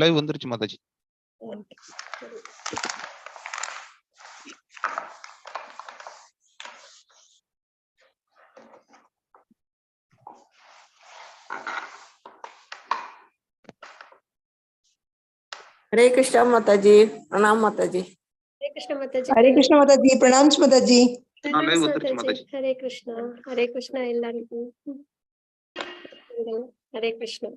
Live வந்துருச்சு மாதாஜி. हरे कृष्णा माता जी, प्रणाम माता जी। हरे कृष्णा माता जी, हरे कृष्णा माता जी, प्रणाम माता जी। லைவ் வந்துருச்சு மாதாஜி. हरे कृष्णा எல்லாருக்கும் ஹரே கிருஷ்ணா.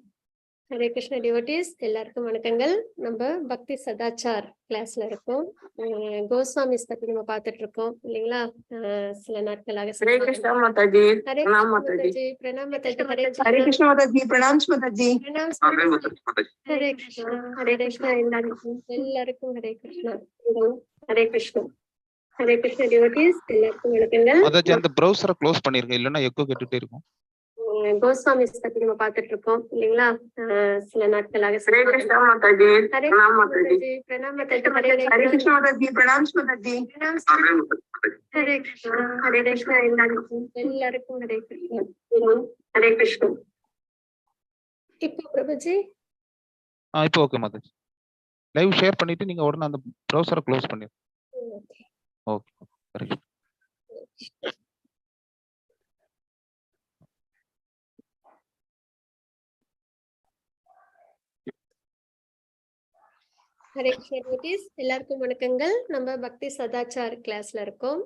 ஹரே கிருஷ்ண டிவோட்டீஸ் எல்லாருக்கும் வணக்கங்கள். நம்ம பக்தி சதாச்சார் கிளாஸ்ல இருக்கோம். கோஸ்வாமிஸ் பத்தி நம்ம பார்த்துட்டு இருக்கோம் இல்லைங்களா? சில நாட்களாக. हरे कृष्णा माता जी, ஹரே प्रणाम கிருஷ்ண माता जी। மாதாஜி, பிரணாம் மாதாஜி. हरे कृष्णा माता जी, प्रणाम माता जी। பிரணாம் லைவ் வந்துருச்சு மாதாஜி. ஹரே கிருஷ்ணா. ஹரே கிருஷ்ணா எல்லாருக்கும் ஹரே கிருஷ்ணா. ஹரே கிருஷ்ணா. ஹரே கிருஷ்ண டிவோட்டீஸ் எல்லாருக்கும் வணக்கங்கள். மாதாஜி அந்த ப்ரௌசரை க்ளோஸ் பண்ணிருங்க, இல்லைன்னா எக்கோ கேட்டுட்டே இருக்கும். கோஸ்வாமிஸ் பத்தி நம்ம பார்த்துட்டு இருக்கோம் இல்லைங்களா? சில நாட்களாக. हरे कृष्णा माता जी, ஹரே प्रणाम माता जी। மாதாஜி, பிரணாம் மாதாஜி. हरे कृष्णा माता जी, प्रणाम माता जी। ஹரே கிருஷ்ணா. ஹரே கிருஷ்ணா எல்லாருக்கும் ஹரே கிருஷ்ணா. ஹரே கிருஷ்ணா. இப்போ பிரபுஜி இப்போ ஓகே மாதாஜி. லைவ் ஷேர் பண்ணிட்டு நீங்க உடனே அந்த ப்ரௌசரை க்ளோஸ் பண்ணிருங்க. Okay. Correct. Hare Krishna devotees எல்லாருக்கும் வணக்கங்கள். நம்ம பக்தி சதாச்சார் கிளாஸ்ல இருக்கோம்.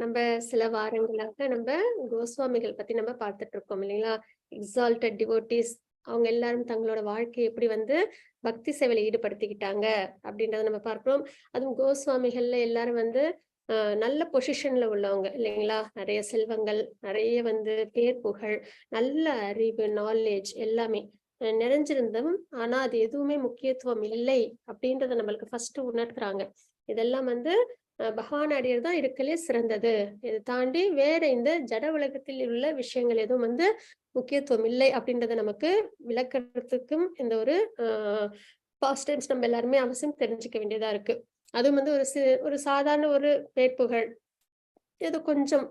நம்ம சில வாரங்களாக நம்ம கோஸ்வாமிகள் பத்தி நம்ம பார்த்துட்டு இருக்கோம் இல்லைங்களா? எக்ஸால்டட் டிவோட்டீஸ் அவங்க எல்லாரும் தங்களோட வாழ்க்கையை எப்படி பக்தி சேவையில ஈடுபடுத்திக்கிட்டாங்க அப்படின்றத நம்ம பார்க்கிறோம். அதுவும் கோஸ்வாமிகள்ல எல்லாரும் நல்ல பொசிஷன்ல உள்ளவங்க இல்லைங்களா? நிறைய செல்வங்கள், நிறைய பேர் புகழ், நல்ல அறிவு, நாலேஜ் எல்லாமே நிறைஞ்சிருந்தும் ஆனா அது எதுவுமே முக்கியத்துவம் இல்லை அப்படின்றத நம்மளுக்கு ஃபர்ஸ்ட் உணர்த்துறாங்க. இதெல்லாம் பகவான் அடியர் தான் இருக்கலே சிறந்தது. இதை தாண்டி வேற இந்த ஜட உலகத்தில் உள்ள விஷயங்கள் எதுவும் முக்கியத்துவம் இல்லை அப்படின்றத நமக்கு விளக்கறதுக்கும் இந்த ஒரு பாஸ்ட் டைம்ஸ் நம்ம எல்லாருமே அவசியம் தெரிஞ்சுக்க வேண்டியதா இருக்கு. அதுவும் ஒரு சாதாரண ஒரு பேர்ப்புகழ், ஏதோ கொஞ்சம்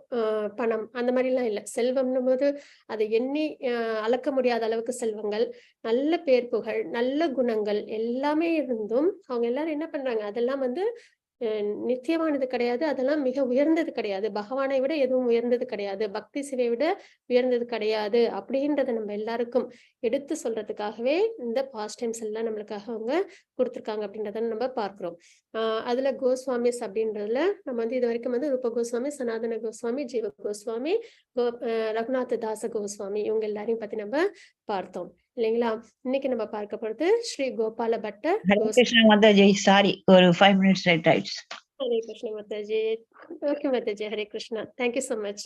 பணம் அந்த மாதிரிலாம் இல்லை. செல்வம்னும் போது அதை எண்ணி அளக்க முடியாத அளவுக்கு செல்வங்கள், நல்ல பேர் புகழ், நல்ல குணங்கள் எல்லாமே இருந்தும் அவங்க எல்லாரும் என்ன பண்றாங்க? அதெல்லாம் நித்தியமானது கிடையாது. அதெல்லாம் மிக உயர்ந்தது கிடையாது. பகவானை விட எதுவும் உயர்ந்தது கிடையாது. பக்தி சேவையை விட உயர்ந்தது கிடையாது அப்படின்றத நம்ம எல்லாருக்கும் எடுத்து சொல்றதுக்காகவே இந்த பாஸ்ட் டைம்ஸ் எல்லாம் நம்மளுக்காக அவங்க கொடுத்துருக்காங்க அப்படின்றத நம்ம பார்க்கிறோம். அதுல கோஸ்வாமிஸ் அப்படின்றதுல நம்ம இது வரைக்கும் ரூப கோஸ்வாமி, சனாதன கோஸ்வாமி, ஜீவ கோஸ்வாமி, ரகுநாத தாச கோஸ்வாமி இவங்க எல்லாரையும் பத்தி நம்ம பார்த்தோம் இல்லைங்களா? இன்னைக்கு நம்ம பார்க்க போறது ஸ்ரீ கோபால பட்டர். ஹரே கிருஷ்ண மாதாஜி, சாரி ஒரு 5 minutes லேட் ஆயிடுச்சு. Hare Krishna Mataji. Okay Mataji, Hare Krishna. Thank you so much.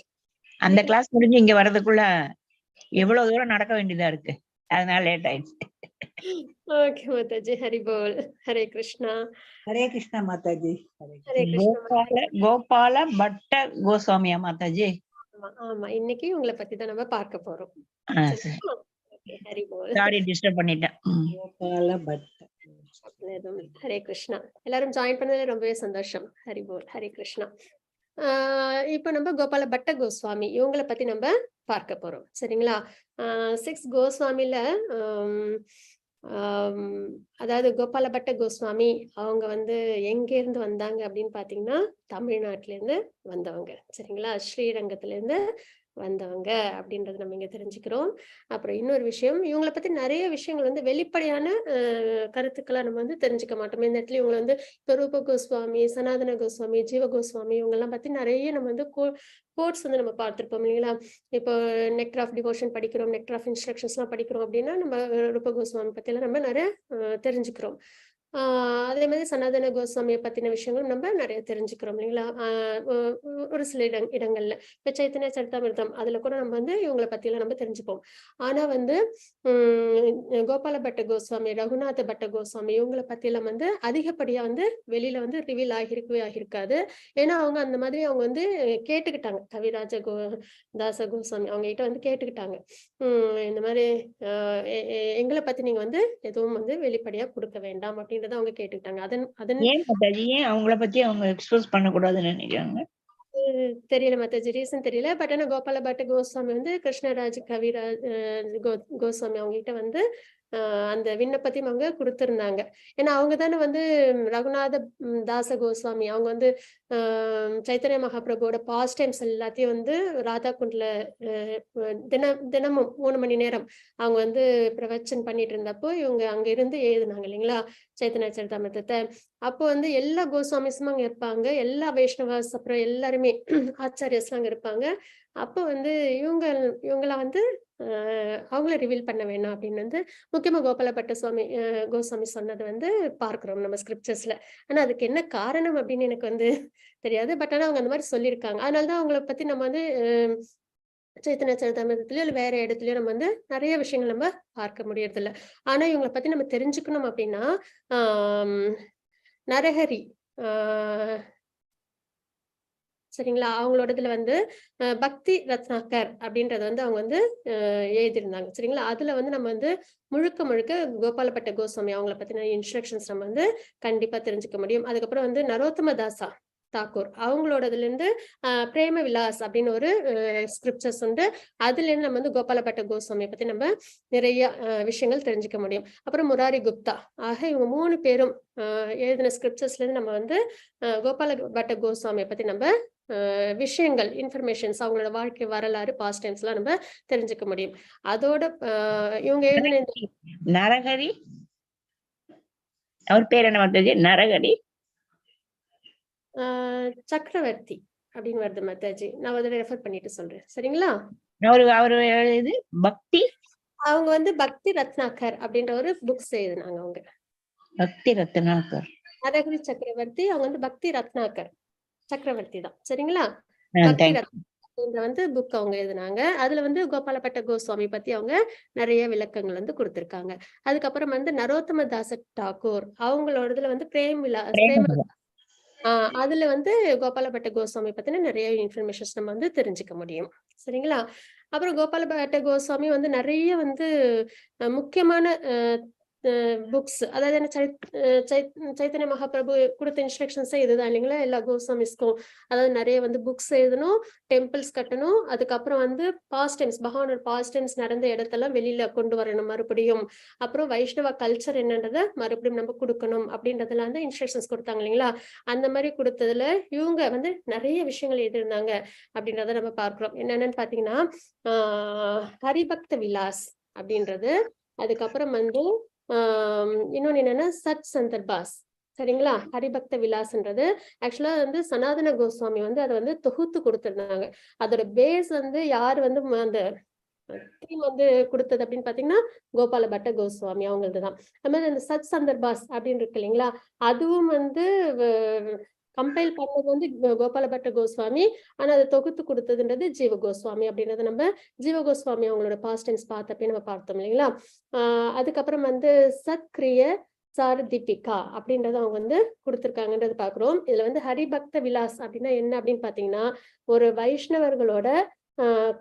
அந்த கிளாஸ் முடிஞ்சு இங்க வர்றதுக்குள்ள எவ்வளவு தூரம் நடக்க வேண்டியதா இருக்கு, அதனால லேட் ஆயிடுச்சு. ஓகே மாதாஜி, ஹரி போல். ஹரே கிருஷ்ணா. हरे कृष्णा माता जी। ஹரே கிருஷ்ணா. கோபால பட்ட கோஸ்வாமியா மாதாஜி? ஆமா, இன்னைக்கு உங்களை பத்தி தான் நம்ம பார்க்க போறோம். ஹரி போல். சாரி டிஸ்டர்ப் பண்ணிட்டேன். गोपाल भट्ट। ஹரே கிருஷ்ணா. எல்லாரும் ஜாயின் பண்ணதுல ரொம்பவே சந்தோஷம். ஹரி போல். ஹரே கிருஷ்ணா. இப்ப நம்ம கோபால பட்ட கோஸ்வாமி இவங்களை பத்தி நம்ம பார்க்க போறோம் சரிங்களா? 6 கோஸ்வாமில அதாவது கோபால பட்ட கோஸ்வாமி அவங்க எங்க இருந்து வந்தாங்க அப்படின்னு பாத்தீங்கன்னா, தமிழ்நாட்டுல இருந்து வந்தவங்க சரிங்களா? ஸ்ரீரங்கத்துல இருந்து வந்தவங்க அப்படின்றது நம்ம இங்க தெரிஞ்சுக்கிறோம். அப்புறம் இன்னொரு விஷயம், இவங்களை பத்தி நிறைய விஷயங்கள் வெளிப்படையான கருத்துக்களா நம்ம தெரிஞ்சுக்க மாட்டோம். இந்த இடத்துல இவங்க இப்ப ரூப கோஸ்வாமி, சனாதன கோஸ்வாமி, ஜீவ கோஸ்வாமி இவங்க எல்லாம் பத்தி நிறைய நம்ம கோட்ஸ் நம்ம பார்த்திருப்போம் இல்லைங்களா? இப்போ நெக்டர் ஆஃப் டிவோஷன் படிக்கிறோம், நெக்டர் ஆஃப் இன்ஸ்ட்ரக்ஷன்ஸ் எல்லாம் படிக்கிறோம் அப்படின்னா நம்ம ரூப கோஸ்வாமி பத்தி எல்லாம் நம்ம நிறைய தெரிஞ்சுக்கிறோம். அதே மாதிரி சனாதன கோஸ்வாமியை பத்தின விஷயங்களும் நம்ம நிறைய தெரிஞ்சுக்கிறோம் இல்லைங்களா? ஒரு சில இடங்கள்ல இப்ப சைத்தன்ய சரிதாமிர்தம் அதுல கூட நம்ம இவங்களை பத்தி எல்லாம் நம்ம தெரிஞ்சுப்போம். ஆனா கோபால பட்ட கோஸ்வாமி, ரகுநாத பட்ட கோஸ்வாமி இவங்களை பத்தி எல்லாம் அதிகப்படியா வெளியில ரிவீல் ஆகிருக்கவே ஆகிருக்காது. ஏன்னா அவங்க அந்த மாதிரி அவங்க கேட்டுக்கிட்டாங்க. கவிராஜ தாச கோஸ்வாமி அவங்க கிட்ட கேட்டுக்கிட்டாங்க, இந்த மாதிரி எங்களை பத்தி நீங்க எதுவும் வெளிப்படையா கொடுக்க வேண்டாம் அப்படின்றத அவங்க கேட்டுக்கிட்டாங்க. ஏன் மாதாஜி, ஏன் அவங்கள பத்தி அவங்க எக்ஸ்போஸ் பண்ண கூடாதுன்னு நினைக்கிறாங்க? தெரியல மாதாஜி, ரீசன் தெரியல. பட் ஆனா கோபால பட்ட கோஸ்வாமி வந்து கிருஷ்ணராஜ் கவிராஜ் கோஸ்வாமி அவங்க கிட்ட வந்து அந்த விண்ணப்பத்தையும் அவங்க கொடுத்திருந்தாங்க. ஏன்னா அவங்க தானே வந்து ரகுநாத தாச கோஸ்வாமி அவங்க வந்து சைத்தன்ய மகாபிரபுவோட பாஸ்ட் டைம்ஸ் எல்லாத்தையும் வந்து ராதா குண்ட்ல தினமும் 3 மணி நேரம் அவங்க வந்து பிரவச்சன் பண்ணிட்டு இருந்தப்போ இவங்க அங்க இருந்து எழுதுனாங்க இல்லைங்களா சைத்தன்ய சரிதாமிர்தத்தை. அப்போ வந்து எல்லா கோஸ்வாமிஸும் அங்க இருப்பாங்க, எல்லா வைஷ்ணவாஸ் அப்புறம் எல்லாருமே ஆச்சாரியஸ்லாம் அங்க இருப்பாங்க. அப்போ வந்து இவங்கள வந்து அவங்கள ரிவீல் பண்ண வேணாம் அப்படின்னு வந்து முக்கியமா கோபாலபட்ட கோஸ்வாமி சொன்னது வந்து பார்க்கிறோம் நம்ம ஸ்கிரிப்சர்ஸ்ல. ஆனா அதுக்கு என்ன காரணம் அப்படின்னு எனக்கு வந்து தெரியாது. பட் ஆனா அவங்க அந்த மாதிரி சொல்லியிருக்காங்க. அதனாலதான் அவங்கள பத்தி நம்ம வந்து சைத்தன்ய சரிதாமிர்தத்திலயோ இல்ல வேற இடத்துலயோ நம்ம வந்து நிறைய விஷயங்கள் நம்ம பார்க்க முடியறது இல்ல. ஆனா இவங்களை பத்தி நம்ம தெரிஞ்சுக்கணும் அப்படின்னா நரஹரி சரிங்களா அவங்களோடதுல வந்து பக்தி ரத்னாக்கர் அப்படின்றத வந்து அவங்க வந்து எழுதியிருந்தாங்க சரிங்களா. அதுல வந்து நம்ம வந்து முழுக்க முழுக்க கோபாலபட்ட கோஸ்வாமி அவங்கள பத்தின இன்ஸ்ட்ரக்ஷன்ஸ் நம்ம வந்து கண்டிப்பா தெரிஞ்சுக்க முடியும். அதுக்கப்புறம் வந்து நரோத்தம தாசா தாக்கூர் அவங்களோடதுல இருந்து பிரேம விலாஸ் அப்படின்னு ஒரு ஸ்கிரிப்சர்ஸ் உண்டு. அதுல இருந்து நம்ம வந்து கோபாலபட்ட கோஸ்வாமியை பத்தி நம்ம நிறைய விஷயங்கள் தெரிஞ்சுக்க முடியும். அப்புறம் முராரி குப்தா ஆக இவங்க 3 பேரும் எழுதின ஸ்கிரிப்சர்ஸ்ல இருந்து நம்ம வந்து கோபாலபட்ட கோஸ்வாமியை பத்தி நம்ம விஷயங்கள் இன்ஃபர்மேஷன்ஸ் அவங்களோட வாழ்க்கை வரலாறு பாஸ்ட் டைம்ஸ் எல்லாம் நம்ம தெரிஞ்சுக்க முடியும். அதோட இவங்க எழுதின நரஹரி அவர் பேர் என்ன மாதாஜி? நரஹரி சக்கரவர்த்தி அப்படின்னு வருது மாதாஜி. நான் அதை ரெஃபர் பண்ணிட்டு சொல்றேன் சரிங்களா. அவரு இது பக்தி அவங்க வந்து பக்தி ரத்னாக்கர் அப்படின்ற ஒரு புக்ஸ் எழுதினாங்க. அவங்க பக்தி ரத்னாக்கர் நரஹரி சக்கரவர்த்தி அவங்க வந்து பக்தி ரத்னாக்கர் சக்கரவர்த்தி தான் சரிங்களா. பக்தி ரத்னாக்கர் வந்து புக் அவங்க எழுதினாங்க. அதுல வந்து கோபாலபட்ட கோஸ்வாமி பத்தி அவங்க நிறைய விளக்கங்கள் வந்து கொடுத்திருக்காங்க. அதுக்கப்புறம் வந்து நரோத்தம தாச டாகூர் அவங்களோடதுல வந்து பிரேம அதுல வந்து கோபாலபட்ட கோஸ்வாமி பத்தின நிறைய இன்ஃபர்மேஷன்ஸ் நம்ம வந்து தெரிஞ்சுக்க முடியும் சரிங்களா. அப்புறம் கோபாலபட்ட கோஸ்வாமி வந்து நிறைய வந்து முக்கியமான புக்ஸ் அதாவது என்ன சைத்தன்ய மகாபிரபு கொடுத்த இன்ஸ்ட்ரக்ஷன்ஸே இதுதான் இல்லைங்களா எல்லா கோஸ்வாமிஸ்க்கும். அதாவது நிறைய வந்து புக்ஸ் எழுதணும், டெம்பிள்ஸ் கட்டணும், அதுக்கப்புறம் வந்து பாஸ்ட் டைம்ஸ் பகவானோட பாஸ்ட் டைம்ஸ் நடந்த இடத்தெல்லாம் வெளியில கொண்டு வரணும் மறுபடியும். அப்புறம் வைஷ்ணவ கல்ச்சர் என்னன்றதை மறுபடியும் நம்ம கொடுக்கணும் அப்படின்றதுல வந்து இன்ஸ்ட்ரக்ஷன்ஸ் கொடுத்தாங்க இல்லைங்களா. அந்த மாதிரி கொடுத்ததுல இவங்க வந்து நிறைய விஷயங்கள் எழுதியிருந்தாங்க அப்படின்றத நம்ம பார்க்கிறோம். என்னென்னு பாத்தீங்கன்னா ஹரிபக்த விலாஸ் அப்படின்றது, அதுக்கப்புறம் வந்து இன்னொன்னு என்னன்னா சத் சந்தர்பாஸ் சரிங்களா. ஹரிபக்த விலாஸ்ன்றது ஆக்சுவலா வந்து சனாதன கோஸ்வாமி வந்து அதை வந்து தொகுத்து கொடுத்திருந்தாங்க. அதோட பேஸ் வந்து யார் வந்து அந்த தீம் வந்து கொடுத்தது அப்படின்னு பாத்தீங்கன்னா கோபாலபட்ட கோஸ்வாமி அவங்களதுதான். அது மாதிரி அந்த சத் சந்தர்பாஸ் அப்படின்னு இருக்கு இல்லைங்களா, அதுவும் வந்து கம்பைல் பண்ணது வந்து கோபாலபட்ட கோஸ்வாமி. ஆனா அதை தொகுத்து கொடுத்ததுன்றது ஜீவ கோஸ்வாமி அப்படின்றத நம்ம ஜீவ கோஸ்வாமி அவங்களோட பாஸ்ட் டைம்ஸ் பார்த்தப்பே நம்ம பார்த்தோம் இல்லைங்களா. அதுக்கப்புறம் வந்து சத்கிரிய சாரதீபிகா அப்படின்றத அவங்க வந்து கொடுத்திருக்காங்கன்றது பாக்குறோம். இதுல வந்து ஹரிபக்த விலாஸ் அப்படின்னா என்ன அப்படின்னு பாத்தீங்கன்னா ஒரு வைஷ்ணவர்களோட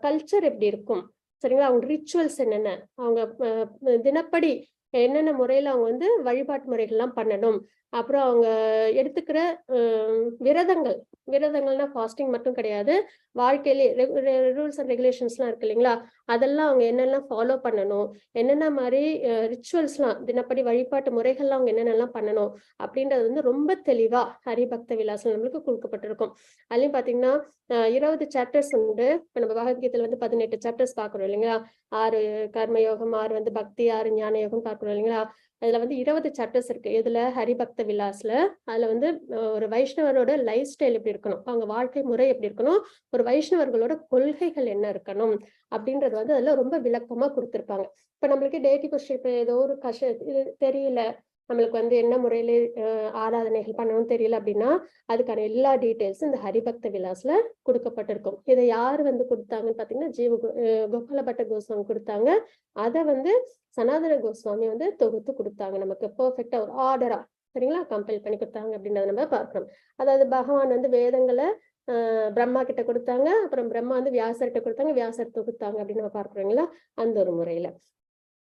கல்ச்சர் எப்படி இருக்கும் சரிங்களா, அவங்க ரிச்சுவல்ஸ் என்னென்ன, அவங்க தினப்படி என்னென்ன முறையில அவங்க வந்து வழிபாட்டு முறைகள்லாம் பண்ணணும், அப்புறம் அவங்க எடுத்துக்கிற விரதங்கள்னா ஃபாஸ்டிங் மட்டும் கிடையாது, வாழ்க்கையிலே ரூல்ஸ் அண்ட் ரெகுலேஷன்ஸ்லாம் இருக்கு இல்லைங்களா, அதெல்லாம் அவங்க என்னெல்லாம் ஃபாலோ பண்ணணும், என்னென்ன மாதிரி ரிச்சுவல்ஸ்லாம் தினப்படி வழிபாட்டு முறைகள்லாம் அவங்க என்னென்னலாம் பண்ணணும் அப்படின்றது வந்து ரொம்ப தெளிவா ஹரிபக்த விலாசம் நம்மளுக்கு கொடுக்கப்பட்டிருக்கும். அதுலயும் பாத்தீங்கன்னா 20 சாப்டர்ஸ் உண்டு. இப்ப நம்ம பகவத்கீதையில வந்து 18 சாப்டர்ஸ் பாக்குறோம் இல்லைங்களா. 6 கர்மயோகம், 6 வந்து பக்தி, 6 ஞான யோகம் பாக்குறோம் இல்லைங்களா. அதுல வந்து 20 சாப்டர்ஸ் இருக்கு. இதுல ஹரிபக்த விலாஸ்ல அதுல வந்து ஒரு வைஷ்ணவரோட லைஃப் ஸ்டைல் எப்படி இருக்கணும், அவங்க வாழ்க்கை முறை எப்படி இருக்கணும், ஒரு வைஷ்ணவர்களோட கொள்கைகள் என்ன இருக்கணும் அப்படின்றது வந்து அதுல ரொம்ப விளக்கமா கொடுத்திருப்பாங்க. இப்ப நம்மளுக்கு டேட்டி கொஸ்டின் ஏதோ ஒரு இது தெரியல, நம்மளுக்கு வந்து என்ன முறையில ஆராதனைகள் பண்ணணும்னு தெரியல அப்படின்னா அதுக்கான எல்லா டீட்டெயில்ஸும் இந்த ஹரிபக்த விலாஸ்ல கொடுக்கப்பட்டிருக்கும். இதை யார் வந்து கொடுத்தாங்கன்னு பாத்தீங்கன்னா கோபாலபட்ட கோஸ்வாமி கொடுத்தாங்க. அதை வந்து சனாதன கோஸ்வாமி வந்து தொகுத்து கொடுத்தாங்க நமக்கு பெர்ஃபெக்டா ஒரு ஆர்டரா சரிங்களா கம்பைல் பண்ணி கொடுத்தாங்க அப்படின்றத நம்ம பார்க்கணும். அதாவது பகவான் வந்து வேதங்களை பிரம்மா கிட்ட கொடுத்தாங்க, அப்புறம் பிரம்மா வந்து வியாசர்கிட்ட கொடுத்தாங்க, வியாசர் தொகுத்தாங்க அப்படின்னு நம்ம பார்க்கிறோங்களா அந்த ஒரு முறையில.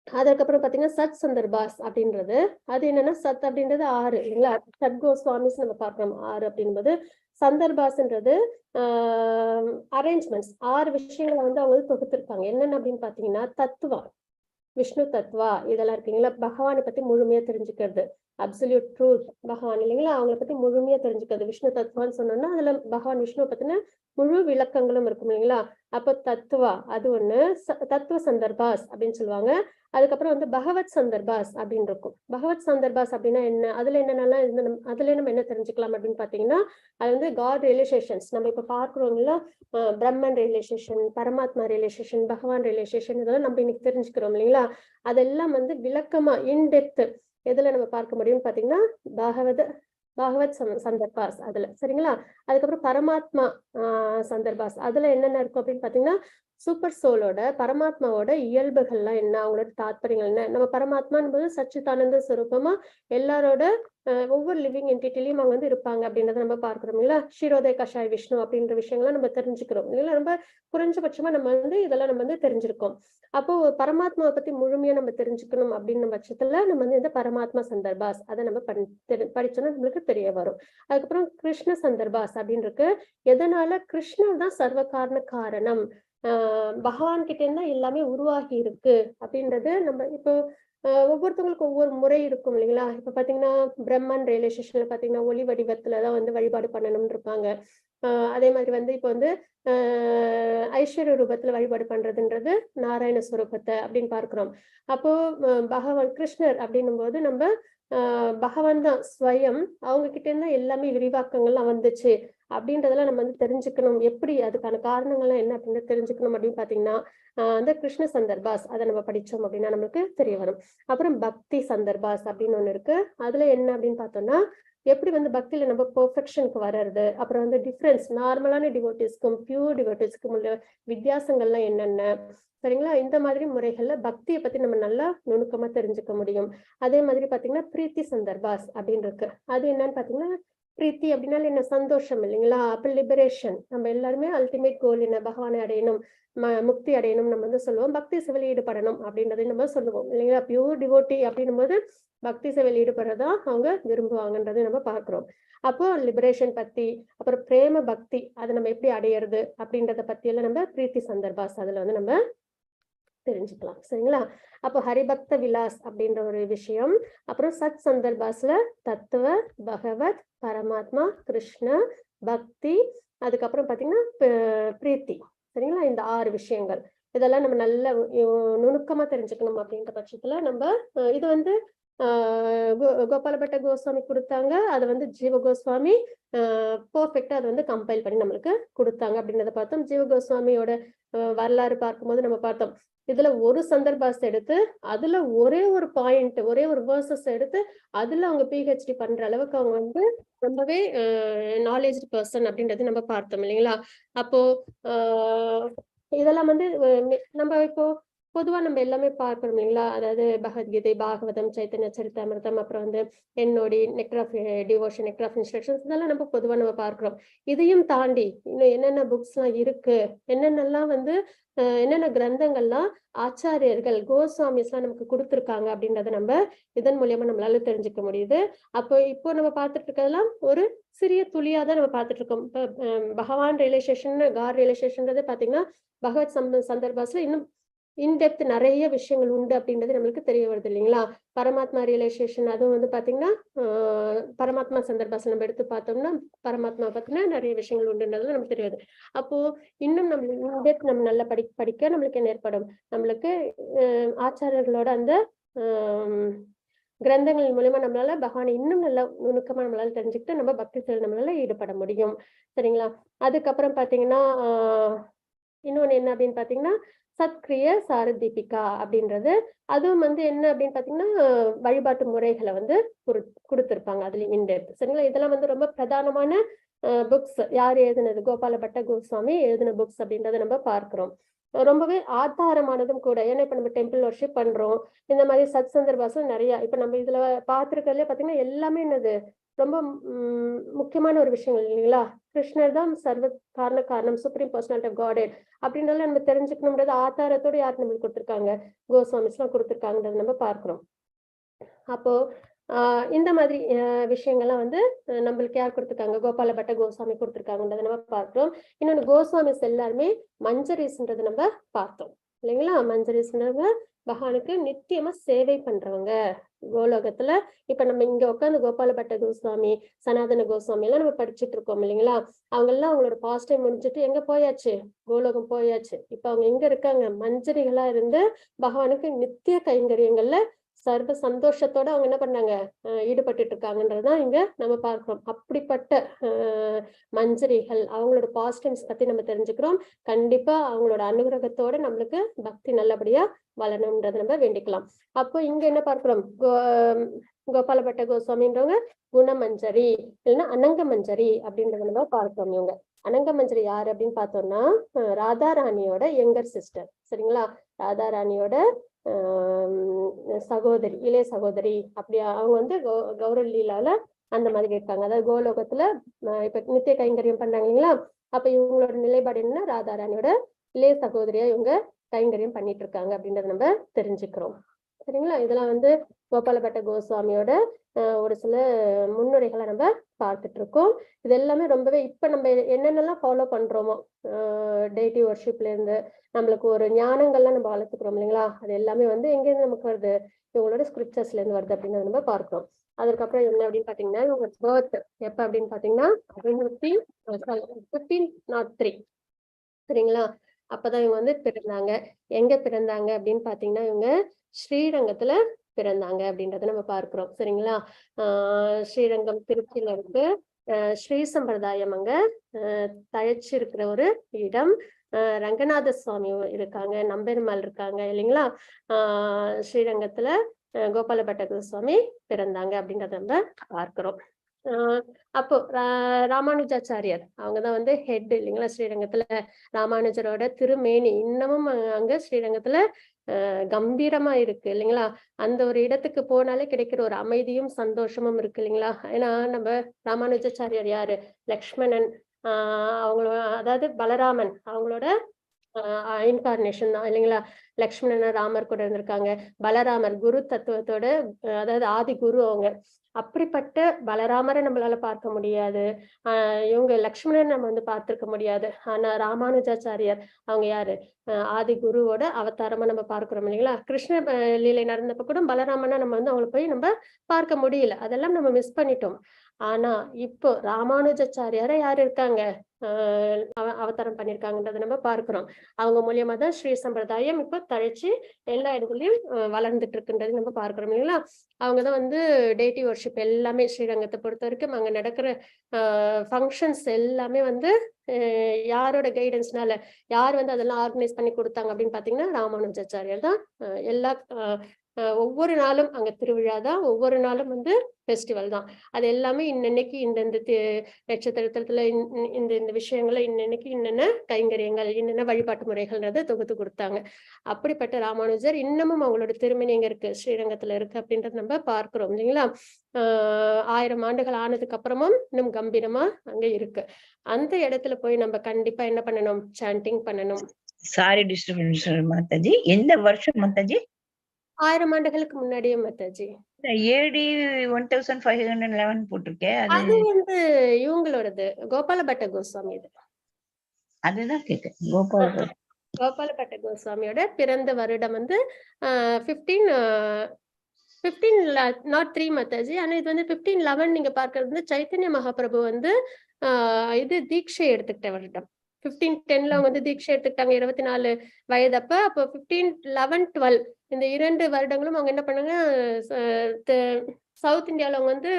அதுக்கப்புறம் பாத்தீங்கன்னா சத் சந்தர்பாஸ் அப்படின்றது, அது என்னன்னா சத் அப்படின்றது 6 இல்லைங்களா? சத் கோஸ்வாமிஸ் நம்ம பார்க்கிறோம் 6 அப்படின்பது. சந்தர்பாஸ்ன்றது அரேஞ்ச்மெண்ட்ஸ் 6 விஷயங்களை வந்து அவங்க தொகுத்திருக்காங்க. என்னென்ன அப்படின்னு பாத்தீங்கன்னா தத்துவா, விஷ்ணு தத்வா இதெல்லாம் இருக்கீங்களா, பகவானை பத்தி முழுமையா தெரிஞ்சுக்கிறது, அப்சல்யூட் ட்ரூத் பகவான் இல்லைங்களா, அவங்களை பத்தி முழுமையா தெரிஞ்சுக்கிறது. விஷ்ணு தத்வான்னு சொன்னோம்னா அதுல பகவான் விஷ்ணுவை பத்தின முழு விளக்கங்களும் இருக்கும் இல்லைங்களா. அப்போ தத்துவா அது ஒண்ணு, தத்துவ சந்தர்பாஸ் அப்படின்னு சொல்லுவாங்க. அதுக்கப்புறம் வந்து பகவத் சந்தர்பாஸ் அப்படின்னு இருக்கும். பகவத் சந்தர்பாஸ் அப்படின்னா என்ன, அதுல என்னென்னலாம் அதுல நம்ம என்ன தெரிஞ்சுக்கலாம் அப்படின்னு பாத்தீங்கன்னா, அது வந்து காட் ரியலைசேஷன்ஸ் நம்ம இப்ப பார்க்கிறோம்ல, பிரம்மன் ரியலைசேஷன், பரமாத்மா ரியலைசேஷன், பகவான் ரியலைசேஷன், இதெல்லாம் நம்ம இன்னைக்கு தெரிஞ்சுக்கிறோம் இல்லைங்களா. அதெல்லாம் வந்து விளக்கமா இன்டெப்த் எதுல நம்ம பார்க்க முடியும்னு பாத்தீங்கன்னா பாகவத் சந்தர்பாஸ் அதுல சரிங்களா. அதுக்கப்புறம் பரமாத்மா சந்தர்பாஸ் அதுல என்னென்ன இருக்கும் அப்படின்னு பாத்தீங்கன்னா, சூப்பர் சோலோட பரமாத்மாவோட இயல்புகள்லாம் என்ன, அவங்களோட தாத்பரியங்கள் என்ன, நம்ம பரமாத்மான்பது சச்சிதானந்த சுரூபமா எல்லாரோட ஒவ்வொரு லிவிங் என்டிட்டிலையும் அவங்க வந்து இருப்பாங்க அப்படின்றத நம்ம பார்க்கிறோம் இல்லைங்களா. ஷீரோதய கஷாய் விஷ்ணு அப்படின்ற விஷயங்கள்லாம் நம்ம தெரிஞ்சுக்கிறோம் இல்லைங்களா. நம்ம குறைஞ்சபட்சமா நம்ம வந்து இதெல்லாம் நம்ம வந்து தெரிஞ்சிருக்கோம். அப்போ பரமாத்மாவை பத்தி முழுமையா நம்ம தெரிஞ்சுக்கணும் அப்படின்ற பட்சத்துல நம்ம வந்து இந்த பரமாத்மா சந்தர்பாஸ் அதை நம்ம படிச்சோம்னா நம்மளுக்கு தெரிய வரும். அதுக்கப்புறம் கிருஷ்ண சந்தர்பாஸ் அப்படின்னு இருக்கு. எதனால கிருஷ்ணர் தான் சர்வ காரணம், பகவான் கிட்ட இருந்தா எல்லாமே உருவாகி இருக்கு அப்படின்றது நம்ம இப்போ ஒவ்வொருத்தவங்களுக்கு ஒவ்வொரு முறை இருக்கும் இல்லைங்களா. இப்ப பாத்தீங்கன்னா பிரம்மன் ரியலைசேஷன்ல பாத்தீங்கன்னா ஒளி வடிவத்துலதான் வந்து வழிபாடு பண்ணணும்னு இருப்பாங்க. அதே மாதிரி வந்து இப்ப வந்து ஐஸ்வர்ய ரூபத்துல வழிபாடு பண்றதுன்றது நாராயண ஸ்வரூபத்தை அப்படின்னு பார்க்கிறோம். அப்போ பகவான் கிருஷ்ணர் அப்படின்னும் போது நம்ம பகவான் தான் ஸ்வயம், அவங்க கிட்ட இருந்தா எல்லாமே விரிவாக்கங்கள்லாம் வந்துச்சு அப்படின்றதெல்லாம் நம்ம வந்து தெரிஞ்சுக்கணும். எப்படி அதுக்கான காரணங்கள்லாம் என்ன அப்படின்னு தெரிஞ்சுக்கணும் அப்படின்னு பாத்தீங்கன்னா அந்த கிருஷ்ண சந்தர்பாஸ் அதை நம்ம படிச்சோம் அப்படின்னா நம்மளுக்கு தெரிய வரும். அப்புறம் பக்தி சந்தர்பாஸ் அப்படின்னு ஒண்ணு இருக்கு. அதுல என்ன அப்படின்னு பார்த்தோம்னா எப்படி வந்து பக்தியில நம்ம பெர்ஃபெக்ஷனுக்கு வர்றது, அப்புறம் வந்து டிஃபரன்ஸ் நார்மலான டிவோட்டிஸ்க்கும் பியூர் டிவோட்டிஸ்க்கும் உள்ள வித்தியாசங்கள்லாம் என்னென்ன சரிங்களா. இந்த மாதிரி முறைகள்ல பக்தியை பத்தி நம்ம நல்லா நுணுக்கமா தெரிஞ்சுக்க முடியும். அதே மாதிரி பாத்தீங்கன்னா பிரீத்தி சந்தர்பாஸ் அப்படின்னு இருக்கு. அது என்னன்னு பாத்தீங்கன்னா பிரீத்தி அப்படின்னா என்ன, சந்தோஷம் இல்லைங்களா. அப்ப லிபரேஷன், நம்ம எல்லாருமே அல்டிமேட் கோல் என்ன, பகவானை அடையணும், முக்தி அடையணும் நம்ம வந்து சொல்லுவோம். பக்தி சேவையில் ஈடுபடணும் அப்படின்றதையும் நம்ம சொல்லுவோம் இல்லைங்களா. பியூர் டிவோட்டி அப்படின்னும் போது பக்தி சேவையில் ஈடுபடுறதா அவங்க விரும்புவாங்கன்றதை நம்ம பார்க்கிறோம். அப்போ லிபரேஷன் பத்தி, அப்புறம் பிரேம பக்தி அதை நம்ம எப்படி அடையிறது அப்படின்றத பத்தி எல்லாம் நம்ம பிரீத்தி சந்தர்பாஸ் அதுல வந்து நம்ம தெரிஞ்சுக்கலாம் சரிங்களா. அப்போ ஹரிபக்த விலாஸ் அப்படின்ற ஒரு விஷயம், அப்புறம் சத் சந்தர்பாஸ்ல தத்துவ, பகவத், பரமாத்மா, கிருஷ்ண, பக்தி, அதுக்கப்புறம் பாத்தீங்கன்னா பிரீத்தி சரிங்களா. இந்த 6 விஷயங்கள் இதெல்லாம் நம்ம நல்ல நுணுக்கமா தெரிஞ்சுக்கணும் அப்படின்ற பட்சத்துல நம்ம இது வந்து கோபாலபட்ட கோஸ்வாமி கொடுத்தாங்க. அதை வந்து ஜீவ கோஸ்வாமி பெர்ஃபெக்டா அதை வந்து கம்பைல் பண்ணி நம்மளுக்கு கொடுத்தாங்க அப்படின்றத பார்த்தோம். ஜீவ கோஸ்வாமியோட வரலாறு பார்க்கும்போது நம்ம பார்த்தோம், இதுல ஒரு சந்தர்பாஸ் எடுத்து அதுல ஒரே ஒரு பாயிண்ட், ஒரே ஒரு வேர்சஸ் எடுத்து அதுல அவங்க PhD பண்ற அளவுக்கு அவங்க வந்து ரொம்பவே நாலேஜ் பர்சன் அப்படின்றது நம்ம பார்த்தோம் இல்லைங்களா. அப்போ இதெல்லாம் வந்து நம்ம இப்போ பொதுவா நம்ம எல்லாமே பார்க்கிறோம் இல்லைங்களா. அதாவது பகவத்கீதை, பாகவதம், சைத்தன்ய சரிதாமிர்தம், அப்புறம் வந்து என்னோட Nectar of Devotion, Nectar of Instructions, இதெல்லாம் நம்ம பொதுவா நம்ம பார்க்கிறோம். இதையும் தாண்டி இன்னும் என்னென்ன புக்ஸ் எல்லாம் இருக்கு, என்னென்னலாம் வந்து என்னென்ன கிரந்தங்கள்லாம் ஆச்சாரியர்கள் கோஸ்வாமிஸ் எல்லாம் நமக்கு கொடுத்துருக்காங்க அப்படின்றத நம்ம இதன் மூலியமா நம்மளால தெரிஞ்சுக்க முடியுது. அப்போ இப்போ நம்ம பார்த்துட்டு இருக்கிறதெல்லாம் ஒரு சிறிய துளியா தான் நம்ம பார்த்துட்டு இருக்கோம். இப்போ பகவான் ரியலைசேஷன், காட் ரியலைசேஷன்றது பாத்தீங்கன்னா பகவத் சந்தர்பாஸ்ல இன்னும் இன்டெப்த் நிறைய விஷயங்கள் உண்டு அப்படின்றது நம்மளுக்கு தெரிய வருது இல்லைங்களா. பரமாத்மா ரியலைசேஷன் அதுவும் வந்து பாத்தீங்கன்னா பரமாத்மா சந்தர்பாஸ் நம்ம எடுத்து பார்த்தோம்னா பரமாத்மா பத்தினா நிறைய விஷயங்கள் உண்டுன்றது நமக்கு தெரியாது. அப்போ இன்னும் நம்ம இன்டெப்த் நம்ம நல்லா படிக்க நம்மளுக்கு என்ன ஏற்படும், நம்மளுக்கு ஆச்சாரியர்களோட அந்த கிரந்தங்கள் மூலமா நம்மளால பகவானை இன்னும் நல்லா நுணுக்கமா நம்மளால தெரிஞ்சுக்கிட்டு நம்ம பக்தி செயல் நம்மளால ஈடுபட முடியும் சரிங்களா. அதுக்கப்புறம் பாத்தீங்கன்னா இன்னொன்னு என்ன அப்படின்னு பாத்தீங்கன்னா சத்கிரிய சாரதீபிகா அப்படின்றது, அதுவும் வந்து என்ன அப்படின்னு பாத்தீங்கன்னா வழிபாட்டு முறைகளை வந்து கொடுத்திருப்பாங்க அதுலயும் இன்டெப்த் சரிங்களா. இதெல்லாம் வந்து ரொம்ப பிரதானமான புக்ஸ். யார் எழுதுனது, கோபாலபட்ட கோஸ்வாமி எழுதின புக்ஸ் அப்படின்றத நம்ம பார்க்கிறோம். ரொம்பவே ஆதாரமானதும் கூட. ஏன்னா இப்ப நம்ம டெம்பிள் வர்ஷிப் பண்றோம். இந்த மாதிரி சத் சந்தர்பாசம் நிறைய இப்ப நம்ம இதுல பார்த்திருக்கிறதுலே பாத்தீங்கன்னா எல்லாமே என்னது ரொம்ப முக்கியமான ஒரு விஷயங்கள் இல்லைங்களா? கிருஷ்ணர் தான் சர்வ காரணம், சுப்ரீம் பர்சனாலிட்டி ஆஃப் காட் அப்படின்றத நம்ம தெரிஞ்சுக்கணும்ன்றது ஆதாரத்தோட யார் நம்மளுக்கு கொடுத்துருக்காங்க? கோஸ்வாமிஸ் எல்லாம் கொடுத்துருக்காங்கன்றத நம்ம பார்க்கிறோம். அப்போ இந்த மாதிரி விஷயங்கள்லாம் வந்து நம்மளுக்கு யார் கொடுத்துருக்காங்க? கோபால பட்ட கோஸ்வாமி கொடுத்துருக்காங்கன்றதை நம்ம பார்த்தோம். இன்னொன்னு கோஸ்வாமிஸ் எல்லாருமே மஞ்சரிஸ்ன்றதை நம்ம பார்த்தோம் இல்லைங்களா? மஞ்சரிஸ்ன்றவங்க பகவானுக்கு நித்தியமா சேவை பண்றவங்க கோலோகத்துல. இப்ப நம்ம இங்க உட்காந்து கோபால பட்ட கோஸ்வாமி, சனாதன கோஸ்வாமி எல்லாம் நம்ம படிச்சுட்டு இருக்கோம் இல்லைங்களா? அவங்க எல்லாம் அவங்களோட பாஸ்ட் டைம் முடிஞ்சுட்டு எங்க போயாச்சு? கோலோகம் போயாச்சு. இப்ப அவங்க எங்க இருக்காங்க? மஞ்சரிகளா இருந்து பகவானுக்கு நித்திய கைங்கரியங்கள்ல சர்வ சந்தோஷத்தோட அவங்க என்ன பண்ணாங்க? ஈடுபட்டு இருக்காங்கன்றதுதான் இங்க நம்ம பார்க்கிறோம். அப்படிப்பட்ட மஞ்சரிகள் அவங்களோட பாசிட்டிவ்ஸ் பத்தி நம்ம தெரிஞ்சுக்கிறோம். கண்டிப்பா அவங்களோட அனுகிரகத்தோட நம்மளுக்கு பக்தி நல்லபடியா வளரணும்ன்றத நம்ம வேண்டிக்கலாம். அப்போ இங்க என்ன பார்க்கிறோம்? கோபால பட்ட கோஸ்வாமின்றவங்க குணமஞ்சரி இல்லைன்னா அனங்க மஞ்சரி அப்படின்றத நம்ம பார்க்கிறோம். இவங்க அனங்க மஞ்சரி யாரு அப்படின்னு பார்த்தோம்னா ராதா ராணியோட யங்கர் சிஸ்டர். சரிங்களா? ராதா ராணியோட சகோதரி, இளைய சகோதரி. அப்படி அவங்க வந்து கௌரவ லீலால அந்த மாதிரி இருக்காங்க. அதாவது கோலோகத்துல இப்ப நித்திய கைங்கரியம் பண்ணாங்க இல்லைங்களா? அப்ப இவங்களோட நிலைப்பாடு என்ன? ராதா ராணியோட இளைய சகோதரியா இவங்க கைங்கரியம் பண்ணிட்டு இருக்காங்க அப்படின்றத நம்ம தெரிஞ்சுக்கிறோம். சரிங்களா? இதெல்லாம் வந்து கோபால பட்ட கோஸ்வாமியோட ஒரு சில முன்னுரைகளை நம்ம பார்த்துட்டு இருக்கோம். இது எல்லாமே ரொம்பவே இப்ப நம்ம என்னென்னலாம் ஃபாலோ பண்றோமோ டெய்டி வர்ஷிப்ல இருந்து நம்மளுக்கு ஒரு ஞானங்கள்லாம் நம்ம வளர்த்துக்கிறோம் இல்லைங்களா? அது எல்லாமே வந்து எங்கேருந்து நமக்கு வருது? இவங்களோட ஸ்கிரிப்சர்ஸ்ல இருந்து வருது அப்படின்னு நம்ம பார்க்கிறோம். அதுக்கப்புறம் என்ன அப்படின்னு பாத்தீங்கன்னா இவங்க பர்த் எப்ப அப்படின்னு பாத்தீங்கன்னா 1503. சரிங்களா? அப்பதான் இவங்க வந்து பிறந்தாங்க. எங்க பிறந்தாங்க அப்படின்னு பாத்தீங்கன்னா இவங்க ஸ்ரீரங்கத்துல பிறந்தாங்க அப்படின்றத நம்ம பார்க்கிறோம். சரிங்களா? ஸ்ரீரங்கம் திருச்சியில இருக்கு. ஸ்ரீ சம்பிரதாயம் அங்க தழைச்சு இருக்கிற ஒரு இடம். ரங்கநாத சுவாமி இருக்காங்க, நம்பெருமாள் இருக்காங்க இல்லைங்களா? ஸ்ரீரங்கத்துல கோபால பட்ட கோஸ்வாமி பிறந்தாங்க அப்படின்றத நம்ம பார்க்கிறோம். அப்போ ராமானுஜாச்சாரியார் அவங்கதான் வந்து ஹெட் இல்லைங்களா? ஸ்ரீரங்கத்துல ராமானுஜரோட திருமேனி இன்னமும் அங்க ஸ்ரீரங்கத்துல கம்பீரமா இருக்கு இல்லைங்களா? அந்த ஒரு இடத்துக்கு போனாலே கிடைக்கிற ஒரு அமைதியும் சந்தோஷமும் இருக்கு இல்லைங்களா? ஏன்னா நம்ம ராமானுஜாச்சாரியார் யாரு? லக்ஷ்மணன் அவங்களோட அதாவது பலராமன் அவங்களோட இன்கார்னேஷன் தான் இல்லைங்களா? லக்ஷ்மணன் ராமர் கூட இருந்திருக்காங்க. பலராமர் குரு தத்துவத்தோட அதாவது ஆதி குரு அவங்க. அப்படிப்பட்ட பலராமரை நம்மளால பார்க்க முடியாது. இவங்க லக்ஷ்மணன் நம்ம வந்து பார்த்திருக்க முடியாது. ஆனா ராமானுஜாச்சாரியார் அவங்க யாரு? ஆதி குருவோட அவதாரமா நம்ம பார்க்கிறோம் இல்லைங்களா? கிருஷ்ண லீலை நடந்தப்ப கூட பலராமனா நம்ம வந்து அவங்களை போய் நம்ம பார்க்க முடியல. அதெல்லாம் நம்ம மிஸ் பண்ணிட்டோம். ஆனா இப்போ ராமானுஜாச்சாரியார யாரு இருக்காங்க? அவதாரம் பண்ணியிருக்காங்கன்றதை நம்ம பார்க்கிறோம். அவங்க மூலியமா தான் ஸ்ரீ சம்பிரதாயம் இப்ப தழைச்சு எல்லா இடத்துலயும் வளர்ந்துட்டு இருக்குன்றது நம்ம பார்க்கிறோம் இல்லைங்களா? அவங்கதான் வந்து டெய்டி வர்ஷிப் எல்லாமே ஸ்ரீரங்கத்தை பொறுத்த வரைக்கும் அங்க நடக்கிற ஃபங்க்ஷன்ஸ் எல்லாமே வந்து யாரோட கைடன்ஸ்னால யார் வந்து அதெல்லாம் ஆர்கனைஸ் பண்ணி கொடுத்தாங்க அப்படின்னு பாத்தீங்கன்னா ராமானுஜாச்சாரியார் தான். எல்லா ஒவ்வொரு நாளும் அங்க திருவிழா தான், ஒவ்வொரு நாளும் வந்து ஃபெஸ்டிவல் தான். அது எல்லாமே இன்னைக்கு இந்த நட்சத்திரத்துல இந்த விஷயங்களை இன்னைக்கு இன்னென்ன கைங்கரியங்கள் இன்னென்ன வழிபாட்டு முறைகள்ன்றத தொகுத்து கொடுத்தாங்க. அப்படிப்பட்ட ராமானுஜர் இன்னமும் அவங்களோட திருமணி எங்க இருக்கு? ஸ்ரீரங்கத்துல இருக்கு அப்படின்றத நம்ம பார்க்கிறோம் இல்லைங்களா? 1000 ஆண்டுகள் ஆனதுக்கு அப்புறமும் இன்னும் கம்பீரமா அங்க இருக்கு. அந்த இடத்துல போய் நம்ம கண்டிப்பா என்ன பண்ணணும்? சாண்டிங் பண்ணணும். Sorry disturbance Mataji. எந்த வருஷம் மாதாஜி? 1000 ஆண்டுகளுக்கு முன்னாடியே மாதாஜி. ஏடி 1511 போட்டிருக்கேன். அது வந்து இவங்களோடது கோபால பட்ட கோஸ்வாமி. இது அதுதான் கேட்க. கோபால பட்ட கோஸ்வாமியோட பிறந்த வருடம் வந்து 1503 மாதாஜி. ஆனா இது வந்து 1511 நீங்க பார்க்கறது வந்து சைத்தன்ய மகாபிரபு வந்து இது தீட்சை எடுத்துக்கிட்ட வருடம். 1510ல அவங்க வந்து தீட்சை எடுத்துக்கிட்டாங்க 24 வயதப்ப. அப்போ 1511, 12 இந்த 2 வருடங்களும் அவங்க என்ன பண்ணாங்க? சவுத் இந்தியாவில அவங்க வந்து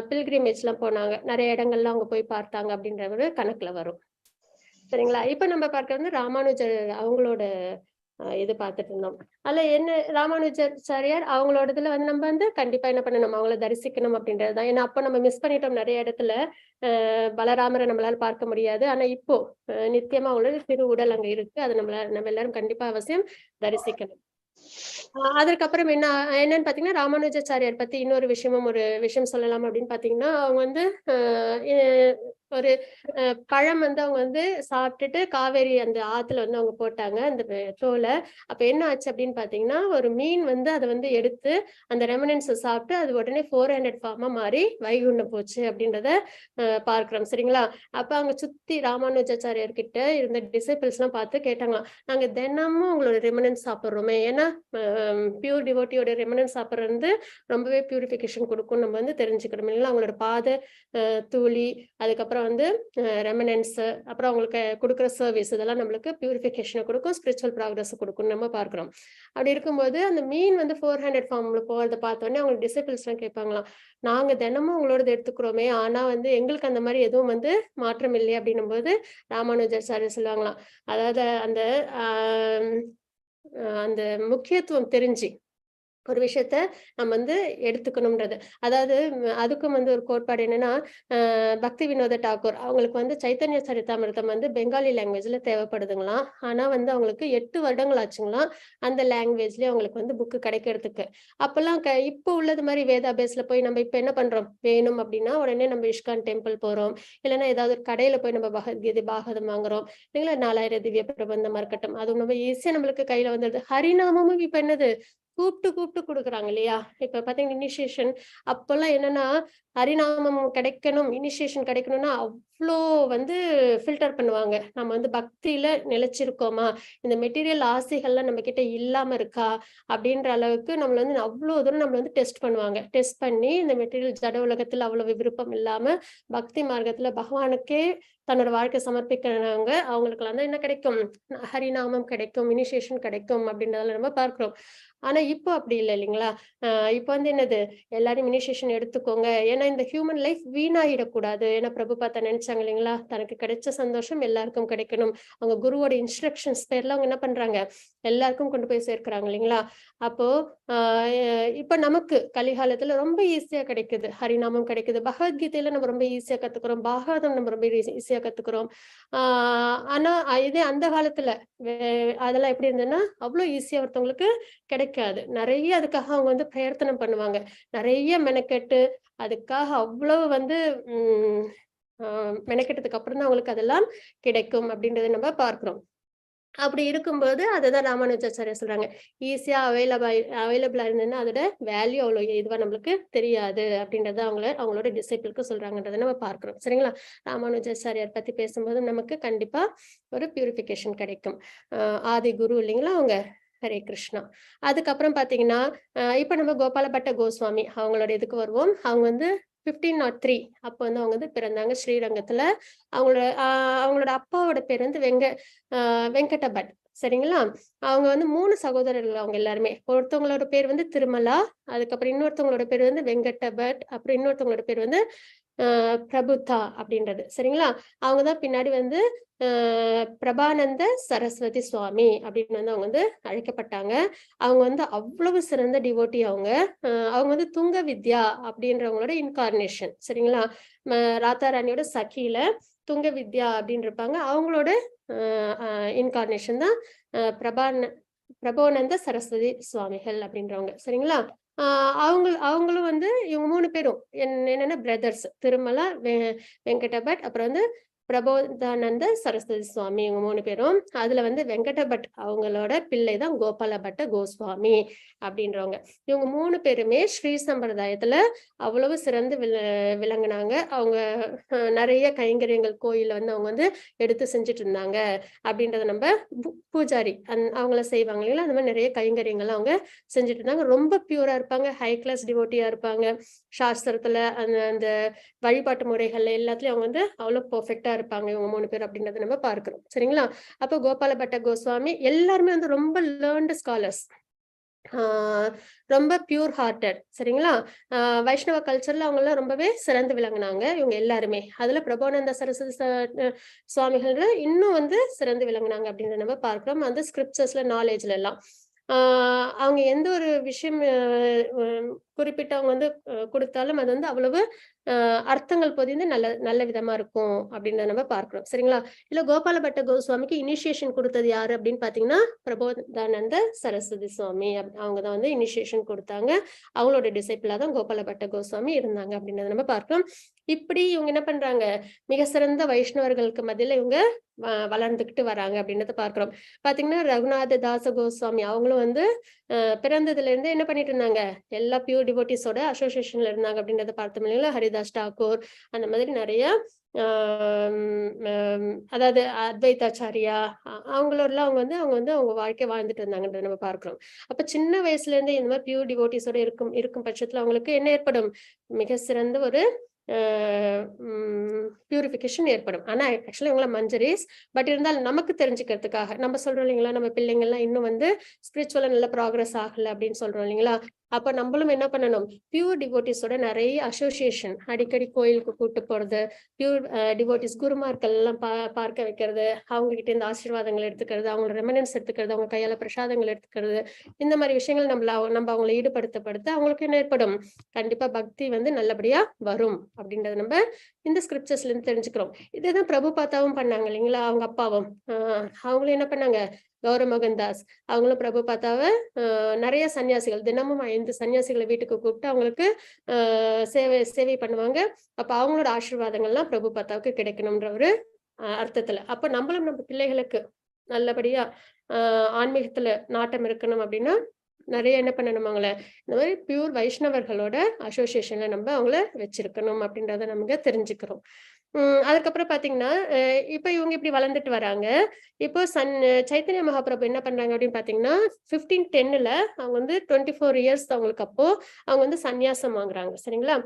பில்கிரிமேஜ் எல்லாம் போனாங்க. நிறைய இடங்கள்லாம் அவங்க போய் பார்த்தாங்க அப்படின்ற ஒரு கணக்குல வரும். சரிங்களா? இப்ப நம்ம பார்க்கறது வந்து ராமானுஜர் அவங்களோட இது பார்த்துட்டு இருந்தோம். அதுல என்ன ராமானுஜாச்சாரியார் அவங்களோட இதுல வந்து நம்ம வந்து கண்டிப்பா என்ன பண்ணணும், அவங்கள தரிசிக்கணும் அப்படின்றதுதான். ஏன்னா அப்ப நம்ம மிஸ் பண்ணிட்டோம் நிறைய இடத்துல. பலராமரை நம்மளால பார்க்க முடியாது. ஆனா இப்போ நித்தியமா அவங்களோட திரு உடல் அங்க இருக்கு. அதை நம்ம எல்லாரும் கண்டிப்பா அவசியம் தரிசிக்கணும். அதற்கப்புறம் என்னன்னு பாத்தீங்கன்னா, ராமானுஜாச்சாரியார் பத்தி இன்னொரு விஷயம் சொல்லலாம் அப்படின்னு பாத்தீங்கன்னா, அவங்க வந்து ஒரு பழம் வந்து அவங்க வந்து சாப்பிட்டுட்டு காவேரி அந்த ஆத்துல வந்து அவங்க போட்டாங்க அந்த தோலை. அப்ப என்ன ஆச்சு அப்படின்னு பாத்தீங்கன்னா, ஒரு மீன் வந்து அதை வந்து எடுத்து அந்த ரெமனன்ஸ் சாப்பிட்டு அது உடனே 400 ஃபார்மா மாறி வைகுண்டம் போச்சு அப்படின்றத பார்க்கிறோம். சரிங்களா? அப்ப அவங்க சுத்தி ராமானுஜாச்சாரியார் கிட்ட இருந்த டிசைபிள்ஸ் எல்லாம் பார்த்து கேட்டாங்களாம், நாங்க தினமும் உங்களோட ரெமனன்ஸ் சாப்பிடுறோமே, ஏன்னா பியூர் டிவோட்டியோட ரெமனன்ஸ் சாப்பிடுறது வந்து ரொம்பவே பியூரிஃபிகேஷன் கொடுக்கும், நம்ம வந்து தெரிஞ்சுக்கணும் இல்லைங்களா? அவங்களோட பாத தூளி, அதுக்கப்புறம் வந்து ரெமனன்ஸ், அப்புறம் அவங்களுக்கு கொடுக்குற சர்வீஸ், இதெல்லாம் நம்மளுக்கு பியூரிஃபிகேஷனை கொடுக்கும், ஸ்பிரிச்சுவல் ப்ராக்ரஸ் கொடுக்கும் நம்ம பார்க்கிறோம். அப்படி இருக்கும்போது அந்த மீன் வந்து 400 ஃபார்ம்ல போறதை பார்த்தோன்னே அவங்க டிசைபிள்ஸ் எல்லாம் கேட்பாங்களாம், நாங்க தினமும் உங்களோட எடுத்துக்கிறோமே, ஆனா வந்து எங்களுக்கு அந்த மாதிரி எதுவும் வந்து மாற்றம் இல்லையே அப்படின்னும் போது ராமானுஜாச்சாரியர் சொல்லுவாங்களாம், அதாவது அந்த அந்த முக்கியத்துவம் தெரிஞ்சு ஒரு விஷயத்த நம்ம வந்து எடுத்துக்கணும்ன்றது. அதாவது அதுக்கும் வந்து ஒரு கோட்பாடு என்னன்னா, பக்தி வினோத டாகூர் அவங்களுக்கு வந்து சைத்தன்ய சரிதாமிர்தம் வந்து பெங்காலி லாங்குவேஜ்ல தேவைப்படுதுங்களாம். ஆனா வந்து அவங்களுக்கு 8 வருடங்கள் ஆச்சுங்களாம் அந்த லாங்குவேஜ்லயே அவங்களுக்கு வந்து புக்கு கிடைக்கிறதுக்கு. அப்பெல்லாம் இப்போ உள்ளது மாதிரி வேதா பேஸ்ல போய் நம்ம இப்ப என்ன பண்றோம், வேணும் அப்படின்னா உடனே நம்ம இஸ்கான் டெம்பிள் போறோம், இல்லைன்னா ஏதாவது ஒரு கடையில போய் நம்ம பகவத்கீதை பாகவதம் வாங்குறோம் இல்லைங்களா, 4000 திவ்ய பிரபந்தமா இருக்கட்டும், அது ரொம்ப ஈஸியா நம்மளுக்கு கையில வந்துடுது. ஹரிநாமமும் இப்ப என்னது, கூப்பிட்டு கொடுக்குறாங்க இல்லையா? இப்ப பாத்தீங்கன்னா இனிஷியேஷன் அப்பெல்லாம் என்னன்னா, ஹரிநாமம் கிடைக்கணும், இனிஷியேஷன் கிடைக்கணும்னா அவ்வளோ வந்து ஃபில்டர் பண்ணுவாங்க. நம்ம வந்து பக்தியில நிலைச்சிருக்கோமா, இந்த மெட்டீரியல் ஆசைகள்லாம் நம்ம கிட்ட இல்லாம இருக்கா அப்படின்ற அளவுக்கு நம்மள வந்து அவ்வளோ தூரம் நம்மள வந்து டெஸ்ட் பண்ணுவாங்க. டெஸ்ட் பண்ணி இந்த மெட்டீரியல் ஜட உலகத்துல அவ்வளவு விருப்பம் இல்லாம பக்தி மார்க்கத்துல பகவானுக்கே தன்னோட வாழ்க்கை சமர்ப்பிக்கிறவங்க அவங்களுக்கெல்லாம் தான் என்ன கிடைக்கும், ஹரிநாமம் கிடைக்கும், இனிஷியேஷன் கிடைக்கும் அப்படின்றதெல்லாம் நம்ம பார்க்கிறோம். ஆனா இப்போ அப்படி இல்லை இல்லைங்களா? இப்போ வந்து என்னது, எல்லாரும் இனிஷியேஷன் எடுத்துக்கோங்க, ஏன்னா இந்த ஹியூமன் லைஃப் வீணாயிடக்கூடாது. ஏன்னா பிரபுபாதா நினைச்சாங்க இல்லைங்களா, தனக்கு கிடைச்ச சந்தோஷம் எல்லாருக்கும் கிடைக்கணும். அவங்க குருவோட இன்ஸ்ட்ரக்ஷன்ஸ் பேர்ல அவங்க என்ன பண்றாங்க, எல்லாருக்கும் கொண்டு போய் சேர்க்கிறாங்க இல்லைங்களா? அப்போ இப்ப நமக்கு கலிகாலத்துல ரொம்ப ஈஸியா கிடைக்குது, ஹரிநாமம் கிடைக்குது, பகவத்கீதையில நம்ம ரொம்ப ஈஸியா கத்துக்கிறோம், பாகவதம் நம்ம ரொம்ப ஈஸியா கத்துக்கிறோம். ஆனா இதே அந்த காலத்துல அதெல்லாம் எப்படி இருந்ததுன்னா அவ்வளவு ஈஸியா ஒருத்தவங்களுக்கு கிடைக்காது. நிறைய அதுக்காக அவங்க வந்து பிரயத்தனம் பண்ணுவாங்க, நிறைய மெனக்கெட்டு அதுக்காக அவ்வளவு வந்து மெனக்கெட்டதுக்கு அப்புறம் தான் அவங்களுக்கு அதெல்லாம் கிடைக்கும் அப்படின்றத நம்ம பார்க்கிறோம். அப்படி இருக்கும்போது அதுதான் ராமானுஜாச்சாரியார் சொல்றாங்க, ஈஸியா அவைலபிளா இருந்ததுன்னா அதோட வேல்யூ அவ்வளவு இதுவா நம்மளுக்கு தெரியாது அப்படின்றத அவங்களோட டிசைபிளுக்கு சொல்றாங்கன்றதை நம்ம பார்க்கிறோம். சரிங்களா? ராமானுஜாச்சாரியார் பத்தி பேசும்போது நமக்கு கண்டிப்பா ஒரு பியூரிபிகேஷன் கிடைக்கும். ஆதி குரு இல்லைங்களா அவங்க. ஹரே கிருஷ்ணா. அதுக்கப்புறம் பாத்தீங்கன்னா, இப்ப நம்ம கோபால பட்ட கோஸ்வாமி அவங்களோட இதுக்கு வருவோம். அவங்க வந்து 1503 அப்போ வந்து அவங்க வந்து பிறந்தாங்க ஸ்ரீரங்கத்துல. அவங்களோட அப்பாவோட பேர் வந்து வெங்கட பட். சரிங்களா? அவங்க வந்து 3 சகோதரர்கள் அவங்க எல்லாருமே. ஒருத்தவங்களோட பேர் வந்து திருமலா, அதுக்கப்புறம் இன்னொருத்தவங்களோட பேர் வந்து வெங்கட பட், அப்புறம் இன்னொருத்தவங்களோட பேர் வந்து பிரபுதா அப்படின்றது. சரிங்களா? அவங்கதான் பின்னாடி வந்து பிரபானந்த சரஸ்வதி சுவாமி அப்படின்னு வந்து அவங்க வந்து அழைக்கப்பட்டாங்க. அவங்க வந்து அவ்வளவு சிறந்த டிவோட்டி அவங்க. அவங்க வந்து துங்க வித்யா அப்படின்றவங்களோட இன்கார்னேஷன். சரிங்களா? ராதா ராணியோட சகில துங்க வித்யா அப்படின்னு இருப்பாங்க. அவங்களோட இன்கார்னேஷன் தான் பிரபோனந்த சரஸ்வதி சுவாமிகள் அப்படின்றவங்க. சரிங்களா? அவங்களும் வந்து இவங்க 3 பேரும் என்னன்னா பிரதர்ஸ், திருமலா, வெங்கட பட், அப்புறம் வந்து பிரபோதானந்த சரஸ்வதி சுவாமி, இவங்க 3 பேரும். அதுல வந்து வெங்கட பட் அவங்களோட பிள்ளை தான் கோபால பட்ட கோஸ்வாமி அப்படின்றவங்க. இவங்க 3 பேருமே ஸ்ரீ சம்பிரதாயத்துல அவ்வளவு சிறந்து விளங்குனாங்க. அவங்க நிறைய கைங்கரியங்கள் கோயில்ல வந்து அவங்க வந்து எடுத்து செஞ்சுட்டு இருந்தாங்க அப்படின்றத நம்ம பூஜாரி அவங்கள செய்வாங்க இல்லைங்களா, அந்த மாதிரி நிறைய கைங்கரியங்கள் அவங்க செஞ்சுட்டு இருந்தாங்க. ரொம்ப பியூரா இருப்பாங்க, ஹை கிளாஸ் டிவோட்டியா இருப்பாங்க. சாஸ்திரத்துல அந்த வழிபாட்டு முறைகள் எல்லாத்துலயும் அவங்க வந்து அவ்வளவு பெர்ஃபெக்டா இருப்பாங்க இவங்க 3 பேர் அப்படின்றத நம்ம பார்க்கிறோம். சரிங்களா? அப்போ கோபால பட்ட கோஸ்வாமி எல்லாருமே வந்து ரொம்ப லேர்ன்டு ஸ்காலர்ஸ். ரொம்ப பியூர் ஹார்ட்டட், சரிங்களா? வைஷ்ணவ கல்ச்சர்ல அவங்க எல்லாம் ரொம்பவே சிறந்து விளங்குனாங்க இவங்க எல்லாருமே. அதுல பிரபுவானந்த சரஸ்வதி சுவாமிகள் இன்னும் வந்து சிறந்து விளங்குனாங்க அப்படின்றத நம்ம பார்க்கிறோம் அந்த ஸ்கிரிப்சர்ஸ்ல, நாலேஜ்ல எல்லாம். அவங்க எந்த ஒரு விஷயம் குறிப்பிட்டவங்க வந்து கொடுத்தாலும் அது வந்து அவ்வளவு அர்த்தங்கள் பொதிந்து நல்ல நல்ல விதமா இருக்கும் அப்படின்றத நம்ம பார்க்கிறோம், சரிங்களா? இல்ல கோபால பட்ட கோஸ்வாமிக்கு இனிஷியேஷன் கொடுத்தது யாரு அப்படின்னு பாத்தீங்கன்னா பிரபோதானந்த சரஸ்வதி சுவாமி. அவங்கதான் வந்து இனிஷியேஷன் கொடுத்தாங்க. அவங்களோட டிசைபிளா தான் கோபால பட்ட கோஸ்வாமி இருந்தாங்க அப்படின்றத நம்ம பார்க்கிறோம். இப்படி இவங்க என்ன பண்றாங்க, மிக சிறந்த வைஷ்ணவர்களுக்கு மத்தியில இவங்க வளர்ந்துகிட்டு வராங்க அப்படின்றத பார்க்கிறோம். பாத்தீங்கன்னா ரகுநாத தாச கோஸ்வாமி அவங்களும் வந்து பிறந்ததுல இருந்து என்ன பண்ணிட்டு இருந்தாங்க, எல்லா பியூர் டிவோட்டிஸோட அசோசியேஷன்ல இருந்தாங்க அப்படின்றத பார்த்தோம் இல்லைங்களா? ஹரிதாஸ் டாக்கூர் அந்த மாதிரி நிறைய அதாவது அத்வைதாச்சாரியா அவங்களோடலாம் அவங்க வாழ்க்கை வாழ்ந்துட்டு இருந்தாங்கன்றத நம்ம பார்க்கிறோம். அப்ப சின்ன வயசுல இருந்தே இந்த மாதிரி பியூர் டிவோட்டிஸோட இருக்கும் பட்சத்துல அவங்களுக்கு என்ன ஏற்படும், மிக சிறந்த ஒரு பியூரிஃபிகேஷன் ஏற்படும். ஆனா ஆக்சுவலி இவங்கள மஞ்சரிஸ், பட் இருந்தாலும் நமக்கு தெரிஞ்சுக்கிறதுக்காக நம்ம சொல்றோம் இல்லைங்களா, நம்ம பிள்ளைங்கள்லாம் இன்னும் வந்து ஸ்பிரிச்சுவலா நல்ல ப்ராக்ரஸ் ஆகல அப்படின்னு சொல்றோம் இல்லைங்களா? அப்ப நம்மளும் என்ன பண்ணணும், பியூர் டிவோட்டிஸோட நிறைய அசோசியேஷன், அடிக்கடி கோயிலுக்கு கூட்டு போறது, பியூர் டிவோட்டிஸ் குருமார்கள் எல்லாம் பார்க்க வைக்கிறது, அவங்க கிட்ட இந்த ஆசீர்வாதங்கள் எடுத்துக்கிறது, அவங்களோட ரெமினன்ஸ் எடுத்துக்கிறது, அவங்க கையால பிரசாதங்கள் எடுத்துக்கிறது, இந்த மாதிரி விஷயங்கள் நம்ம அவங்களை ஈடுபடுத்த அவங்களுக்கு என்ன ஏற்படும், கண்டிப்பா பக்தி வந்து நல்லபடியா வரும் அப்படின்றத நம்ம இந்த ஸ்கிரிப்சர்ஸ்ல இருந்து தெரிஞ்சுக்கிறோம். இதுதான் பிரபுபாதாவும் பண்ணாங்க இல்லைங்களா? அவங்க அப்பாவும் அவங்களும் என்ன பண்ணாங்க, கௌரவ மோகன்தாஸ் அவங்களும் பிரபுபாதாவை நிறைய சன்னியாசிகள், தினமும் 5 சன்னியாசிகளை வீட்டுக்கு கூப்பிட்டு அவங்களுக்கு சேவை பண்ணுவாங்க. அப்ப அவங்களோட ஆசீர்வாதங்கள்லாம் பிரபுபாதாவுக்கு கிடைக்கணும்ன்ற ஒரு அர்த்தத்துல. அப்ப நம்மளும் நம்ம பிள்ளைகளுக்கு நல்லபடியா ஆன்மீகத்துல நாட்டம் இருக்கணும் அப்படின்னா நிறைய என்ன பண்ணணும், அவங்கள இந்த மாதிரி பியூர் வைஷ்ணவர்களோட அசோசியேஷன்ல நம்ம அவங்கள வச்சிருக்கணும் அப்படின்றத நமக்கு தெரிஞ்சுக்கிறோம். அதுக்கப்புறம் பாத்தீங்கன்னா இப்ப இவங்க இப்படி வளர்ந்துட்டு வராங்க. இப்போ சைத்தன்ய மகாபிரபு என்ன பண்றாங்க அப்படின்னு பாத்தீங்கன்னா 1510 அவங்க வந்து 24 இயர்ஸ் அவங்களுக்கு அப்போ அவங்க வந்து சன்னியாசம் வாங்குறாங்க, சரிங்களா?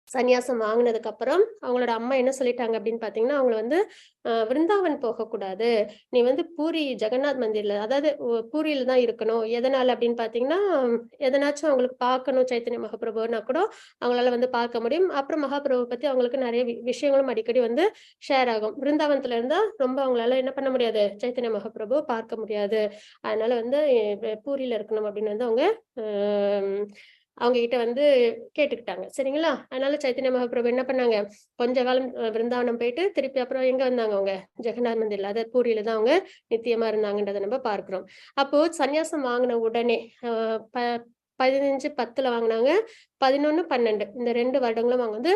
சன்னியாசம் வாங்கினதுக்கு அப்புறம் அவங்களோட அம்மா என்ன சொல்லிட்டாங்க அப்படின்னு பாத்தீங்கன்னா, அவங்கள வந்து விருந்தாவன் போகக்கூடாது, நீ வந்து பூரி ஜெகநாத் மந்திர்ல, அதாவது பூரியில தான் இருக்கணும். எதனால அப்படின்னு பாத்தீங்கன்னா, எதனாச்சும் அவங்களுக்கு பார்க்கணும் சைத்தன்ய மகாபிரபுனா கூட அவங்களால வந்து பார்க்க முடியும். அப்புறம் மகாபிரபு பத்தி அவங்களுக்கு நிறைய விஷயங்களும் அடிக்கடி வந்து ஷேர் ஆகும். விருந்தாவனத்துல இருந்தா ரொம்ப அவங்களால என்ன பண்ண முடியாது, சைத்தன்ய மகாபிரபு பார்க்க முடியாது. அதனால வந்து பூரியில இருக்கணும் அப்படின்னு வந்து அவங்க கிட்ட வந்து கேட்டுக்கிட்டாங்க, சரிங்களா? அதனால சைத்தன்ய மகாபிரபு என்ன பண்ணாங்க, கொஞ்ச காலம் விருந்தாவனம் போயிட்டு திருப்பி அப்புறம் எங்க வந்தாங்க, அவங்க ஜெகநாத் மந்திர்ல, அதாவது பூரியில தான் அவங்க நித்தியமா இருந்தாங்கன்றதை நம்ம பார்க்கிறோம். அப்போ சன்னியாசம் வாங்கின உடனே 15-10 வாங்கினாங்க, 11-12 இந்த 2 வருடங்களும் அவங்க வந்து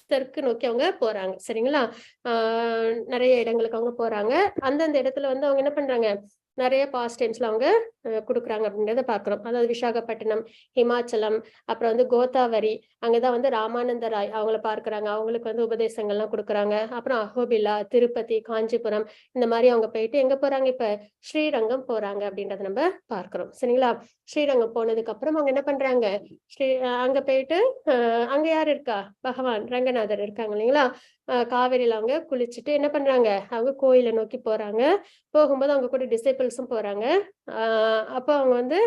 தெற்கு நோக்கி அவங்க போறாங்க, சரிங்களா? நிறைய இடங்களுக்கு அவங்க போறாங்க. அந்தந்த இடத்துல வந்து அவங்க என்ன பண்றாங்க, நிறைய பாஸ் டைம்ஸ்ல அவங்க கொடுக்குறாங்க அப்படின்றத பாக்குறோம். அதாவது விசாகப்பட்டினம், ஹிமாச்சலம், அப்புறம் வந்து கோதாவரி, அங்கதான் வந்து ராமானந்த ராய் அவங்கள பார்க்கிறாங்க, அவங்களுக்கு வந்து உபதேசங்கள்லாம் கொடுக்குறாங்க. அப்புறம் அஹோபிலா, திருப்பதி, காஞ்சிபுரம் இந்த மாதிரி அவங்க போயிட்டு எங்க போறாங்க, இப்ப ஸ்ரீரங்கம் போறாங்க அப்படின்றத நம்ம பார்க்கிறோம், சரிங்களா? ஸ்ரீரங்கம் போனதுக்கு அப்புறம் அவங்க என்ன பண்றாங்க, அங்க போயிட்டு அங்க யாரு இருக்கா, பகவான் ரங்கநாதர் இருக்காங்க இல்லைங்களா? காவேரியில அவங்க குளிச்சுட்டு என்ன பண்றாங்க, அவங்க கோயிலை நோக்கி போறாங்க. போகும்போது அவங்க கூட டிசைபிள்ஸும் போறாங்க. அப்போ அவங்க வந்து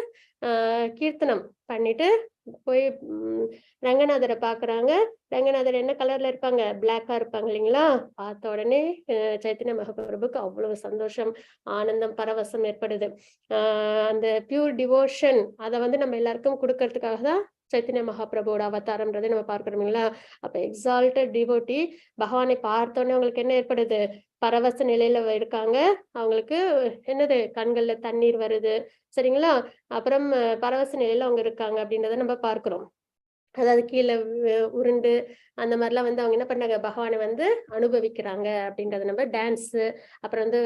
கீர்த்தனம் பண்ணிட்டு போய் ரங்கநாதரை பாக்குறாங்க. ரங்கநாதர் என்ன கலர்ல இருப்பாங்க, பிளாக்கா இருப்பாங்க இல்லைங்களா? பார்த்த உடனே சைத்தன்ய மகாபிரபுக்கு அவ்வளவு சந்தோஷம், ஆனந்தம், பரவசம் ஏற்படுது. அந்த பியூர் டிவோஷன் அதை வந்து நம்ம எல்லாருக்கும் கொடுக்கறதுக்காக தான் சைத்தன்ய மகாபிரபுவோட அவதாரம்ன்றதை நம்ம பார்க்கிறோம் இல்லைங்களா? அப்ப எக்ஸால்டட் டிவோட்டி பகவானை பார்த்தோன்னே அவங்களுக்கு என்ன ஏற்படுது, பரவச நிலையில இருக்காங்க. அவங்களுக்கு என்னது, கண்கள்ல தண்ணீர் வருது, சரிங்களா? அப்புறம் பரவச நிலையில அவங்க இருக்காங்க அப்படின்றத நம்ம பார்க்கிறோம். அதாவது கீழே உருண்டு அந்த மாதிரிலாம் வந்து அவங்க என்ன பண்ணாங்க, பகவானை வந்து அனுபவிக்கிறாங்க அப்படின்றத நம்ம டான்ஸ், அப்புறம் வந்து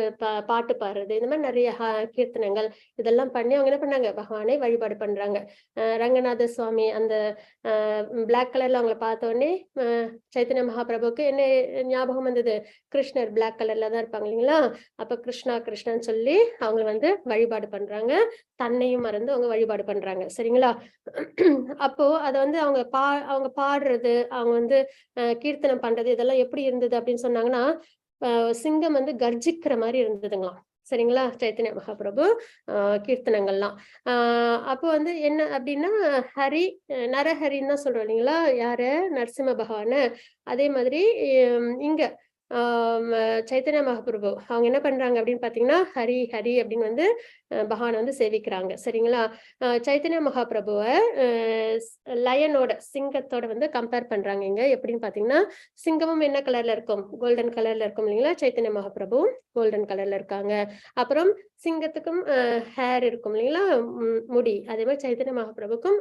பாட்டு பாடுறது, இந்த மாதிரி நிறைய கீர்த்தனங்கள் இதெல்லாம் பண்ணி அவங்க என்ன பண்ணாங்க, பகவானை வழிபாடு பண்றாங்க. ரங்கநாத சுவாமி அந்த பிளாக் கலர்ல அவங்களை பார்த்த உடனே சைத்தன்ய மகாபிரபுக்கு என்ன ஞாபகம் வந்தது, கிருஷ்ணர் பிளாக் கலர்ல தான் இருப்பாங்க இல்லைங்களா? அப்ப கிருஷ்ணா கிருஷ்ணன்னு சொல்லி அவங்க வந்து வழிபாடு பண்றாங்க, தன்னையும் மறந்து அவங்க வழிபாடு பண்றாங்க, சரிங்களா? அப்போ அதை வந்து அவங்க பாடுறது, அவங்க வந்து கீர்த்தனம் பண்றது இதெல்லாம் எப்படி இருந்தது அப்படின்னு சொன்னாங்கன்னா, சிங்கம் வந்து கர்ஜிக்கிற மாதிரி இருந்ததுங்களாம், சரிங்களா? சைத்தன்ய மகாபிரபு கீர்த்தனங்கள்லாம். அப்போ வந்து என்ன அப்படின்னா ஹரி நரஹரின்னு தான் சொல்றோம் இல்லைங்களா? யாரு? நரசிம்ம பகவான. அதே மாதிரி இங்க சைத்தன்ய மகாபிரபு அவங்க என்ன பண்றாங்க அப்படின்னு பாத்தீங்கன்னா ஹரி ஹரி அப்படின்னு வந்து பகவானை வந்து சேவிக்கிறாங்க. சரிங்களா? சைத்தன்ய மகாபிரபுவை லயனோட சிங்கத்தோட வந்து கம்பேர் பண்றாங்க. இங்க எப்படின்னு பாத்தீங்கன்னா சிங்கமும் என்ன கலர்ல இருக்கும்? கோல்டன் கலர்ல இருக்கும் இல்லைங்களா? சைத்தன்ய மகாபிரபு கோல்டன் கலர்ல இருக்காங்க. அப்புறம் சிங்கத்துக்கும் ஹேர் இருக்கும் இல்லைங்களா? முடி. அதே மாதிரி சைத்தன்ய மகாபிரபுக்கும்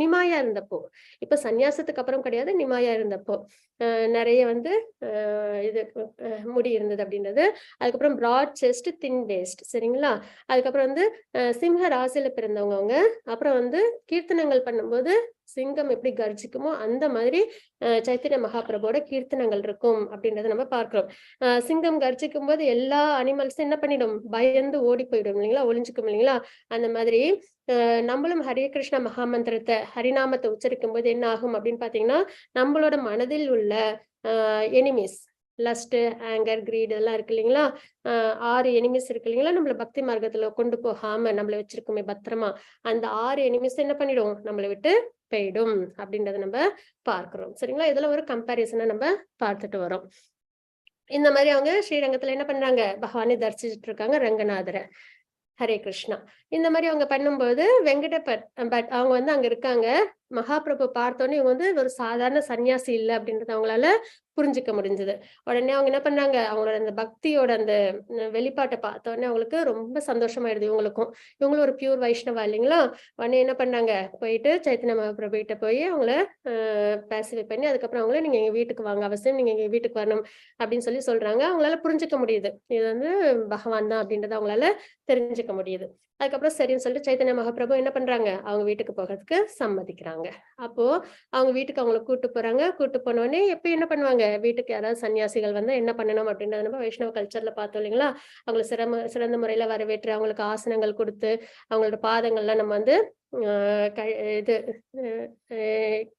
நிமாயா இருந்தப்போ, இப்ப சன்னியாசத்துக்கு அப்புறம் கிடையாது, நிமாயா இருந்தப்போ நிறைய வந்து இது முடி இருந்தது அப்படின்றது. அதுக்கப்புறம் பிராட் செஸ்ட் தின் வேஸ்ட். சரிங்களா? அதுக்கப்புறம் வந்து சிம்ம ராசியில பிறந்தவங்க அவங்க. அப்புறம் வந்து கீர்த்தனங்கள் பண்ணும்போது சிங்கம் எப்படி கர்ஜிக்குமோ அந்த மாதிரி சைத்தன்ய மகாபிரபுவோட கீர்த்தனங்கள் இருக்கும் அப்படின்றத நம்ம பார்க்கிறோம். சிங்கம் கர்ஜிக்கும் போது எல்லா அனிமல்ஸும் என்ன பண்ணிடும்? பயந்து ஓடி போயிடும் இல்லைங்களா? ஒளிஞ்சுக்கும் இல்லைங்களா? அந்த மாதிரி நம்மளும் ஹரே கிருஷ்ண மகாமந்திரத்தை ஹரிநாமத்தை உச்சரிக்கும் போது என்ன ஆகும் அப்படின்னு பாத்தீங்கன்னா நம்மளோட மனதில் உள்ள எனிமீஸ் லஸ்ட் ஆங்கர் கிரீட் எல்லாம் இருக்கு இல்லைங்களா? 6 எனிமிஸ் இருக்கு இல்லைங்களா? நம்மள பக்தி மார்க்கத்துல கொண்டு போகாம நம்மள வச்சிருக்கோமே பத்திரமா, அந்த 6 எனிமிஸ் என்ன பண்ணிடும்? நம்மளை விட்டு போயிடும் அப்படின்றத நம்ம பார்க்கிறோம். சரிங்களா? இதெல்லாம் ஒரு கம்பேரிசனை நம்ம பார்த்துட்டு வரோம். இந்த மாதிரி அவங்க ஸ்ரீரங்கத்துல என்ன பண்றாங்க? பகவானை தரிசிச்சுட்டு இருக்காங்க, ரங்கநாதரை. ஹரே கிருஷ்ணா. இந்த மாதிரி அவங்க பண்ணும்போது வெங்கடபட் பட் அவங்க வந்து அங்க இருக்காங்க. மகாபிரபு பார்த்தோன்னே இவங்க வந்து ஒரு சாதாரண சன்னியாசி இல்லை அப்படின்றத அவங்களால புரிஞ்சுக்க முடிஞ்சது. உடனே அவங்க என்ன பண்ணாங்க? அவங்களோட அந்த பக்தியோட அந்த வெளிப்பாட்டை பார்த்தோன்னே அவங்களுக்கு ரொம்ப சந்தோஷமாயிடுது. இவங்களும் ஒரு பியூர் வைஷ்ணவா இல்லைங்களா? உடனே என்ன பண்ணாங்க? போயிட்டு சைத்தன்ய மகாபிரபு கிட்ட போய் அவங்கள பேசிவை பண்ணி அதுக்கப்புறம் அவங்கள நீங்க எங்க வீட்டுக்கு வாங்க, அவசியம் நீங்க எங்க வீட்டுக்கு வரணும் அப்படின்னு சொல்றாங்க. அவங்களால புரிஞ்சுக்க முடியுது இது வந்து பகவான் தான் அப்படின்றத அவங்களால தெரிஞ்சுக்க முடியுது. அதுக்கப்புறம் சரின்னு சொல்லிட்டு சைத்தன்ய மகாபிரபு என்ன பண்றாங்க? அவங்க வீட்டுக்கு போகிறதுக்கு சம்மதிக்கிறாங்க. அப்போ அவங்க வீட்டுக்கு அவங்களை கூட்டு போறாங்க. கூட்டு போன உடனே எப்ப என்ன பண்ணுவாங்க? வீட்டுக்கு யாராவது சன்னியாசிகள் வந்து என்ன பண்ணணும் அப்படின்றத நம்ம வைஷ்ணவ கல்ச்சர்ல பார்த்தோம் இல்லைங்களா? அவங்களை சிறந்த முறையில வரவேற்று அவங்களுக்கு ஆசனங்கள் கொடுத்து அவங்களோட பாதங்கள்லாம் நம்ம வந்து இது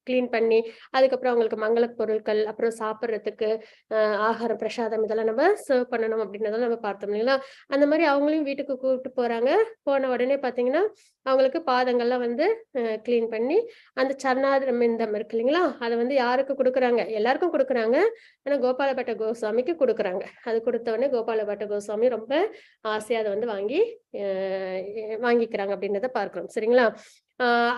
கிளீன் பண்ணி அதுக்கப்புறம் அவங்களுக்கு மங்கள பொருட்கள் அப்புறம் சாப்பிட்றதுக்கு ஆகாரம் பிரசாதம் இதெல்லாம் நம்ம சர்வ் பண்ணணும் அப்படின்றதெல்லாம் நம்ம பார்த்தோம் இல்லைங்களா? அந்த மாதிரி அவங்களையும் வீட்டுக்கு கூப்பிட்டு போறாங்க. போன உடனே பாத்தீங்கன்னா அவங்களுக்கு பாதங்கள்லாம் வந்து கிளீன் பண்ணி அந்த சரணாரவிந்தம் இருக்கு இல்லைங்களா? அதை வந்து யாருக்கு கொடுக்குறாங்க? எல்லாருக்கும் கொடுக்குறாங்க. ஆனா கோபாலபட்ட கோஸ்வாமிக்கு கொடுக்குறாங்க. அது கொடுத்த உடனே கோபாலபட்ட கோஸ்வாமி ரொம்ப ஆசையா அதை வந்து வாங்கிக்கிறாங்க அப்படின்றத பார்க்கிறோம். சரிங்களா?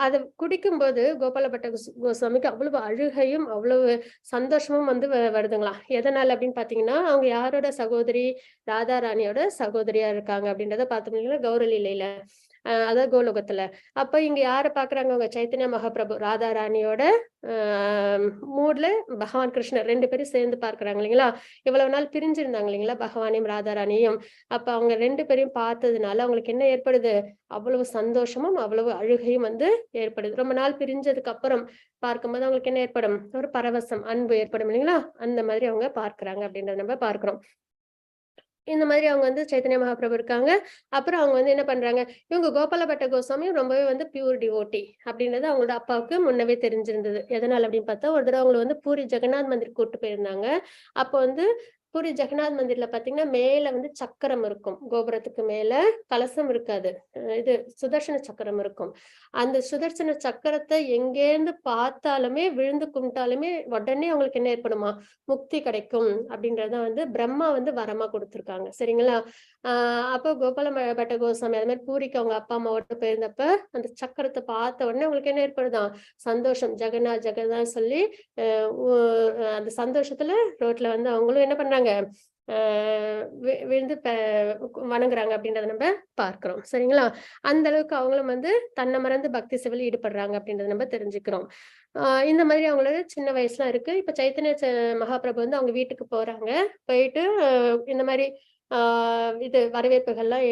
அதை குடிக்கும்போது கோபாலபட்ட கோஸ்வாமிக்கு அவ்வளவு அழுகையும் அவ்வளவு சந்தோஷமும் வந்து வருதுங்களாம். எதனால அப்படின்னு பாத்தீங்கன்னா அவங்க யாரோட சகோதரி? ராதா ராணியோட சகோதரியா இருக்காங்க அப்படின்றத பார்த்தோம்னா கௌரலீலையில அதாவது கோலோகத்துல. அப்ப இங்க யாரை பாக்குறாங்க? அவங்க சைத்தன்ய மகாபிரபு ராதா ராணியோட மூட்ல பகவான் கிருஷ்ணர் 2 பேரும் சேர்ந்து பார்க்கிறாங்க இல்லைங்களா? இவ்வளவு நாள் பிரிஞ்சிருந்தாங்க இல்லைங்களா? பகவானையும் ராதா ராணியும். அப்ப அவங்க 2 பேரையும் பார்த்ததுனால அவங்களுக்கு என்ன ஏற்படுது? அவ்வளவு சந்தோஷமும் அவ்வளவு அழுகையும் வந்து ஏற்படுது. ரொம்ப நாள் பிரிஞ்சதுக்கு அப்புறம் பார்க்கும்போது அவங்களுக்கு என்ன ஏற்படும்? ஒரு பரவசம் அன்பு ஏற்படும் இல்லைங்களா? அந்த மாதிரி அவங்க பார்க்கிறாங்க அப்படின்றத நம்ம பார்க்கிறோம். இந்த மாதிரி அவங்க வந்து சைத்தன்ய மகாபிரபு இருக்காங்க. அப்புறம் அவங்க வந்து என்ன பண்றாங்க? இவங்க கோபாலபட்ட கோஸ்வாமியும் ரொம்பவே வந்து பியூர் டிவோட்டி அப்படின்றது அவங்களோட அப்பாவுக்கு முன்னவே தெரிஞ்சிருந்தது. எதனால அப்படின்னு பார்த்தா ஒரு தடவை அவங்களை வந்து பூரி ஜெகநாத் மந்திர் கூட்டு போயிருந்தாங்க. அப்போ வந்து பூரி ஜெகநாத் மந்திர்ல பாத்தீங்கன்னா மேல வந்து சக்கரம் இருக்கும். கோபுரத்துக்கு மேல கலசம் இருக்காது. இது சுதர்சன சக்கரம் இருக்கும். அந்த சுதர்சன சக்கரத்தை எங்கேருந்து பார்த்தாலுமே விழுந்து கும்பிட்டாலுமே உடனே அவங்களுக்கு என்ன ஏற்படுமா? முக்தி கிடைக்கும் அப்படின்றத வந்து பிரம்மா வந்து வரமா கொடுத்துருக்காங்க. சரிங்களா? அப்போ கோபால கோஸ்வாமி அது மாதிரி பூரிக்கு அவங்க அப்பா அம்மாவோட போயிருந்தப்ப அந்த சக்கரத்தை பார்த்த உடனே அவங்களுக்கு என்ன ஏற்படுதான்? சந்தோஷம். ஜெகநாத் சொல்லி அந்த சந்தோஷத்துல ரோட்ல வந்து அவங்களும் என்ன பண்றாங்க? விழுந்து வணங்குறாங்க அப்படின்றத நம்ம பார்க்கிறோம். சரிங்களா? அந்த அளவுக்கு அவங்களும் வந்து தன்னை மறந்து பக்தி சேவையில் ஈடுபடுறாங்க அப்படின்றத நம்ம தெரிஞ்சுக்கிறோம். இந்த மாதிரி அவங்களோட சின்ன வயசுலாம் இருக்கு. இப்ப சைத்தன்ய மகாபிரபு வந்து அவங்க வீட்டுக்கு போறாங்க. போயிட்டு இந்த மாதிரி இது வரவேற்புகள்லாம்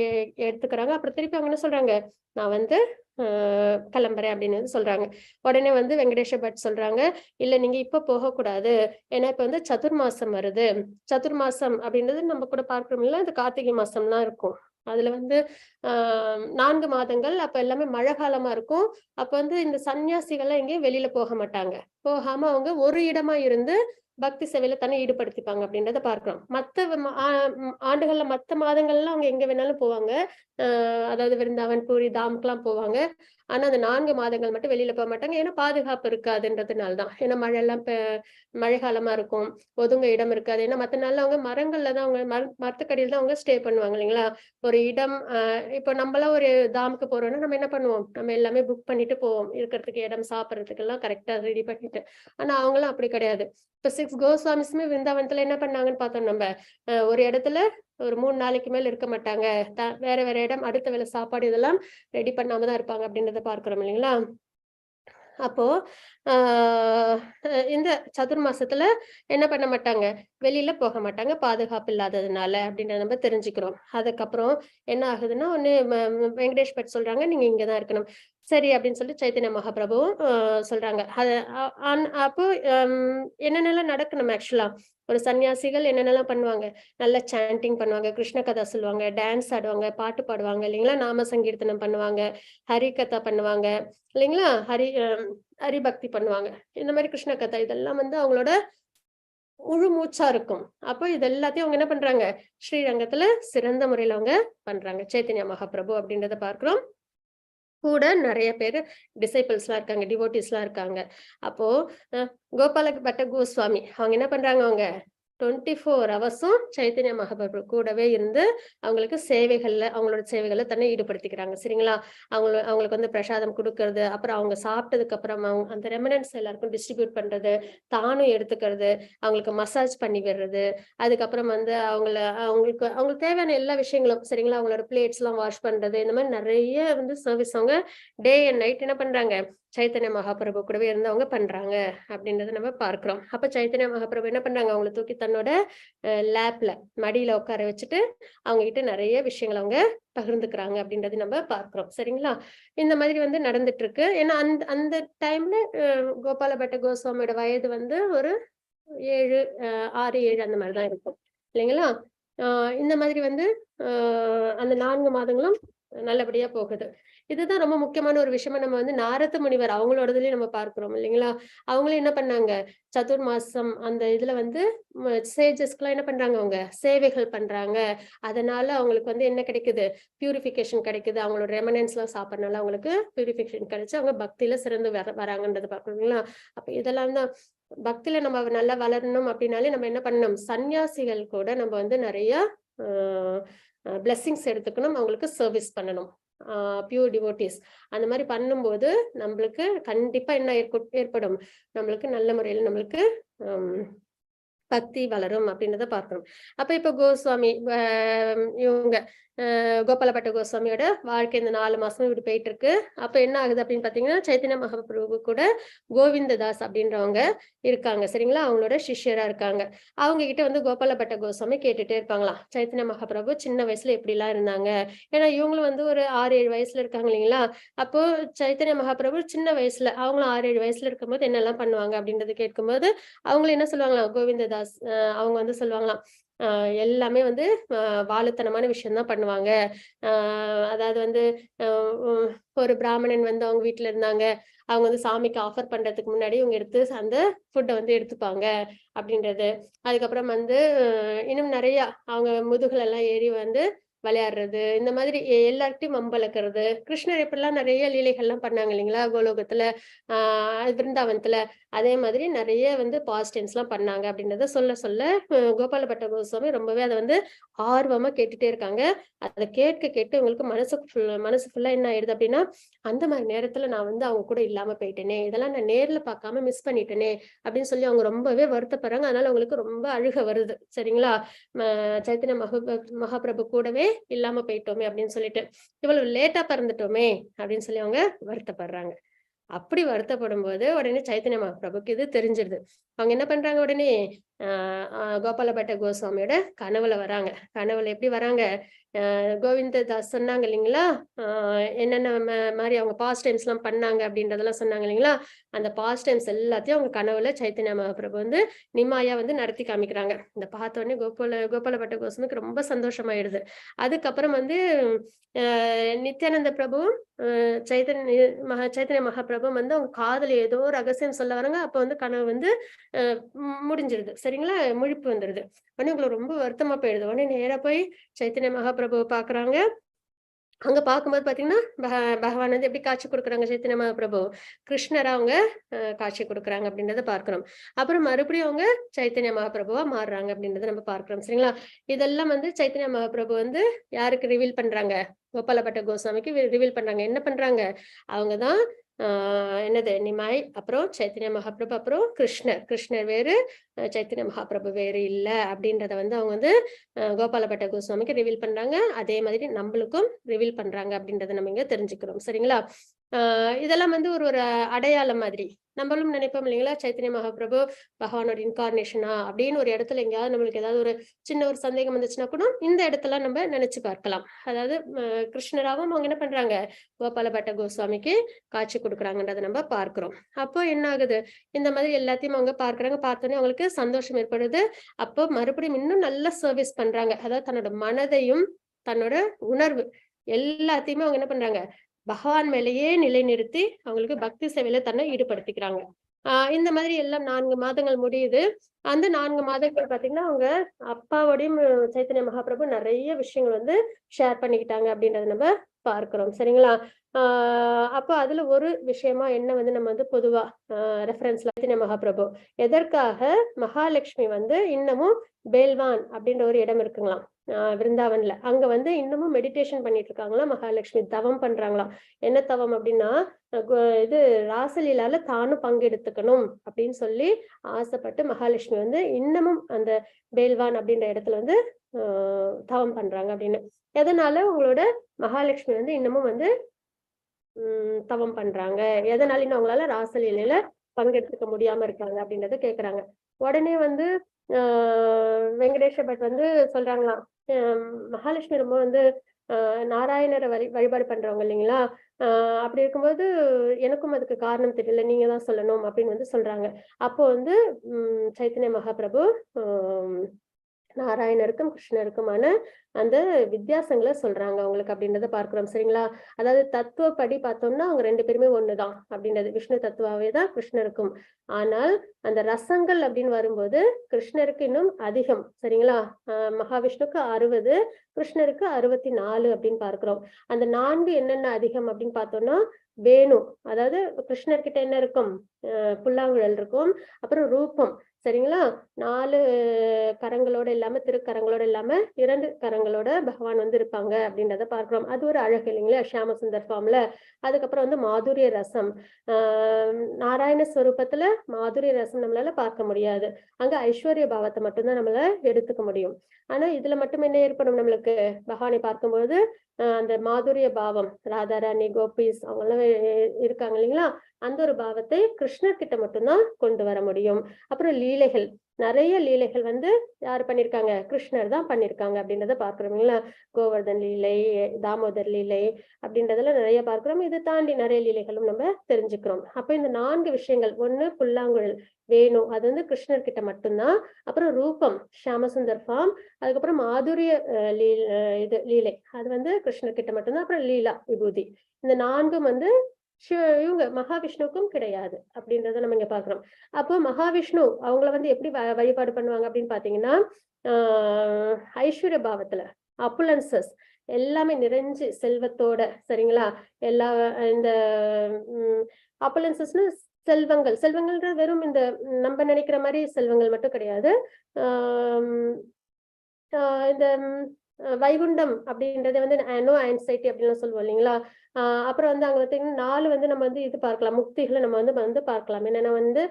எடுத்துக்கிறாங்க. அப்புறம் திருப்பி அவங்க என்ன சொல்றாங்க? நான் வந்து கிளம்புறேன் அப்படின்னு சொல்றாங்க. உடனே வந்து வெங்கடேஷ பட் சொல்றாங்க, இல்ல நீங்க இப்ப போகக்கூடாது. ஏன்னா இப்ப வந்து சதுர்மாசம் வருது. சதுர்மாசம் அப்படின்றது நம்ம கூட பார்க்கிறோம் இல்ல, இந்த கார்த்திகை மாசம்லாம் இருக்கும். அதுல வந்து 4 மாதங்கள் அப்ப எல்லாமே மழை காலமா இருக்கும். அப்ப வந்து இந்த சன்னியாசிகள்லாம் எங்கேயும் வெளியில போக மாட்டாங்க. போகாம அவங்க ஒரு இடமா இருந்து பக்தி சேவையில தன்னை ஈடுபடுத்திப்பாங்க அப்படின்றத பார்க்கிறோம். ஆண்டுகள்ல மத்த மாதங்கள்ல அவங்க எங்க வேணாலும் போவாங்க. அதாவது விருந்தாவன், பூரி, தாமுக்கெல்லாம் போவாங்க. ஆனா அந்த 4 மாதங்கள் மட்டும் வெளியில போக மாட்டாங்க. ஏன்னா பாதுகாப்பு இருக்காதுன்றதுனாலதான். ஏன்னா மழை காலமா இருக்கும், ஒதுங்க இடம் இருக்காது. ஏன்னா மத்த நாள்ல அவங்க மரங்கள்ல தான் அவங்க மரத்துக்கடியில தான் அவங்க ஸ்டே பண்ணுவாங்க இல்லைங்களா? ஒரு இடம் இப்போ நம்மளாம் ஒரு தாமுக்கு போறோம்னா நம்ம என்ன பண்ணுவோம், நம்ம எல்லாமே புக் பண்ணிட்டு போவோம், இருக்கிறதுக்கு இடம், சாப்பிடறதுக்கு எல்லாம் கரெக்டா ரெடி பண்ணிட்டு. ஆனா அவங்களும் அப்படி கிடையாது. இப்ப 6 கோஸ்வாமிஸுமே விருந்தாவனத்துல என்ன பண்ணாங்கன்னு பார்த்தோம் நம்ம. ஒரு இடத்துல ஒரு 3 நாளைக்கு மேல இருக்க மாட்டாங்க. வேற வேற இடம், அடுத்த வேளை சாப்பாடு இதெல்லாம் ரெடி பண்ணாம தான் இருப்பாங்க அப்படின்றத பார்க்கிறோம் இல்லைங்களா? அப்போ இந்த சதுர்மாசத்துல என்ன பண்ண மாட்டாங்க, வெளியில போக மாட்டாங்க, பாதுகாப்பு இல்லாததுனால அப்படின்றத நம்ம தெரிஞ்சுக்கிறோம். அதுக்கப்புறம் என்ன ஆகுதுன்னா, ஒண்ணு வெங்கடேஷ் பட் சொல்றாங்க, நீங்க இங்கதான் இருக்கணும். சரி அப்படின்னு சொல்லி சைத்தன்ய மகாபிரபுவும் சொல்றாங்க. அப்போ என்னென்னலாம் நடக்கணும் ஆக்சுவலா, ஒரு சன்னியாசிகள் என்னென்னலாம் பண்ணுவாங்க, நல்ல சாண்டிங் பண்ணுவாங்க, கிருஷ்ண கதா சொல்லுவாங்க, டான்ஸ் ஆடுவாங்க, பாட்டு பாடுவாங்க இல்லைங்களா, நாம சங்கீர்த்தனம் பண்ணுவாங்க, ஹரி கதா பண்ணுவாங்க இல்லைங்களா, ஹரிபக்தி பண்ணுவாங்க. இந்த மாதிரி கிருஷ்ண கதா இதெல்லாம் வந்து அவங்களோட முழு மூச்சா இருக்கும். அப்போ இது எல்லாத்தையும் அவங்க என்ன பண்றாங்க, ஸ்ரீரங்கத்துல சிறந்த முறையில அவங்க பண்றாங்க, சைத்தன்ய மகாபிரபு அப்படின்றத பார்க்கிறோம். கூட நிறைய பேரு டிசைபிள்ஸ் எல்லாம் இருக்காங்க, டிவோட்டிஸ் எல்லாம் இருக்காங்க. அப்போ கோபால பட்ட கோஸ்வாமி அவங்க என்ன பண்றாங்க, அவங்க 24 ஹவர்ஸும் சைத்தன்ய மகாபிரபு கூடவே இருந்து அவங்களோட சேவைகள்ல தன்னை ஈடுபடுத்திக்கிறாங்க சரிங்களா. அவங்களுக்கு வந்து பிரசாதம் கொடுக்கறது, அப்புறம் அவங்க சாப்பிட்டதுக்கு அப்புறம் அந்த ரெமனன்ஸ் எல்லாருக்கும் டிஸ்ட்ரிபியூட் பண்றது, தானும் எடுத்துக்கிறது, அவங்களுக்கு மசாஜ் பண்ணி விடுறது, அதுக்கப்புறம் வந்து அவங்களுக்கு தேவையான எல்லா விஷயங்களும் சரிங்களா, அவங்களோட பிளேட்ஸ் எல்லாம் வாஷ் பண்றது, இந்த மாதிரி நிறைய வந்து சர்வீஸ் அவங்க டே அண்ட் நைட் என்ன பண்றாங்க, சைத்தன்ய மகாபிரபு கூடவே இருந்தவங்க பண்றாங்க அப்படின்றத நம்ம பார்க்கிறோம். அப்ப சைத்தன்ய மகாபிரபு என்ன பண்றாங்க, அவங்களை தூக்கி தன்னோட லேப்ல மடியில உட்கார வச்சுட்டு அவங்க கிட்ட நிறைய விஷயங்களை அவங்க பகிர்ந்துக்கிறாங்க அப்படின்றது நம்ம பார்க்கிறோம் சரிங்களா. இந்த மாதிரி வந்து நடந்துட்டு இருக்கு. ஏன்னா அந்த டைம்ல கோபால பட்ட கோஸ்வாமியோட வயது வந்து ஒரு 6, 7 அந்த மாதிரிதான் இருக்கும் இல்லைங்களா. இந்த மாதிரி வந்து அந்த 4 மாதங்களும் நல்லபடியா போகுது. இதுதான் ரொம்ப முக்கியமான ஒரு விஷயமா நம்ம வந்து நாரத முனிவர் அவங்களோடதுலயும் நம்ம பார்க்கிறோம் இல்லைங்களா. அவங்களும் என்ன பண்ணாங்க, சதுர் மாசம் அந்த இதுல வந்து சேஜஸ்க்குலாம் என்ன பண்றாங்க, அவங்க சேவைகள் பண்றாங்க. அதனால அவங்களுக்கு வந்து என்ன கிடைக்குது, பியூரிஃபிகேஷன் கிடைக்குது. அவங்களோட ரெமனன்ஸ் எல்லாம் சாப்பிடறதுனால அவங்களுக்கு பியூரிஃபிகேஷன் கிடைச்சு அவங்க பக்தியில சிறந்து வராங்கன்றது பார்க்கணுங்களா. அப்ப இதெல்லாம் தான் பக்தியில நம்ம நல்லா வளரணும் அப்படின்னாலே நம்ம என்ன பண்ணணும், சன்னியாசிகள் கூட நம்ம வந்து நிறைய பிளெஸிங்ஸ் எடுத்துக்கணும், அவங்களுக்கு சர்வீஸ் பண்ணணும். பியூர் டிவோட்டிஸ் அந்த மாதிரி பண்ணும்போது நம்மளுக்கு கண்டிப்பா என்ன ஏற்படும், நம்மளுக்கு நல்ல முறையில நம்மளுக்கு பக்தி வளரும் அப்படின்றத பார்க்கணும். அப்ப இப்ப கோஸ்வாமி இவங்க கோபால பட்ட கோஸ்வாமியோட வாழ்க்கை இந்த 4 மாசமும் இப்படி போயிட்டு இருக்கு. அப்ப என்ன ஆகுது அப்படின்னு பாத்தீங்கன்னா, சைத்தன்ய மகாபிரபு கூட கோவிந்ததாஸ் அப்படின்றவங்க இருக்காங்க சரிங்களா, அவங்களோட சிஷ்யரா இருக்காங்க. அவங்க கிட்ட வந்து கோபால பட்ட கோஸ்வாமி கேட்டுட்டே இருப்பாங்களாம், சைத்தன்ய மகாபிரபு சின்ன வயசுல எப்படி எல்லாம் இருந்தாங்க. ஏன்னா இவங்களும் வந்து ஒரு 6-7 வயசுல இருக்காங்க இல்லைங்களா. அப்போ சைத்தன்ய மகாபிரபு சின்ன வயசுல அவங்களும் 6-7 வயசுல இருக்கும்போது என்னெல்லாம் பண்ணுவாங்க அப்படின்றது கேட்கும்போது அவங்களும் என்ன சொல்லுவாங்களாம், கோவிந்ததாஸ் அவங்க வந்து சொல்லுவாங்களாம், எல்லாமே வந்து வாலுத்தனமான விஷயம் தான் பண்ணுவாங்க. அதாவது வந்து ஒரு பிராமணன் வந்து அவங்க வீட்டுல இருந்தாங்க, அவங்க வந்து சாமிக்கு ஆஃபர் பண்றதுக்கு முன்னாடி இவங்க எடுத்து அந்த ஃபுட்டை வந்து எடுத்துப்பாங்க அப்படின்றது. அதுக்கப்புறம் வந்து இன்னும் நிறைய அவங்க முதுகுல எல்லாம் ஏறி வந்து விளையாடுறது, இந்த மாதிரி எல்லார்கிட்டையும் வம்பளக்கிறது. கிருஷ்ணர் எப்படிலாம் நிறைய லீலைகள்லாம் பண்ணாங்க இல்லைங்களா கோலோகத்துல, விருந்தாவனத்துல, அதே மாதிரி நிறைய வந்து பாஸ்ட் டென்ஸ் எல்லாம் பண்ணாங்க அப்படின்றத சொல்ல சொல்ல கோபால பட்ட கோஸ்வாமி ரொம்பவே அதை வந்து ஆர்வமா கேட்டுட்டே இருக்காங்க. அதை கேட்டு உங்களுக்கு மனசு ஃபுல்லா என்ன ஆயிடுது அப்படின்னா, அந்த மாதிரி நேரத்துல நான் வந்து அவங்க கூட இல்லாம போயிட்டேனே, இதெல்லாம் நான் நேர்ல பார்க்காம மிஸ் பண்ணிட்டேனே அப்படின்னு சொல்லி அவங்க ரொம்பவே வருத்தப்படுறாங்க. அதனால அவங்களுக்கு ரொம்ப அழுக வருது சரிங்களா. சைத்தன்ய மகாபிரபு கூடவே இல்லாம போயிட்டோமே அப்படின்னு சொல்லிட்டு, இவ்வளவு லேட்டா பிறந்துட்டோமே அப்படின்னு சொல்லி அவங்க வருத்தப்படுறாங்க. அப்படி வருத்தப்படும் போது உடனே சைத்தன்ய மகாபிரபுக்கு இது தெரிஞ்சிருது. அவங்க என்ன பண்றாங்க, உடனே கோபாலபட்ட கோஸ்வாமியோட கனவுல வராங்க. கனவுல எப்படி வராங்க? கோவிந்ததாஸ் சொன்னாங்க இல்லைங்களா, என்னென்ன மாதிரி அவங்க பாஸ்ட் டைம்ஸ் எல்லாம் பண்ணாங்க அப்படின்றதெல்லாம் சொன்னாங்க இல்லைங்களா, அந்த பாஸ்ட் டைம்ஸ் எல்லாத்தையும் அவங்க கனவுல சைத்தன்ய மகாபிரபு வந்து நிமாயா வந்து நடத்தி காமிக்கிறாங்க. இந்த பார்த்த உடனே கோபாலபட்ட கோஸ்வாமிக்கு ரொம்ப சந்தோஷமாயிடுது. அதுக்கப்புறம் வந்து நித்யானந்த பிரபுவும் சைத்தன்ய மகாபிரபுவும் வந்து அவங்க காதுல ஏதோ ரகசியம் சொல்ல வராங்க. அப்ப வந்து கனவு வந்து முடிஞ்சிருது. சரிங்களா, முழிப்பு வந்துருது. உடனே உங்களுக்கு ரொம்ப வருத்தமா போயிடுது. உடனே நேரா போய் சைத்தன்ய மகாபிரபுவை பாக்குறாங்க. அங்க பார்க்கும்போது பாத்தீங்கன்னா பகவான் வந்து எப்படி காட்சி கொடுக்குறாங்க? சைத்தன்ய மகாபிரபு கிருஷ்ணரா அவங்க காட்சி கொடுக்குறாங்க அப்படின்றத பார்க்கிறோம். அப்புறம் மறுபடியும் அவங்க சைத்தன்ய மகாபிரபுவா மாறுறாங்க அப்படின்றத நம்ம பார்க்கிறோம். சரிங்களா, இதெல்லாம் வந்து சைத்தன்ய மகாபிரபு வந்து யாருக்கு ரிவீல் பண்றாங்க? கோபாலபட்ட கோஸ்வாமிக்கு ரிவீல் பண்றாங்க. என்ன பண்றாங்க? அவங்கதான் என்னது நிமாய், அப்புறம் சைத்தன்ய மகாபிரபு, அப்புறம் கிருஷ்ணர் வேறு, சைத்தன்ய மகாபிரபு வேறு இல்ல அப்படின்றத வந்து அவங்க வந்து கோபாலபட்ட கோஸ்வாமிக்கு ரிவீல் பண்றாங்க. அதே மாதிரி நம்மளுக்கும் ரிவீல் பண்றாங்க அப்படின்றத நம்ம இங்க தெரிஞ்சுக்கிறோம். சரிங்களா, இதெல்லாம் வந்து ஒரு அடையாளம் மாதிரி நம்மளும் நினைப்போம் இல்லைங்களா, சைத்தன்ய மகாபிரபு பகவானோட இன்கார்னேஷனா அப்படின்னு ஒரு இடத்துல எங்கேயாவது நம்மளுக்கு ஏதாவது ஒரு சின்ன ஒரு சந்தேகம் வந்துச்சுன்னா கூட இந்த இடத்துல நம்ம நினைச்சு பார்க்கலாம். அதாவது கிருஷ்ணராவும் அவங்க என்ன பண்றாங்க? கோபாலபட்ட கோஸ்வாமிக்கு காட்சி கொடுக்குறாங்கன்றதை நம்ம பார்க்கிறோம். அப்போ என்ன ஆகுது? இந்த மாதிரி எல்லாத்தையும் அவங்க பார்க்கறாங்க. பார்த்தோன்னே அவங்களுக்கு சந்தோஷம் ஏற்படுது. அப்போ மறுபடியும் இன்னும் நல்ல சர்வீஸ் பண்றாங்க. அதாவது தன்னோட மனதையும் தன்னோட உணர்வு எல்லாத்தையுமே அவங்க என்ன பண்றாங்க? பகவான் மேலேயே நிலைநிறுத்தி அவங்களுக்கு பக்தி சேவையில தன்னை ஈடுபடுத்திக்கிறாங்க. இந்த மாதிரி எல்லாம் 4 மாதங்கள் முடியுது. அந்த 4 மாதங்கள் பாத்தீங்கன்னா அவங்க அப்பாவோடையும் சைத்தன்ய மகாபிரபு நிறைய விஷயங்கள் வந்து ஷேர் பண்ணிக்கிட்டாங்க அப்படின்றத நம்ம பார்க்கிறோம். சரிங்களா, அப்போ அதுல ஒரு விஷயமா என்ன வந்து நம்ம வந்து பொதுவா ரெஃபரன்ஸ்ல சைத்தன்ய மகாபிரபு எதற்காக மகாலட்சுமி வந்து இன்னமும் பேல்வான் அப்படின்ற ஒரு இடம் இருக்குங்களாம் விருந்தாவன்ல, அங்க வந்து இன்னமும் மெடிடேஷன் பண்ணிட்டு இருக்காங்களாம். மகாலட்சுமி தவம் பண்றாங்களாம். என்ன தவம் அப்படின்னா, இது ராசலீலால தானும் பங்கெடுத்துக்கணும் அப்படின்னு சொல்லி ஆசைப்பட்டு மகாலட்சுமி வந்து இன்னமும் அந்த பேல்வான் அப்படின்ற இடத்துல வந்து தவம் பண்றாங்க அப்படின்னு. எதனால உங்களோட மகாலட்சுமி வந்து இன்னமும் வந்து தவம் பண்றாங்க? எதனால இன்னும் அவங்களால ராசலீலையில பங்கெடுத்துக்க முடியாம இருக்காங்க அப்படின்றத கேக்குறாங்க. உடனே வந்து வெங்கடேஷ பட் வந்து சொல்றாங்களாம், மகாலட்சுமி ரொம்ப வந்து நாராயணரை வழிபாடு பண்றவங்க இல்லைங்களா, அப்படி இருக்கும்போது எனக்கும் அதுக்கு காரணம் தெரியல, நீங்க தான் சொல்லணும் அப்படின்னு வந்து சொல்றாங்க. அப்போ வந்து சைத்தன்ய மகாபிரபு நாராயணருக்கும் கிருஷ்ணருக்குமான அந்த வித்தியாசங்களை சொல்றாங்க அவங்களுக்கு அப்படின்றத பார்க்கிறோம். சரிங்களா, அதாவது தத்துவப்படி பார்த்தோம்னா அவங்க 2 பேருமே ஒண்ணுதான் அப்படின்றது. விஷ்ணு தத்துவாவே தான் கிருஷ்ணருக்கும். ஆனால் அந்த ரசங்கள் அப்படின்னு வரும்போது கிருஷ்ணருக்கு இன்னும் அதிகம். சரிங்களா, மகாவிஷ்ணுக்கு 60, கிருஷ்ணருக்கு 64 அப்படின்னு பார்க்கிறோம். அந்த 4 என்னென்ன அதிகம் அப்படின்னு பார்த்தோம்னா, வேணு, அதாவது கிருஷ்ணர்கிட்ட என்ன இருக்கும்? புல்லாங்குழல் இருக்கும். அப்புறம் ரூபம், சரிங்களா, 4 கரங்களோட இல்லாம, திருக்கரங்களோட இல்லாம 2 கரங்களோட பகவான் வந்து இருப்பாங்க அப்படின்றத பார்க்கிறோம். அது ஒரு அழகு இல்லைங்களா, ஷியாம சுந்தர் ஃபார்ம்ல. அதுக்கப்புறம் வந்து மாதுரிய ரசம், நாராயண ஸ்வரூபத்துல மாதுரிய ரசம் நம்மளால பார்க்க முடியாது. அங்க ஐஸ்வர்ய பாவத்தை மட்டும்தான் நம்மளால எடுத்துக்க முடியும். ஆனா இதுல மட்டும் என்ன ஏற்படும்? நம்மளுக்கு பகவானை பார்க்கும்போது அந்த மாதுரிய பாவம், ராதாராணி, கோபிஸ் அவங்க எல்லாம் இருக்காங்க இல்லைங்களா, அந்த ஒரு பாவத்தை கிருஷ்ணர் கிட்ட மட்டும்தான் கொண்டு வர முடியும். அப்புறம் லீலைகள், நிறைய லீலைகள் வந்து யாரு பண்ணிருக்காங்க? கிருஷ்ணர் தான் பண்ணிருக்காங்க அப்படின்றத பார்க்கிறோம் இல்லைங்களா. கோவர்தன் லீலை, தாமோதர் லீலை அப்படின்றதுல நிறைய பார்க்கிறோம். இது தாண்டி நிறைய லீலைகளும் நம்ம தெரிஞ்சுக்கிறோம். அப்ப இந்த 4 விஷயங்கள், ஒண்ணு புல்லாங்குழல் வேணு, அது வந்து கிருஷ்ணர் கிட்ட மட்டும்தான். அப்புறம் ரூபம் ஷியாமசுந்தர் ஃபார்ம், அதுக்கப்புறம் மாதுரிய இது லீலை, அது வந்து கிருஷ்ணர் கிட்ட மட்டும்தான். அப்புறம் லீலா விபூதி, இந்த 4ம் வந்து இவங்க மகாவிஷ்ணுக்கும் கிடையாது அப்படின்றத நம்ம இங்க பாக்குறோம். அப்போ மகாவிஷ்ணு அவங்கள வந்து எப்படி வழிபாடு பண்ணுவாங்க அப்படின்னு பாத்தீங்கன்னா, ஐஸ்வர்ய பாவத்துல, அப்புலன்சஸ் எல்லாமே நிறைஞ்சு செல்வத்தோட, சரிங்களா, எல்லா இந்த அப்புலன்சஸ்னு செல்வங்கள்ன்ற வெறும் இந்த நம்ம நினைக்கிற மாதிரி செல்வங்கள் மட்டும் கிடையாது. இந்த வைகுண்டம் அப்படின்றத வந்து நோ ஆன்சைட்டி அப்படின்னு சொல்லுவோம் இல்லைங்களா. அப்புறம் வந்து அங்க பார்த்தீங்கன்னா 4 வந்து நம்ம வந்து இது பார்க்கலாம், முக்திகளை நம்ம வந்து பார்க்கலாம். என்னன்னா வந்து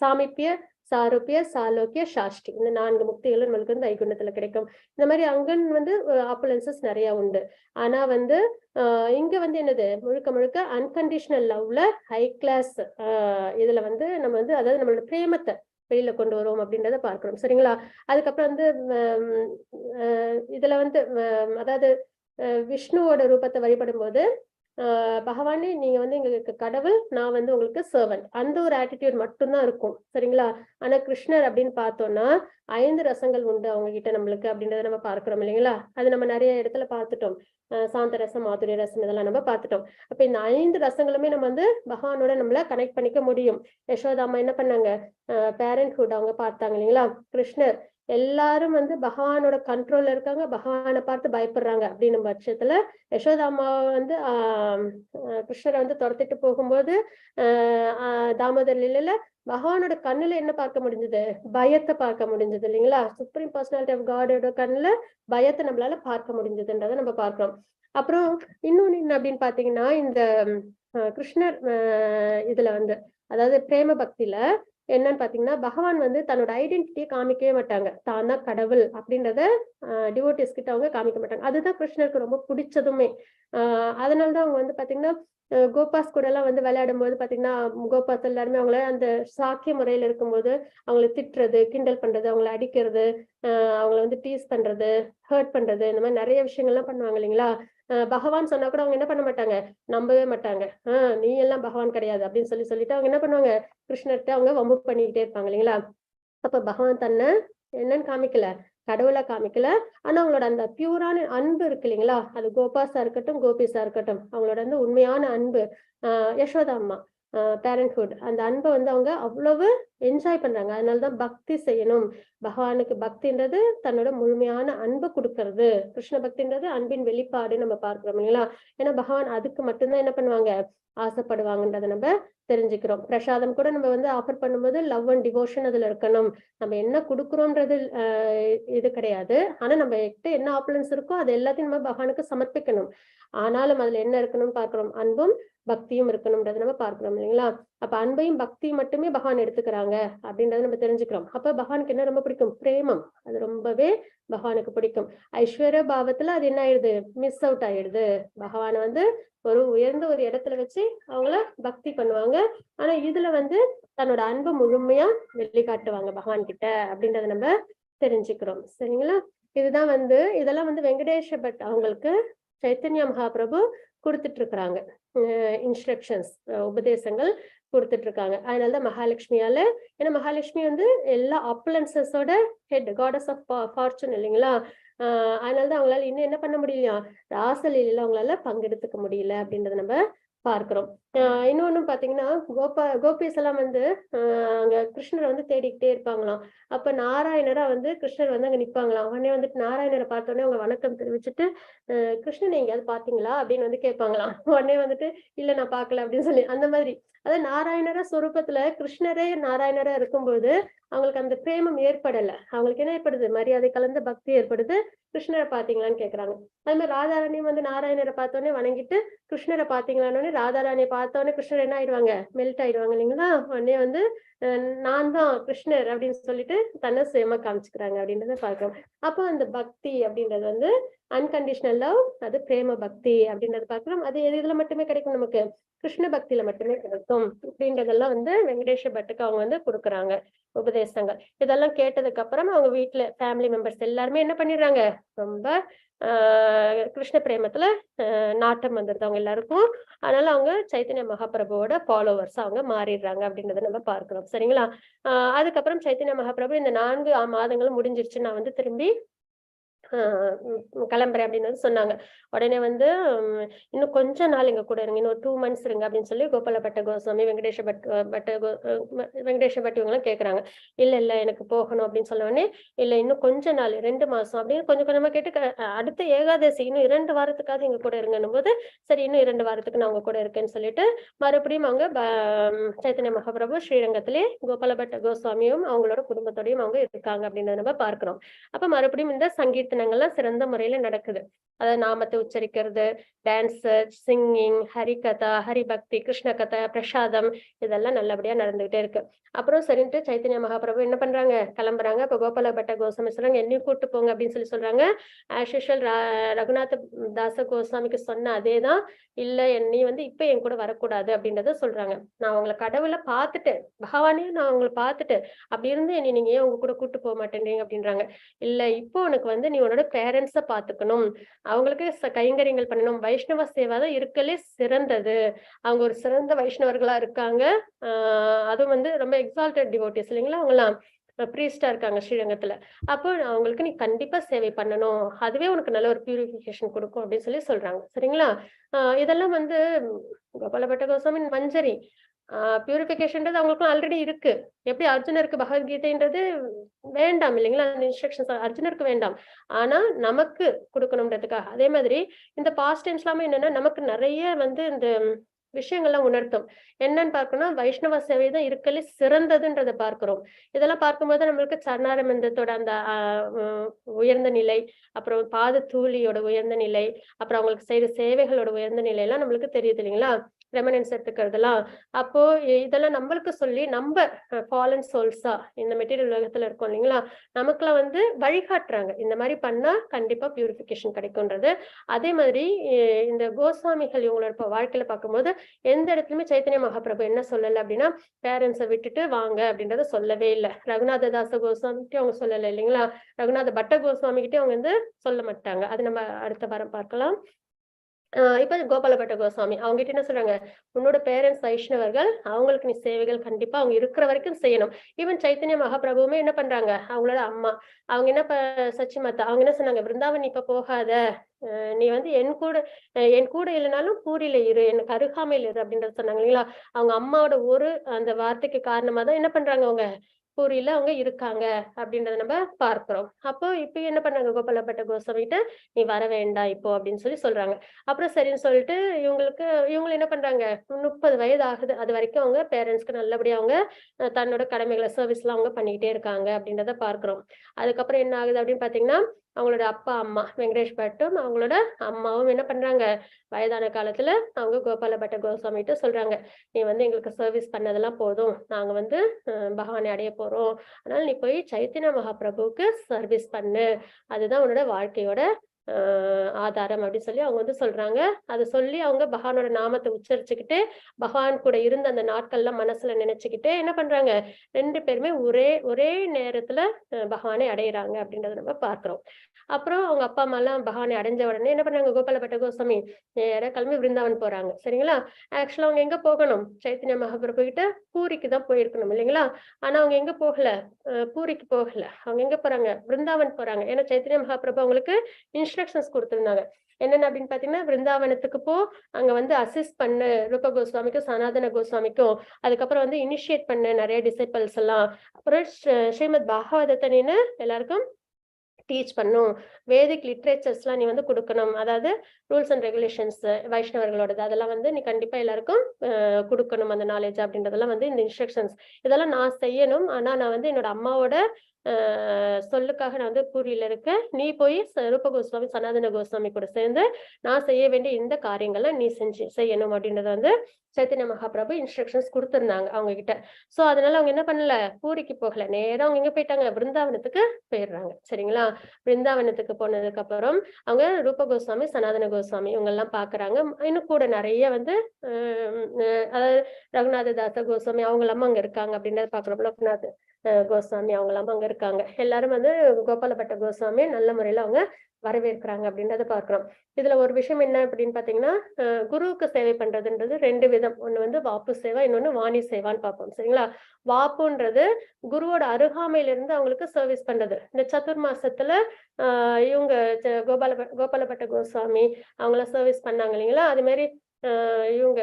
சாமிப்பிய, சாரூபிய, சாலோக்கிய, சாஷ்டி, இந்த 4 முக்திகளும் நம்மளுக்கு வந்து வைகுண்டத்துல கிடைக்கும். இந்த மாதிரி அங்கன் வந்து ஆப்புலன்சஸ் நிறைய உண்டு. ஆனா வந்து இங்க வந்து என்னது, முழுக்க முழுக்க அன்கண்டிஷனல் லவ்ல ஹை கிளாஸ் இதுல வந்து நம்ம வந்து அதாவது நம்மளோட பிரேமத்தை வெளியில கொண்டு வருவோம் அப்படின்றத பார்க்கிறோம். சரிங்களா? அதுக்கப்புறம் வந்து இதுல வந்து அதாவது விஷ்ணுவோட ரூபத்தை வழிபடும் போது பகவானே நீங்க வந்து எங்களுக்கு கடவுள், நான் வந்து உங்களுக்கு சர்வன்ட், அந்த ஒரு ஆட்டிடியூட் மட்டும்தான் இருக்கும். சரிங்களா? ஆனா கிருஷ்ணர் அப்படின்னு பார்த்தோம்னா 5 ரசங்கள் உண்டு அவங்க கிட்ட நம்மளுக்கு அப்படின்றத நம்ம பார்க்கிறோம் இல்லைங்களா? அது நம்ம நிறைய இடத்துல பார்த்துட்டோம். சாந்த ரசம், மாதுரிய ரசம் இதெல்லாம் நம்ம பார்த்துட்டோம். அப்ப இந்த 5 ரசங்களுமே நம்ம வந்து பகவானோட நம்மள கனெக்ட் பண்ணிக்க முடியும். யசோதாமா என்ன பண்ணாங்க, பேரண்ட்ஹுட் அவங்க பார்த்தாங்க இல்லைங்களா? கிருஷ்ணர் எல்லாரும் வந்து பகவானோட கண்ட்ரோல்ல இருக்காங்க, பகவானை பார்த்து பயப்படுறாங்க அப்படின்னும் பட்சத்துல யசோதாமாவை வந்து கிருஷ்ணரை வந்து துரத்திட்டு போகும்போது தாமோதர் லீலையில பகவானோட கண்ணுல என்ன பார்க்க முடிஞ்சது, பயத்தை பார்க்க முடிஞ்சது இல்லைங்களா? சுப்ரீம் பர்சனாலிட்டி ஆஃப் காடோட கண்ணுல பயத்தை நம்மளால பார்க்க முடிஞ்சதுன்றதை நம்ம பார்க்கிறோம். அப்புறம் இன்னொன்னு என்ன அப்படின்னு பாத்தீங்கன்னா, இந்த கிருஷ்ணர் இதுல வந்து அதாவது பிரேம பக்தியில என்னன்னு பாத்தீங்கன்னா, பகவான் வந்து தன்னோட ஐடென்டிட்டியை காமிக்கவே மாட்டாங்க. தான் தான் கடவுள் அப்படின்றத டிவோட்டிஸ் கிட்ட அவங்க காமிக்க மாட்டாங்க. அதுதான் கிருஷ்ணருக்கு ரொம்ப பிடிச்சதுமே. அதனாலதான் அவங்க வந்து பாத்தீங்கன்னா கோபாஸ் கூட எல்லாம் வந்து விளையாடும் போது பாத்தீங்கன்னா, கோபாஸ் எல்லாருமே அவங்கள அந்த சாக்கிய முறையில இருக்கும்போது அவங்களை திட்டுறது, கிண்டல் பண்றது, அவங்களை அடிக்கிறது, அவங்கள வந்து டீஸ் பண்றது, ஹர்ட் பண்றது, இந்த மாதிரி நிறைய விஷயங்கள்லாம் பண்ணுவாங்க இல்லைங்களா? பகவான் சொன்னா கூட அவங்க என்ன பண்ண மாட்டாங்க, நம்பவே மாட்டாங்க. நீ எல்லாம் பகவான் கிடையாது அப்படின்னு சொல்லிட்டு அவங்க என்ன பண்ணுவாங்க, கிருஷ்ணர்கிட்ட அவங்க வம்பு பண்ணிக்கிட்டே இருப்பாங்க இல்லைங்களா? அப்ப பகவான் தன்னை என்னன்னு காமிக்கல, கடவுளா காமிக்கல. ஆனா அவங்களோட அந்த பியூரான அன்பு இருக்கு இல்லைங்களா, அது கோபாஸா இருக்கட்டும், கோபிஸா இருக்கட்டும், அவங்களோட வந்து உண்மையான அன்பு, யசோதா அம்மா பேரண்ட்ஹுட், அந்த அன்பை வந்து அவங்க அவ்வளவு என்ஜாய் பண்றாங்க. அதனாலதான் பக்தி செய்யணும். பகவானுக்கு பக்தின்றது தன்னோட முழுமையான அன்பை கொடுக்கறது. கிருஷ்ண பக்தின்றது அன்பின் வெளிப்பாடு நம்ம பார்க்கிறோம் இல்லைங்களா? ஏன்னா பகவான் அதுக்கு மட்டும்தான் என்ன பண்ணுவாங்க, ஆசைப்படுவாங்கன்றதை நம்ம தெரிஞ்சுக்கிறோம். பிரசாதம் கூட நம்ம வந்து ஆஃபர் பண்ணும்போது லவ் அண்ட் டிவோஷன் அதுல இருக்கணும். நம்ம என்ன கொடுக்குறோன்றது இது கிடையாது. ஆனா நம்ம கிட்ட என்ன ஆப்புலன்ஸ் இருக்கோ அது எல்லாத்தையும் நம்ம பகவானுக்கு சமர்ப்பிக்கணும். ஆனாலும் அதுல என்ன இருக்கணும்னு பார்க்கிறோம், அன்பும் பக்தியும் இருக்கணும்ன்றதை நம்ம பார்க்கிறோம் இல்லைங்களா? அப்ப அன்பையும் பக்தியும் மட்டுமே பகவான் எடுத்துக்கிறாங்க அப்படின்றத நம்ம தெரிஞ்சுக்கிறோம். அப்ப பகவானுக்கு என்ன ரொம்ப பிடிக்கும், பிரேமம். அது ரொம்பவே பகவானுக்கு பிடிக்கும். ஐஸ்வர்ய பாவத்துல அது என்ன ஆயிடுது, மிஸ் அவுட் ஆயிடுது. பகவான் வந்து ஒரு உயர்ந்த ஒரு இடத்துல வச்சு அவங்கள பக்தி பண்ணுவாங்க. ஆனா இதுல வந்து தன்னோட அன்பை முழுமையா வெளிக்காட்டுவாங்க பகவான் கிட்ட அப்படின்றத நம்ம தெரிஞ்சுக்கிறோம். சரிங்களா? இதுதான் வந்து இதெல்லாம் வந்து வெங்கடேஷ பட் அவங்களுக்கு சைத்தன்ய மகாபிரபு கொடுத்துட்டு இருக்கிறாங்க இன்ஸ்ட்ரக்ஷன்ஸ், உபதேசங்கள் கொடுத்துட்டு இருக்காங்க. அதனாலதான் மகாலட்சுமியால, ஏன்னா மகாலட்சுமி வந்து எல்லா ஆப்புலன்சஸோட ஹெட், காடஸ் ஆஃப் ஃபார்ச்சூன் இல்லைங்களா? அதனாலதான் அவங்களால இன்னும் என்ன பண்ண முடியலையா, ராசலீலையில அவங்களால பங்கெடுத்துக்க முடியல அப்படின்றத நம்ம பார்க்கிறோம். இன்னொன்னு பாத்தீங்கன்னா, கோபிஸ் எல்லாம் வந்து அங்க கிருஷ்ணரை வந்து தேடிக்கிட்டே இருப்பாங்களாம். அப்ப நாராயணரா வந்து கிருஷ்ணர் வந்து அங்க நிப்பாங்களாம். உடனே வந்துட்டு நாராயணரை பார்த்தோன்னே அவங்க வணக்கம் தெரிவிச்சுட்டு, கிருஷ்ணன் எங்கேயாவது பாத்தீங்களா அப்படின்னு வந்து கேட்பாங்களாம். உடனே வந்துட்டு இல்ல நான் பாக்கல அப்படின்னு சொல்லி, அந்த மாதிரி அதாவது நாராயணர சொரூபத்துல கிருஷ்ணரே நாராயணரா இருக்கும்போது அவங்களுக்கு அந்த பிரேமம் ஏற்படல. அவங்களுக்கு என்ன ஏற்படுது, மரியாதை கலந்த பக்தி ஏற்படுது. கிருஷ்ணரை பாத்தீங்களான்னு கேக்குறாங்க. அது மாதிரி ராதாராணியும் வந்து நாராயணரை பார்த்தோன்னே வணங்கிட்டு கிருஷ்ணரை பாத்தீங்களான்னு ராதாராணியை பார்த்தோன்னே கிருஷ்ணர் என்ன ஆயிடுவாங்க, மெல்ட் ஆயிடுவாங்க இல்லைங்களா? உடனே வந்து நான் தான் கிருஷ்ணர் அப்படின்னு சொல்லிட்டு தன்னை சுயமா காமிச்சுக்கிறாங்க அப்படின்றத பார்க்கிறோம். அப்போ அந்த பக்தி அப்படின்றது வந்து அன்கண்டிஷனல் லவ், அது பிரேம பக்தி அப்படின்றத பார்க்கிறோம். அது இதுல மட்டுமே கிடைக்கும், நமக்கு கிருஷ்ண பக்தியில மட்டுமே கிடைக்கும் அப்படின்றதெல்லாம் வந்து வெங்கடேஷ பட்டுக்கு அவங்க வந்து கொடுக்குறாங்க உபதேசங்கள். இதெல்லாம் கேட்டதுக்கு அப்புறம் அவங்க வீட்டுல ஃபேமிலி மெம்பர்ஸ் எல்லாருமே என்ன பண்ணிடுறாங்க, ரொம்ப கிருஷ்ண பிரேமத்துல நாட்டம் வந்துருது அவங்க எல்லாருக்கும். அதனால அவங்க சைத்தன்ய மகாபிரபுவோட ஃபாலோவர்ஸ் அவங்க மாறிடுறாங்க அப்படின்றத நம்ம பார்க்கிறோம். சரிங்களா? அதுக்கப்புறம் சைத்தன்ய மகாபிரபு இந்த 4 மாதங்களும் முடிஞ்சிருச்சு, நான் வந்து திரும்பி கிளம்புறேன் அப்படின்னு வந்து சொன்னாங்க. உடனே வந்து இன்னும் கொஞ்ச நாள் எங்க கூட இருங்க, இன்னும் 2 months இருங்க அப்படின்னு சொல்லி கோபால பட்ட கோஸ்வாமி, வெங்கடேஷ பட் இவங்க எல்லாம் கேக்குறாங்க. இல்ல எனக்கு போகணும் அப்படின்னு சொன்ன உடனே, இல்ல இன்னும் கொஞ்ச நாள் 2 மாசம் அப்படின்னு கொஞ்சம் கொஞ்சமா கேட்டு அடுத்த ஏகாதசி இன்னும் 2 வாரத்துக்காவது எங்க கூட இருங்கன்னும் போது, சரி இன்னும் 2 வாரத்துக்கு நான் உங்க கூட இருக்கேன்னு சொல்லிட்டு மறுபடியும் அவங்க சைத்தன்ய மகாபிரபு ஸ்ரீரங்கத்திலே கோபால பட்ட கோஸ்வாமியும் அவங்களோட குடும்பத்தோடையும் அவங்க இருக்காங்க அப்படின்னு நம்ம பார்க்கிறோம். அப்ப மறுபடியும் இந்த சங்கீர்த்தன கீர்த்தனங்கள்லாம் சிறந்த முறையில நடக்குது. அதாவது நாமத்தை உச்சரிக்கிறது, டான்ஸ், சிங்கிங், ஹரிகதா, ஹரிபக்தி, கிருஷ்ண கதை, பிரசாதம் இதெல்லாம் நல்லபடியா நடந்துகிட்டே இருக்கு. அப்புறம் சரின்ட்டு சைத்தன்ய மகாபிரபு என்ன பண்றாங்க, கிளம்புறாங்க. இப்ப கோபால பட்ட கோஸ்வாமி சொல்றாங்க, என்னையும் கூட்டு போங்க அப்படின்னு சொல்றாங்க. ஆஸ் யூஷுவல் ரகுநாத தாச கோஸ்வாமிக்கு சொன்ன அதேதான், இல்ல நீ இப்ப என் கூட வரக்கூடாது அப்படின்றத சொல்றாங்க. நான் உங்களை கடவுளை பார்த்துட்டு, பகவானையும் நான் உங்களை பார்த்துட்டு, அப்படி இருந்து என்னை நீங்க ஏன் உங்க கூட கூட்டு போக மாட்டேன்றீங்க அப்படின்றாங்க. இல்ல இப்போ உனக்கு நீ உன்னோட பேரண்ட்ஸ பாத்துக்கணும், அவங்களுக்கு கைங்கரியங்கள் பண்ணணும். வைஷ்ணவ சேவா தான் இருக்கலே சிறந்தது. அவங்க ஒரு சிறந்த வைஷ்ணவர்களா இருக்காங்க. அதுவும் ரொம்ப எக்ஸால்டட் டிவோட்டிஸ் இல்லைங்களா, அவங்கலாம் ப்ரீஸ்டா இருக்காங்க ஸ்ரீரங்கத்துல. அப்போ அவங்களுக்கு நீ கண்டிப்பா சேவை பண்ணணும், அதுவே உனக்கு நல்ல ஒரு பியூரிஃபிகேஷன் கொடுக்கும் அப்படின்னு சொல்றாங்க. சரிங்களா. இதெல்லாம் கோபால பட்ட கோஸ்வாமி மஞ்சரி பியூரிபிகேஷன்றது அவங்களுக்கும் ஆல்ரெடி இருக்கு. எப்படி அர்ஜுனருக்கு பகவத்கீதைன்றது வேண்டாம் இல்லைங்களா, அந்த இன்ஸ்ட்ரக்ஷன்ஸ் அர்ஜுனருக்கு வேண்டாம், ஆனா நமக்கு கொடுக்கணும்ன்றதுக்காக. அதே மாதிரி இந்த பாஸ்ட் டைம்ஸ் எல்லாமே என்னன்னா நமக்கு நிறைய இந்த விஷயங்கள்லாம் உணர்த்தும். என்னன்னு பார்க்கணும், வைஷ்ணவ சேவை தான் இருக்கலே சிறந்ததுன்றதை பார்க்கிறோம். இதெல்லாம் பார்க்கும்போது நம்மளுக்கு சரணாரவிந்தத்தோட அந்த உயர்ந்த நிலை, அப்புறம் பாத தூளியோட உயர்ந்த நிலை, அப்புறம் அவங்களுக்கு செய்யற சேவைகளோட உயர்ந்த நிலை எல்லாம் நம்மளுக்கு தெரியுது இல்லைங்களா, ரெமனன்ஸ் எடுத்துக்கிறதுலாம். அப்போ இதெல்லாம் நம்மளுக்கு சொல்லி நம்ம ஃபாலன் சோல்ஸா இந்த மெட்டீரியல் உலகத்துல இருக்கோம் இல்லைங்களா, நமக்குலாம் வழிகாட்டுறாங்க, இந்த மாதிரி பண்ணா கண்டிப்பா பியூரிபிகேஷன் கிடைக்கும்ன்றது. அதே மாதிரி இந்த கோஸ்வாமிகள் இவங்களோட வாழ்க்கையில பார்க்கும்போது எந்த இடத்துலயுமே சைத்தன்ய மகாபிரபு என்ன சொல்லல அப்படின்னா, பேரண்ட்ஸை விட்டுட்டு வாங்க அப்படின்றத சொல்லவே இல்லை. ரகுநாத தாச கோஸ்வாமிகிட்டே அவங்க சொல்லலை இல்லைங்களா, ரகுநாத பட்ட கோஸ்வாமி கிட்டே அவங்க சொல்ல மாட்டாங்க. அது நம்ம அடுத்த வாரம் பார்க்கலாம். இப்ப கோபால பட்ட கோஸ்வாமி அவங்க கிட்ட என்ன சொல்றாங்க, உன்னோட பேரண்ட்ஸ் வைஷ்ணவர்கள், அவங்களுக்கு நீ சேவைகள் கண்டிப்பா அவங்க இருக்கிற வரைக்கும் செய்யணும். ஈவன் சைத்தன்ய மகாபிரபுவுமே என்ன பண்றாங்க, அவங்களோட அம்மா அவங்க என்ன சச்சிமாத்தா அவங்க என்ன சொன்னாங்க, பிருந்தாவன் இப்ப போகாத, நீ என் கூட இல்லைனாலும் பூரியில இரு, எனக்கு அருகாமையில் இரு அப்படின்றத சொன்னாங்க இல்லைங்களா. அவங்க அம்மாவோட ஒரு அந்த வார்த்தைக்கு காரணமா தான் என்ன பண்றாங்க, அவங்க பூரியில அவங்க இருக்காங்க அப்படின்றத நம்ம பார்க்கிறோம். அப்போ இப்ப என்ன பண்ணாங்க, கோபால பட்ட கோஸ்வாமி கிட்ட நீ வர வேண்டாம் இப்போ அப்படின்னு சொல்றாங்க. அப்புறம் சரின்னு சொல்லிட்டு இவங்க என்ன பண்றாங்க, 30 வயது ஆகுது, அது வரைக்கும் அவங்க பேரண்ட்ஸ்க்கு நல்லபடியா அவங்க தன்னோட கடமைகளை சர்வீஸ் எல்லாம் அவங்க பண்ணிக்கிட்டே இருக்காங்க அப்படின்றத பார்க்கிறோம். அதுக்கப்புறம் என்ன ஆகுது அப்படின்னு பாத்தீங்கன்னா, அவங்களோட அப்பா அம்மா வெங்கடேஷ் பட்டும் அவங்களோட அம்மாவும் என்ன பண்றாங்க, வயதான காலத்துல அவங்க கோபால பட்ட கோஸ்வாமி கிட்ட சொல்றாங்க, நீ எங்களுக்கு சர்வீஸ் பண்ணதெல்லாம் போதும், நாங்க பகவானை அடைய போறோம், அதனால நீ போய் சைத்தன்ய மகாபிரபுவுக்கு சர்வீஸ் பண்ணு, அதுதான் உன்னோட வாழ்க்கையோட ஆதாரம் அப்படின்னு சொல்லி அவங்க சொல்றாங்க. அதை சொல்லி அவங்க பகவானோட நாமத்தை உச்சரிச்சுக்கிட்டு பகவான் கூட இருந்த அந்த நாட்கள்லாம் மனசுல நினைச்சுக்கிட்டு என்ன பண்றாங்க, 2 பேருமே ஒரே நேரத்துல பகவானை அடையிறாங்க அப்படின்றத நம்ம பார்க்கிறோம். அப்புறம் அவங்க அப்பா அம்மா எல்லாம் பகவானை அடைஞ்ச உடனே என்ன பண்றாங்க, கோபால பட்ட கோஸ்வாமி நேரா கிளம்பி விருந்தாவன் போறாங்க. சரிங்களா. ஆக்சுவலா அவங்க எங்க போகணும், சைத்தன்ய மகாபிரபு கிட்ட பூரிக்கு தான் போயிருக்கணும் இல்லைங்களா. ஆனா அவங்க எங்க போகல, பூரிக்கு போகல, அவங்க எங்க போறாங்க, விருந்தாவன் போறாங்க. ஏன்னா சைத்தன்ய மகாபிரபு அவங்களுக்கு இன்ஸ்ட்ரக்ஷன்ஸ் கொடுத்திருந்தாங்க. என்னென்ன அப்படின்னு பாத்தீங்கன்னா, விருந்தாவனத்துக்கு போ, அங்க அசிஸ்ட் பண்ணு ரூப கோஸ்வாமிக்கும் சனாதன கோஸ்வாமிக்கும், அதுக்கப்புறம் இனிஷியேட் பண்ணு நிறைய டிசைபிள்ஸ் எல்லாம், அப்புறம் ஸ்ரீமத் பாகவதத்தை நீனு எல்லாருக்கும் டீச் பண்ணும், வேதிக் லிட்ரேச்சர்ஸ் எல்லாம் நீ கொடுக்கணும், அதாவது ரூல்ஸ் அண்ட் ரெகுலேஷன்ஸ் வைஷ்ணவர்களோடது அதெல்லாம் நீ கண்டிப்பா எல்லாருக்கும் கொடுக்கணும் அந்த நாலேஜ் அப்படின்றதெல்லாம் இந்த இன்ஸ்ட்ரக்ஷன்ஸ் இதெல்லாம் நான் செய்யணும். ஆனா நான் என்னோட அம்மாவோட சொல்லுக்காக நான் பூரியில இருக்கேன், நீ போய் ரூப கோஸ்வாமி சனாதன கோஸ்வாமி கூட சேர்ந்து நான் செய்ய வேண்டிய இந்த காரியங்களை நீ செய்யணும் அப்படின்றத சைத்தன்ய மகாபிரபு இன்ஸ்ட்ரக்ஷன்ஸ் கொடுத்திருந்தாங்க அவங்க கிட்ட. சோ அதனால அவங்க என்ன பண்ணல, பூரிக்கு போகல, நேரம் அவங்க எங்க போயிட்டாங்க, பிருந்தாவனத்துக்கு போயிடுறாங்க. சரிங்களா. பிருந்தாவனத்துக்கு போனதுக்கு அப்புறம் அவங்க ரூப கோஸ்வாமி சனாதன கோஸ்வாமி இவங்க எல்லாம் பாக்குறாங்க. இன்னும் கூட நிறைய அதாவது ரகுநாத தாச கோஸ்வாமி அவங்க எல்லாமே அங்க இருக்காங்க அப்படின்றத பாக்குறோம். லோக்நாத் கோஸ்வாமி அவங்க எல்லாமே அங்க இருக்காங்க. எல்லாரும் கோபால பட்ட கோஸ்வாமி நல்ல முறையில அவங்க வரவேற்கிறாங்க அப்படின்றத பார்க்கிறோம். இதுல ஒரு விஷயம் என்ன அப்படின்னு பாத்தீங்கன்னா, குருவுக்கு சேவை பண்றதுன்றது 2 விதம். ஒண்ணு வாப்பு சேவா, இன்னொன்னு வாணி சேவான்னு பார்ப்போம். சரிங்களா. வாப்புன்றது குருவோட அருகாமையில இருந்து அவங்களுக்கு சர்வீஸ் பண்றது. இந்த சதுர் மாசத்துல இவங்க கோபால பட்ட கோஸ்வாமி அவங்கள சர்வீஸ் பண்ணாங்க இல்லைங்களா. அது மாதிரி இவங்க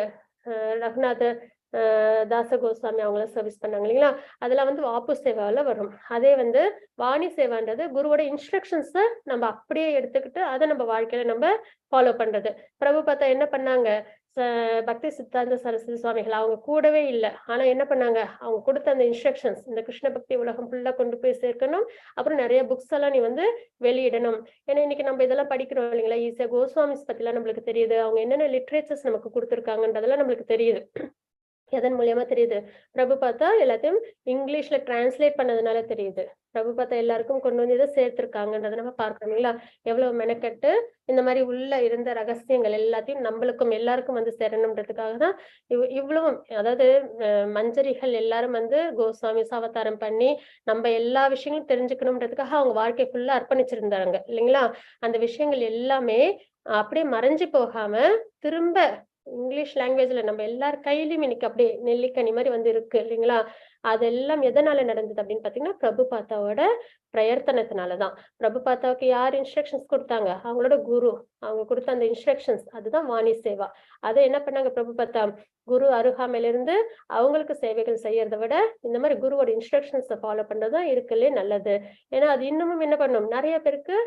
ரகுநாத தாச கோஸ்வாமி அவங்கள சர்வீஸ் பண்ணாங்க இல்லைங்களா, அதெல்லாம் வந்து வாப்பு சேவால வரும். அதே வந்து வாணி சேவான்றது குருவோட இன்ஸ்ட்ரக்ஷன்ஸை நம்ம அப்படியே எடுத்துக்கிட்டு அதை நம்ம வாழ்க்கையில நம்ம ஃபாலோ பண்றது. பிரபுபாதா என்ன பண்ணாங்க, பக்தி சித்தாந்த சரஸ்வதி சுவாமிகள் அவங்க கூடவே இல்லை, ஆனா என்ன பண்ணாங்க, அவங்க கொடுத்த அந்த இன்ஸ்ட்ரக்ஷன்ஸ் இந்த கிருஷ்ண பக்தி உலகம் ஃபுல்லா கொண்டு போய் சேர்க்கணும், அப்புறம் நிறைய புக்ஸ் எல்லாம் நீ வந்து வெளியிடணும். ஏன்னா இன்னைக்கு நம்ம இதெல்லாம் படிக்கிறோம் இல்லைங்களா, ஈஸியா கோஸ்வாமிஸ் பத்தி எல்லாம் நம்மளுக்கு தெரியுது, அவங்க என்னென்ன லிட்ரேச்சர்ஸ் நமக்கு கொடுத்துருக்காங்கன்றதெல்லாம் நம்மளுக்கு தெரியுது. எதன் மூலியமா தெரியுது, பிரபுபாதா எல்லாத்தையும் இங்கிலீஷ்ல டிரான்ஸ்லேட் பண்ணதுனால தெரியுது. பிரபுபாதா எல்லாருக்கும் கொண்டு வந்து இதை சேர்த்திருக்காங்கன்றதை நம்ம பார்க்கணும் இல்லைங்களா, எவ்வளவு மெனக்கெட்டு இந்த மாதிரி உள்ள இருந்த ரகசியங்கள் எல்லாத்தையும் நம்மளுக்கும் எல்லாருக்கும் வந்து சேரணுன்றதுக்காக தான் இவ்வளவும், அதாவது மஞ்சரிகள் எல்லாரும் வந்து கோஸ்வாமி அவதாரம் பண்ணி நம்ம எல்லா விஷயங்களும் தெரிஞ்சுக்கணும்ன்றதுக்காக அவங்க வாழ்க்கை ஃபுல்லா அர்ப்பணிச்சிருந்தாங்க இல்லைங்களா. அந்த விஷயங்கள் எல்லாமே அப்படியே மறைஞ்சு போகாம திரும்ப இங்கிலீஷ் லாங்குவேஜ்ல நம்ம எல்லார் கையிலயும் இன்னைக்கு அப்படியே நெல்லிக்கனி மாதிரி வந்து இருக்கு இல்லைங்களா. அதெல்லாம் எதனால நடந்தது அப்படின்னு பாத்தீங்கன்னா பிரபுபாதாவோட பிரயத்தனத்தினாலதான். பிரபுபாதாவுக்கு யார் இன்ஸ்ட்ரக்ஷன்ஸ் கொடுத்தாங்க, அவங்களோட குரு, அவங்க கொடுத்த அந்த இன்ஸ்ட்ரக்ஷன்ஸ் அதுதான் வாணி சேவா. அதை என்ன பண்ணாங்க பிரபுபாதா, குரு அருகாமையில இருந்து அவங்களுக்கு சேவைகள் செய்யறதை விட இந்த மாதிரி குருவோட இன்ஸ்ட்ரக்ஷன்ஸை ஃபாலோ பண்றதுதான் இருக்குல்லே நல்லது. ஏன்னா அது இன்னமும் என்ன பண்ணும், நிறைய பேருக்கு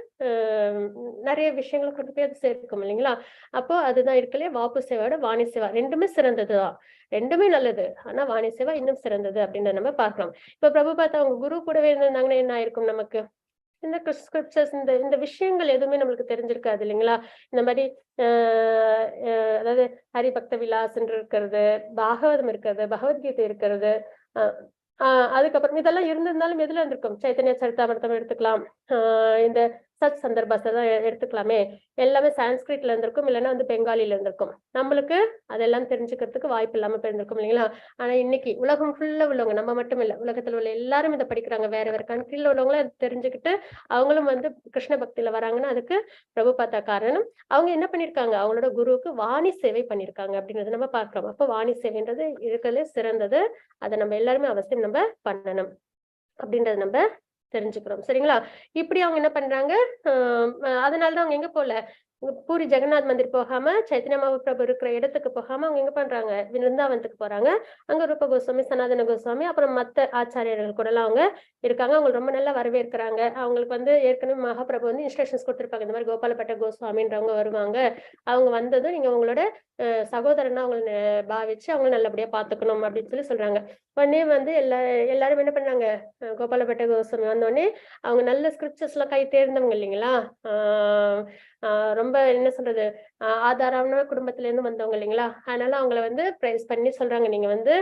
நிறைய விஷயங்களை கொண்டு போய் அது சேர்க்கும் இல்லைங்களா. அப்போ அதுதான் இருக்குல்லே வாப்பு சேவையோட வாணி சேவா ரெண்டுமே சிறந்ததுதான், ரெண்டுமே நல்லது, ஆனா வாணி சேவா இன்னும் சிறந்தது அப்படின்னு நம்ம பார்க்கலாம். இப்ப பிரபுபாதா அவங்க குரு கூடவே இருந்திருந்தாங்கன்னா என்ன ஆயிருக்கும், நமக்கு இந்த ஸ்கிரிப்சர்ஸ் இந்த இந்த விஷயங்கள் எதுவுமே நம்மளுக்கு தெரிஞ்சிருக்காது இல்லைங்களா. இந்த மாதிரி அதாவது ஹரிபக்த விலாசன் இருக்கிறது, பாகவதம் இருக்கிறது, பகவத்கீதை இருக்கிறது, அதுக்கப்புறம் இதெல்லாம் இருந்திருந்தாலும் எதுல இருந்திருக்கும், சைத்தன்ய சரிதாமிர்தம் எடுத்துக்கலாம், இந்த சத் சந்தர்ப்பத்தை தான் எடுத்துக்கலாமே, எல்லாமே சான்ஸ்கிரிட்ல இருந்திருக்கும், இல்லைன்னா வந்து பெங்காலில இருந்திருக்கும். நம்மளுக்கு அதெல்லாம் தெரிஞ்சுக்கிறதுக்கு வாய்ப்பு இல்லாம போயிருந்திருக்கும் இல்லைங்களா. ஆனா இன்னைக்கு உலகம் ஃபுல்லா உள்ளவங்க, நம்ம மட்டும் இல்ல, உலகத்துல உள்ள எல்லாரும் இதை படிக்கிறாங்க, வேற வேற கண்ட்ரில உள்ளவங்களும் அதை தெரிஞ்சுக்கிட்டு அவங்களும் வந்து கிருஷ்ண பக்தியில வராங்கன்னா அதுக்கு பிரபுபாதா காரணம். அவங்க என்ன பண்ணிருக்காங்க, அவங்களோட குருவுக்கு வாணி சேவை பண்ணிருக்காங்க அப்படின்றத நம்ம பார்க்கிறோம். அப்போ வாணி சேவைன்றது இருக்கிறதுலே சிறந்தது, அதை நம்ம எல்லாருமே அவசியம் நம்ம பண்ணணும் அப்படின்றத நம்ம தெரிஞ்சுக்கிறோம் சரிங்களா. இப்படி அவங்க என்ன பண்றாங்க, அதனாலதான் அவங்க எங்க போல பூரி ஜெகநாத் மந்திர் போகாம, சைத்தன்ய மகாபிரபு இருக்கிற இடத்துக்கு போகாம அவங்க எங்க பண்றாங்க, விருந்தாவனத்துக்கு போறாங்க. அங்க ரூப கோஸ்வாமி, சனாதன கோஸ்வாமி, அப்புறம் மத்த ஆச்சாரியர்கள் கூட எல்லாம் அவங்க இருக்காங்க. அவங்க ரொம்ப நல்லா வரவேற்கிறாங்க. அவங்களுக்கு வந்து ஏற்கனவே மகாபிரபு வந்து இன்ஸ்ட்ரக்ஷன்ஸ் கொடுத்திருப்பாங்க, இந்த மாதிரி கோபாலபட்ட கோஸ்வாமின்றவங்க வருவாங்க, அவங்க வந்ததும் நீங்க உங்களோட சகோதரனா அவங்களை பாவிச்சு அவங்க நல்லபடியா பாத்துக்கணும் அப்படின்னு சொல்றாங்க. உடனே வந்து எல்லாரும் என்ன பண்ணாங்க, கோபாலபட்ட கோஸ்வாமி வந்தோடனே அவங்க நல்ல ஸ்கிரிப்சர்ஸ் எல்லாம் கை தேர்ந்தவங்க இல்லைங்களா, ரொம்ப என்ன சொல்றது, ஆதாரமான குடும்பத்துல இருந்து வந்தவங்க இல்லைங்களா, அதனால அவங்கள வந்து பிரைஸ் பண்ணி சொல்றாங்க, நீங்க வந்து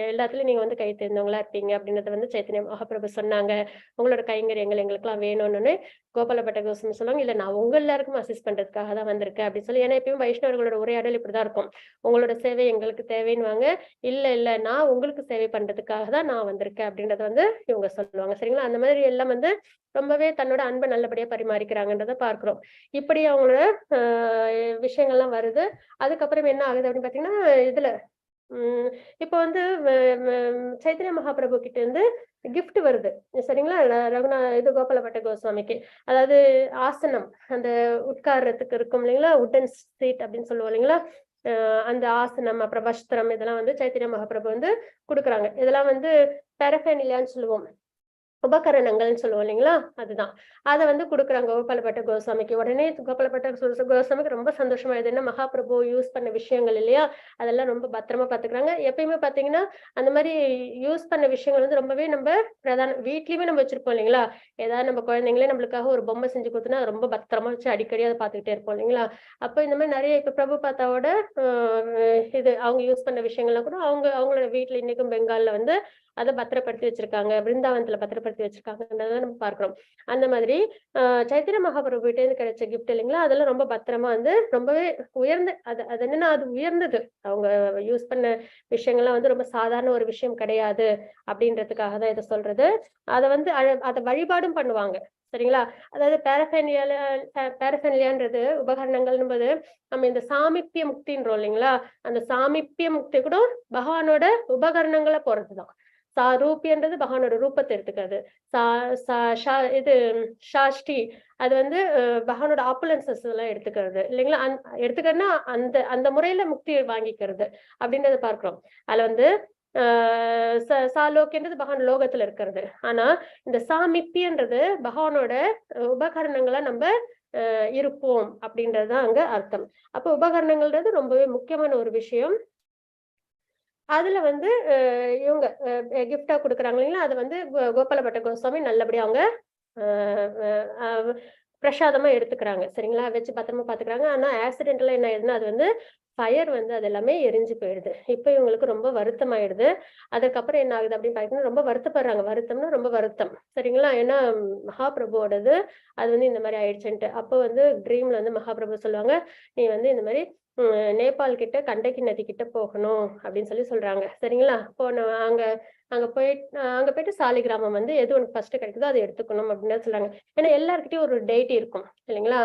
எல்லாத்துலயும் நீங்க வந்து கை தேர்ந்தவங்களா இருப்பீங்க அப்படின்றத வந்து சைத்தன்ய மகாபிரபு சொன்னாங்க. உங்களோட கைங்கரியங்கள் எங்களுக்கு எல்லாம் வேணும்னு கோபாலபட்ட கோஸ்வாமி சொல்லுவாங்க, இல்ல நான் உங்க எல்லாருக்கும் அசிஸ்ட் பண்றதுக்காக தான் வந்திருக்கேன் அப்படின்னு சொல்லி. ஏன்னா எப்பயும் வைஷ்ணவர்களோட உரையாடல் இப்படிதான் இருக்கும், உங்களோட சேவை எங்களுக்கு தேவைன்னுவாங்க, இல்ல நான் உங்களுக்கு சேவை பண்றதுக்காக தான் நான் வந்திருக்கேன் அப்படின்றத வந்து இவங்க சொல்லுவாங்க சரிங்களா. அந்த மாதிரி எல்லாம் வந்து ரொம்பவே தன்னோட அன்பை நல்லபடியா பரிமாறிக்கிறாங்கன்றத பார்க்கிறோம். இப்படி அவங்களோட விஷயங்கள்லாம் வருது. அதுக்கப்புறம் என்ன ஆகுது அப்படின்னு பாத்தீங்கன்னா, இதுல இப்ப வந்து சைத்தன்ய மகாபிரபு கிட்ட இருந்து கிஃப்ட் வருது சரிங்களா, இது கோபாலபட்ட கோஸ்வாமிக்கு. அதாவது ஆசனம், அந்த உட்கார்றதுக்கு இருக்கும் இல்லைங்களா, உட்டன் சீட் அப்படின்னு சொல்லுவோம் இல்லைங்களா, அந்த ஆசனம், அப்புறம் வஸ்திரம், இதெல்லாம் வந்து சைத்தன்ய மகாபிரபு வந்து கொடுக்குறாங்க. இதெல்லாம் வந்து பெரஃபேனிலியான்னு சொல்லுவோம், உபகரணங்கள்னு சொல்லுவோம் இல்லைங்களா, அதுதான். அதை வந்து கொடுக்குறாங்க கோபாலபட்ட கோஸ்வாமிக்கு. உடனே கோபாலபட்ட கோஸ்வாமிக்கு ரொம்ப சந்தோஷமாயிடுது, என்ன மகாபிரபு யூஸ் பண்ண விஷயங்கள் இல்லையா, அதெல்லாம் ரொம்ப பத்திரமா பாத்துக்கிறாங்க. எப்பயுமே பாத்தீங்கன்னா அந்த மாதிரி யூஸ் பண்ண விஷயங்கள் வந்து ரொம்பவே நம்ம வீட்லயுமே நம்ம வச்சிருப்போம் இல்லைங்களா, ஏதாவது நம்ம குழந்தைங்களே நம்மளுக்காக ஒரு பொம்மை செஞ்சு கொடுத்தோம்னா ரொம்ப பத்திரமா வச்சு அடிக்கடி அதை பாத்துக்கிட்டே இருப்போம் இல்லைங்களா. அப்போ இந்த மாதிரி நிறைய இப்ப பிரபுபாதாவோட இது அவங்க யூஸ் பண்ண விஷயங்கள்லாம் கூட அவங்களோட வீட்டுல இன்னைக்கும் பெங்கால்ல வந்து அதை பத்திரப்படுத்தி வச்சிருக்காங்க, பிருந்தாவனத்துல பத்திரப்படுத்தி வச்சிருக்காங்கன்றத நம்ம பார்க்கிறோம். அந்த மாதிரி சைத்தன்ய மகாபிரபு கிட்ட இருந்து கிடைச்ச கிஃப்ட் இல்லைங்களா, அதெல்லாம் ரொம்ப பத்திரமா வந்து ரொம்பவே உயர்ந்த, அது என்னன்னா அது உயர்ந்தது, அவங்க யூஸ் பண்ண விஷயங்கள்லாம் வந்து ரொம்ப சாதாரண ஒரு விஷயம் கிடையாது அப்படின்றதுக்காக தான் இதை சொல்றது. அதை வந்து அதை வழிபாடும் பண்ணுவாங்க சரிங்களா. அதாவது பேரஃபேனிலியான்றது உபகரணங்கள் என்பது நம்ம இந்த சாமிப்பிய முக்தின்றோம் இல்லைங்களா, அந்த சாமிப்பிய முக்தி கூட பகவானோட உபகரணங்களை போறதுதான். சாரூபின்றது பகவானோட ரூபத்தை எடுத்துக்கிறது. இது ஷாஷ்டி அது வந்து பகவானோட ஆப்புலன்சஸ் எல்லாம் எடுத்துக்கிறது இல்லைங்களா. எடுத்துக்கிறதுனா அந்த அந்த முறையில முக்தி வாங்கிக்கிறது அப்படின்றத பார்க்கிறோம். அதுல வந்து சாலோக்கின்றது பகவான் லோகத்துல இருக்கிறது. ஆனா இந்த சாமித்தின்றது பகவானோட உபகரணங்களா நம்ம இருப்போம் அப்படின்றதுதான் அங்க அர்த்தம். அப்ப உபகரணங்கள்ன்றது ரொம்பவே முக்கியமான ஒரு விஷயம். அதுல வந்து இவங்க கிஃப்டா கொடுக்குறாங்க இல்லைங்களா, அது வந்து கோபால பட்ட கோஸ்வாமி நல்லபடியா அவங்க பிரசாதமா எடுத்துக்கிறாங்க. சரிங்களா, வச்சு பத்திரமா பாத்துக்கிறாங்க. ஆனா ஆக்சிடென்ட்ல என்ன ஆயிடுதுன்னா அது வந்து ஃபயர் வந்து அது எல்லாமே எரிஞ்சு போயிடுது. இப்ப இவங்களுக்கு ரொம்ப வருத்தம் ஆயிடுது. அதுக்கப்புறம் என்ன ஆகுது அப்படின்னு பாத்தீங்கன்னா ரொம்ப வருத்தப்படுறாங்க. வருத்தம்னா ரொம்ப வருத்தம். சரிங்களா, ஏன்னா மகாபிரபுவோடது அது வந்து இந்த மாதிரி ஆயிடுச்சுன்ட்டு. அப்போ வந்து ட்ரீம்ல வந்து மகாபிரபு சொல்லுவாங்க, நீ வந்து இந்த மாதிரி நேபாள் கிட்ட கண்டகி நதி கிட்ட போகணும் அப்படின்னு சொல்றாங்க. சரிங்களா, அங்க அங்க போயிட்டு சாலிகிராமம் வந்து எது உனக்கு ஃபர்ஸ்ட் கிடைக்குதோ அதை எடுத்துக்கணும் அப்படின்னு சொல்றாங்க. ஏன்னா எல்லாருக்கிட்டையும் ஒரு டேட்டி இருக்கும் இல்லைங்களா.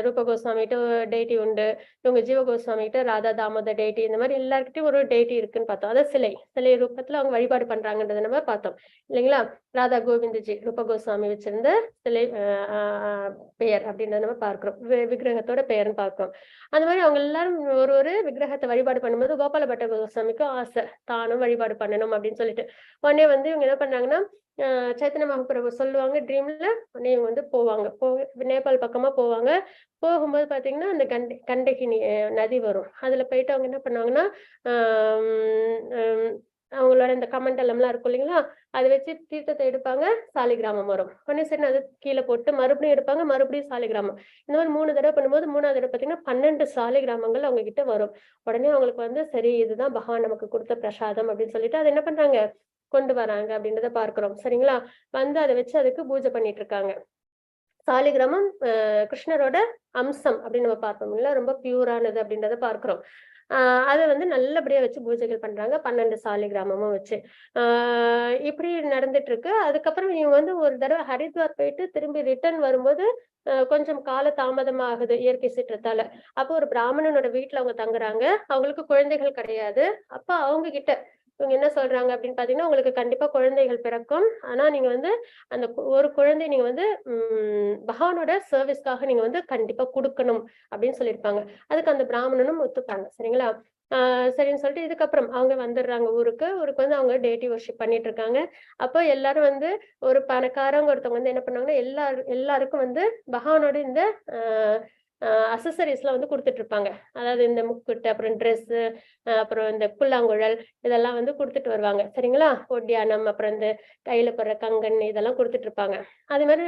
ரூப கோஸ்வாமிகிட்ட டேட்டி உண்டு, இவங்க ஜீவ கோஸ்வாமிகிட்ட ராதா தாமோதர் டேட்டி, இந்த மாதிரி எல்லாருக்கிட்டையும் ஒரு டேட்டி இருக்குன்னு பார்த்தோம். அதாவது சிலை ரூபத்துல அவங்க வழிபாடு பண்றாங்கன்றதை நம்ம பார்த்தோம் இல்லைங்களா. ராதா கோவிந்தஜி ரூப கோஸ்வாமி வச்சிருந்த சிலை பெயர் அப்படின்றத நம்ம பார்க்கிறோம், விக்கிரகத்தோட பெயர்னு பார்க்கிறோம். அந்த மாதிரி அவங்க எல்லாரும் ஒரு விக்கிரகத்தை வழிபாடு பண்ணும்போது கோபால பட்ட கோஸ்வாமிக்கும் ஆசை தானும் வழிபாடு பண்ணணும் அப்படின்னு சொல்லிட்டு உடனே வந்து இவங்க என்ன பண்ணாங்கன்னா சைத்தன்ய மகாபிரபு சொல்லுவாங்க ட்ரீம்ல. உடனே இவங்க வந்து நேபாள் பக்கமா போவாங்க. போகும்போது பாத்தீங்கன்னா அந்த கண்டகி நதி வரும். அதுல போயிட்டு அவங்க என்ன பண்ணுவாங்கன்னா அவங்களோட இந்த கமண்டலம்லாம் இருக்கும் இல்லைங்களா, அதை வச்சு தீர்த்தத்தை எடுப்பாங்க. சாலிகிராமம் வரும். உடனே சரி அதை கீழே போட்டு மறுபடியும் எடுப்பாங்க, மறுபடியும் சாலிகிராமம். இந்த மாதிரி 3 தடவை பண்ணும்போது 3ஆவது தடவை பாத்தீங்கன்னா 12 சாலிகிராமங்கள் அவங்க கிட்ட வரும். உடனே அவங்களுக்கு வந்து சரி இதுதான் பகவான் நமக்கு கொடுத்த பிரசாதம் அப்படின்னு சொல்லிட்டு அதை என்ன பண்றாங்க கொண்டு வராங்க அப்படின்றத பார்க்கிறோம். சரிங்களா, வந்து அதை வச்சு அதுக்கு பூஜை பண்ணிட்டு இருக்காங்க. சாலிகிராமம் கிருஷ்ணரோட அம்சம் அப்படின்னு நம்ம பார்ப்போம் இல்லைங்களா, ரொம்ப பியூரானது அப்படின்றத பார்க்கிறோம். அதை வந்து நல்லபடியா வச்சு பூஜைகள் பண்றாங்க. 12 சாலிகிராமமும் வச்சு இப்படி நடந்துட்டு இருக்கு. அதுக்கப்புறம் இவங்க வந்து ஒரு தடவை ஹரித்வார் போயிட்டு திரும்பி ரிட்டர்ன் வரும்போது கொஞ்சம் கால தாமதம் ஆகுது இயற்கை சீற்றத்தால. அப்போ ஒரு பிராமணனோட வீட்டுல அவங்க தங்குறாங்க. அவங்களுக்கு குழந்தைகள் கிடையாது. அப்ப அவங்க கிட்ட இவங்க என்ன சொல்றாங்க அப்படின்னு பாத்தீங்கன்னா, உங்களுக்கு கண்டிப்பா குழந்தைகள் பிறக்கும். ஆனா நீங்க வந்து அந்த ஒரு குழந்தை நீங்க வந்து பகவானோட சர்வீஸ்க்காக நீங்க வந்து கண்டிப்பா கொடுக்கணும் அப்படின்னு சொல்லியிருப்பாங்க. அதுக்கு அந்த பிராமணனும் ஒத்துப்பாங்க. சரிங்களா, சரின்னு சொல்லிட்டு இதுக்கப்புறம் அவங்க வந்துடுறாங்க ஊருக்கு வந்து அவங்க டேட்டி வர்ஷிப் பண்ணிட்டு இருக்காங்க. அப்போ எல்லாரும் வந்து ஒரு பணக்காரங்க ஒருத்தவங்க வந்து என்ன பண்ணாங்கன்னா எல்லாருக்கும் வந்து பகவானோட இந்த அசசரிஸ் எல்லாம் வந்து கொடுத்துட்டு இருப்பாங்க. அதாவது இந்த முக்குட்டு, அப்புறம் ட்ரெஸ், அப்புறம் இந்த புல்லாங்குழல் இதெல்லாம் வந்து கொடுத்துட்டு வருவாங்க. சரிங்களா, ஒட்டியானம், அப்புறம் இந்த கையில போடுற கங்கன் இதெல்லாம் கொடுத்துட்டு இருப்பாங்க. அது மாதிரி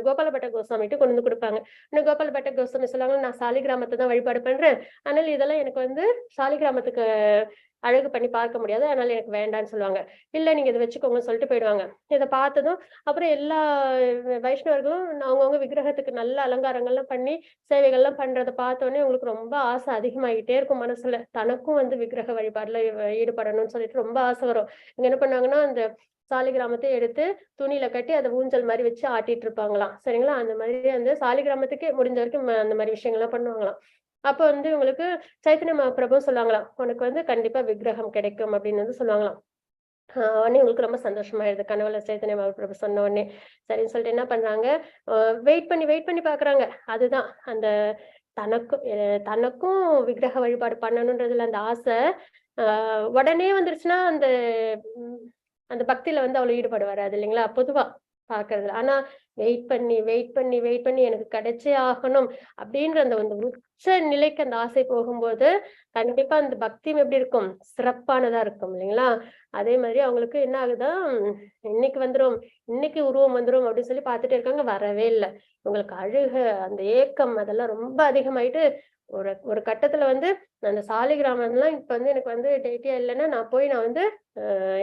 கோபால பட்ட கோஸ்வாமிட்டு கொண்டு வந்து கொடுப்பாங்க. இன்னும் கோபால பட்ட கோஸ்வாமி சொல்லுவாங்க, நான் சாலிகிராமத்தை தான் வழிபாடு பண்றேன், அதனால இதெல்லாம் எனக்கு வந்து சாலிகிராமத்துக்கு அழகு பண்ணி பார்க்க முடியாது, அதனால எனக்கு வேண்டாம்னு சொல்லுவாங்க. இல்ல நீங்க இதை வச்சுக்கோங்கன்னு சொல்லிட்டு போயிடுவாங்க. இதை பார்த்ததும் அப்புறம் எல்லா வைஷ்ணவர்களும் அவங்கவுங்க விக்கிரகத்துக்கு நல்ல அலங்காரங்கள்லாம் பண்ணி சேவைகள்லாம் பண்றதை பார்த்தோன்னே உங்களுக்கு ரொம்ப ஆசை அதிகமாகிட்டே இருக்கும் மனசுல. தனக்கும் வந்து விக்கிரக வழிபாடுல ஈடுபடணும்னு சொல்லிட்டு ரொம்ப ஆசை வரும். இங்க என்ன பண்ணாங்கன்னா அந்த சாலிகிராமத்தை எடுத்து துணியில கட்டி அதை ஊஞ்சல் மாதிரி வச்சு ஆட்டிட்டு இருப்பாங்களாம். சரிங்களா, அந்த மாதிரி அந்த சாலிகிராமத்துக்கு முடிஞ்ச வரைக்கும் அந்த மாதிரி விஷயங்கள்லாம் பண்ணுவாங்களாம். அப்ப வந்து இவங்களுக்கு சைத்தன்ய மகாபிரபு சொல்லுவாங்களாம், உனக்கு வந்து கண்டிப்பா விக்கிரகம் கிடைக்கும் அப்படின்னு வந்து சொல்லுவாங்களாம். உடனே உங்களுக்கு ரொம்ப சந்தோஷமாயிருது. கனவுல சைத்தன்ய மகாபிரபு சொன்ன உடனே சரின்னு சொல்லிட்டு என்ன பண்றாங்க, வெயிட் பண்ணி பாக்குறாங்க. அதுதான் அந்த தனக்கும் விக்கிரக வழிபாடு பண்ணணும்ன்றதுல அந்த ஆசை உடனே வந்துருச்சுன்னா அந்த பக்தியில வந்து அவ்வளவு ஈடுபாடு வராது இல்லைங்களா, பொதுவா பாக்குறதுல. ஆனா வெயிட் பண்ணி எனக்கு கிடைச்சே ஆகணும் அப்படின்ற அந்த உச்ச நிலைக்கு அந்த ஆசை போகும்போது கண்டிப்பா அந்த பக்தியும் எப்படி இருக்கும், சிறப்பானதா இருக்கும் இல்லைங்களா. அதே மாதிரி அவங்களுக்கு என்ன ஆகுதா, இன்னைக்கு உருவம் வந்துரும் அப்படின்னு சொல்லி பார்த்துட்டே இருக்காங்க, வரவே இல்லை. உங்களுக்கு அழுக, அந்த ஏக்கம் அதெல்லாம் ரொம்ப அதிகமாயிட்டு ஒரு கட்டத்துல வந்து அந்த சாலிகிராமம்லாம் இப்ப வந்து எனக்கு வந்து டேட்டியா இல்லைன்னா நான் வந்து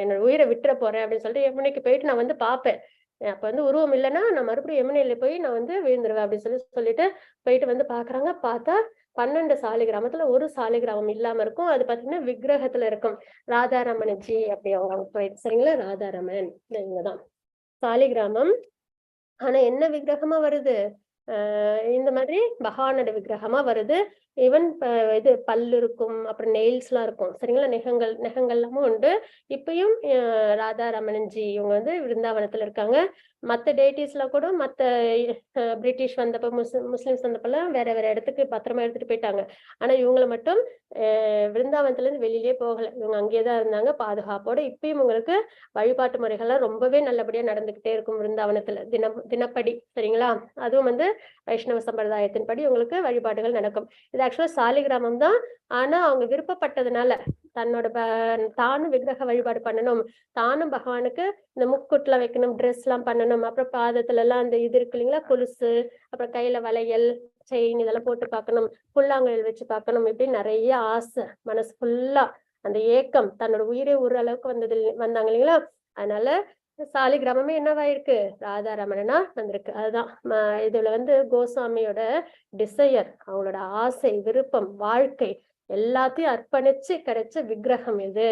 என்னோட உயிரை விட்டுற போறேன் அப்படின்னு சொல்லிட்டு யமுனைக்கு போயிட்டு நான் வந்து பார்ப்பேன். அப்ப வந்து உருவம் இல்லைன்னா நான் மறுபடியும் யமுனையில போய் நான் வந்து விழுந்துருவேன் அப்படின்னு சொல்லிட்டு போயிட்டு வந்து பாக்குறாங்க. பார்த்தா 12 சாலிகிராமத்துல ஒரு சாலிகிராமம் இல்லாம இருக்கும். அது பாத்தீங்கன்னா விக்கிரகத்துல இருக்கும். ராதாரமணஜி அப்படி அவங்க போயிட்டு. சரிங்களா, ராதாரமன் இவங்கதான் சாலிகிராமம். ஆனா என்ன விக்கிரகமா வருது, இந்த மாதிரி பகவானோட விக்கிரகமா வருது. ஈவன் இது பல்லு இருக்கும், அப்புறம் நெயில்ஸ்லாம் இருக்கும் சரிங்களா, நெகங்கள்லாமும் உண்டு. இப்பயும் ராதாரமணன்ஜி இவங்க வந்து விருந்தாவனத்துல இருக்காங்க. மற்ற டேட்டிஸ்லாம் கூட மற்ற பிரிட்டிஷ் வந்தப்ப முஸ்லிம்ஸ் வந்தப்பெல்லாம் வேற வேற இடத்துக்கு பத்திரமா எடுத்துட்டு போயிட்டாங்க. ஆனா இவங்கள மட்டும் விருந்தாவனத்துல இருந்து வெளியிலே போகல, இவங்க அங்கேயேதான் இருந்தாங்க பாதுகாப்போட. இப்பயும் உங்களுக்கு வழிபாட்டு முறைகள்லாம் ரொம்பவே நல்லபடியா நடந்துகிட்டே இருக்கும் விருந்தாவனத்துல தினப்படி சரிங்களா. அதுவும் வந்து வைஷ்ணவ சம்பிரதாயத்தின்படி உங்களுக்கு வழிபாடுகள் நடக்கும். இது ஆக்சுவலா சாலிகிராமம் தான். ஆனா அவங்க விருப்பப்பட்டதுனால தன்னோட தானும் விக்கிரக வழிபாடு பண்ணணும், தானும் பகவானுக்கு இந்த முக்குட்ல வைக்கணும், ட்ரெஸ் எல்லாம் பண்ணணும், அப்புறம் பாதத்துல எல்லாம் அந்த இது இருக்கு இல்லைங்களா கொலுசு, அப்புறம் கையில வளையல் செயின் இதெல்லாம் போட்டு பார்க்கணும், புல்லாங்குழல் வச்சு பார்க்கணும், இப்படி நிறைய ஆசை மனசு ஃபுல்லா அந்த ஏக்கம் தன்னோட உயிரே ஒரு அளவுக்கு வந்தாங்க இல்லைங்களா. அதனால சாலிகிராமமே என்னவாயிருக்கு, ராதாரமணனா வந்திருக்கு. அதுதான் இதுல வந்து கோஸ்வாமியோட டிசையர், அவங்களோட ஆசை விருப்பம் வாழ்க்கை எல்லாத்தையும் அர்ப்பணிச்சு கிடைச்ச விக்கிரகம் இது.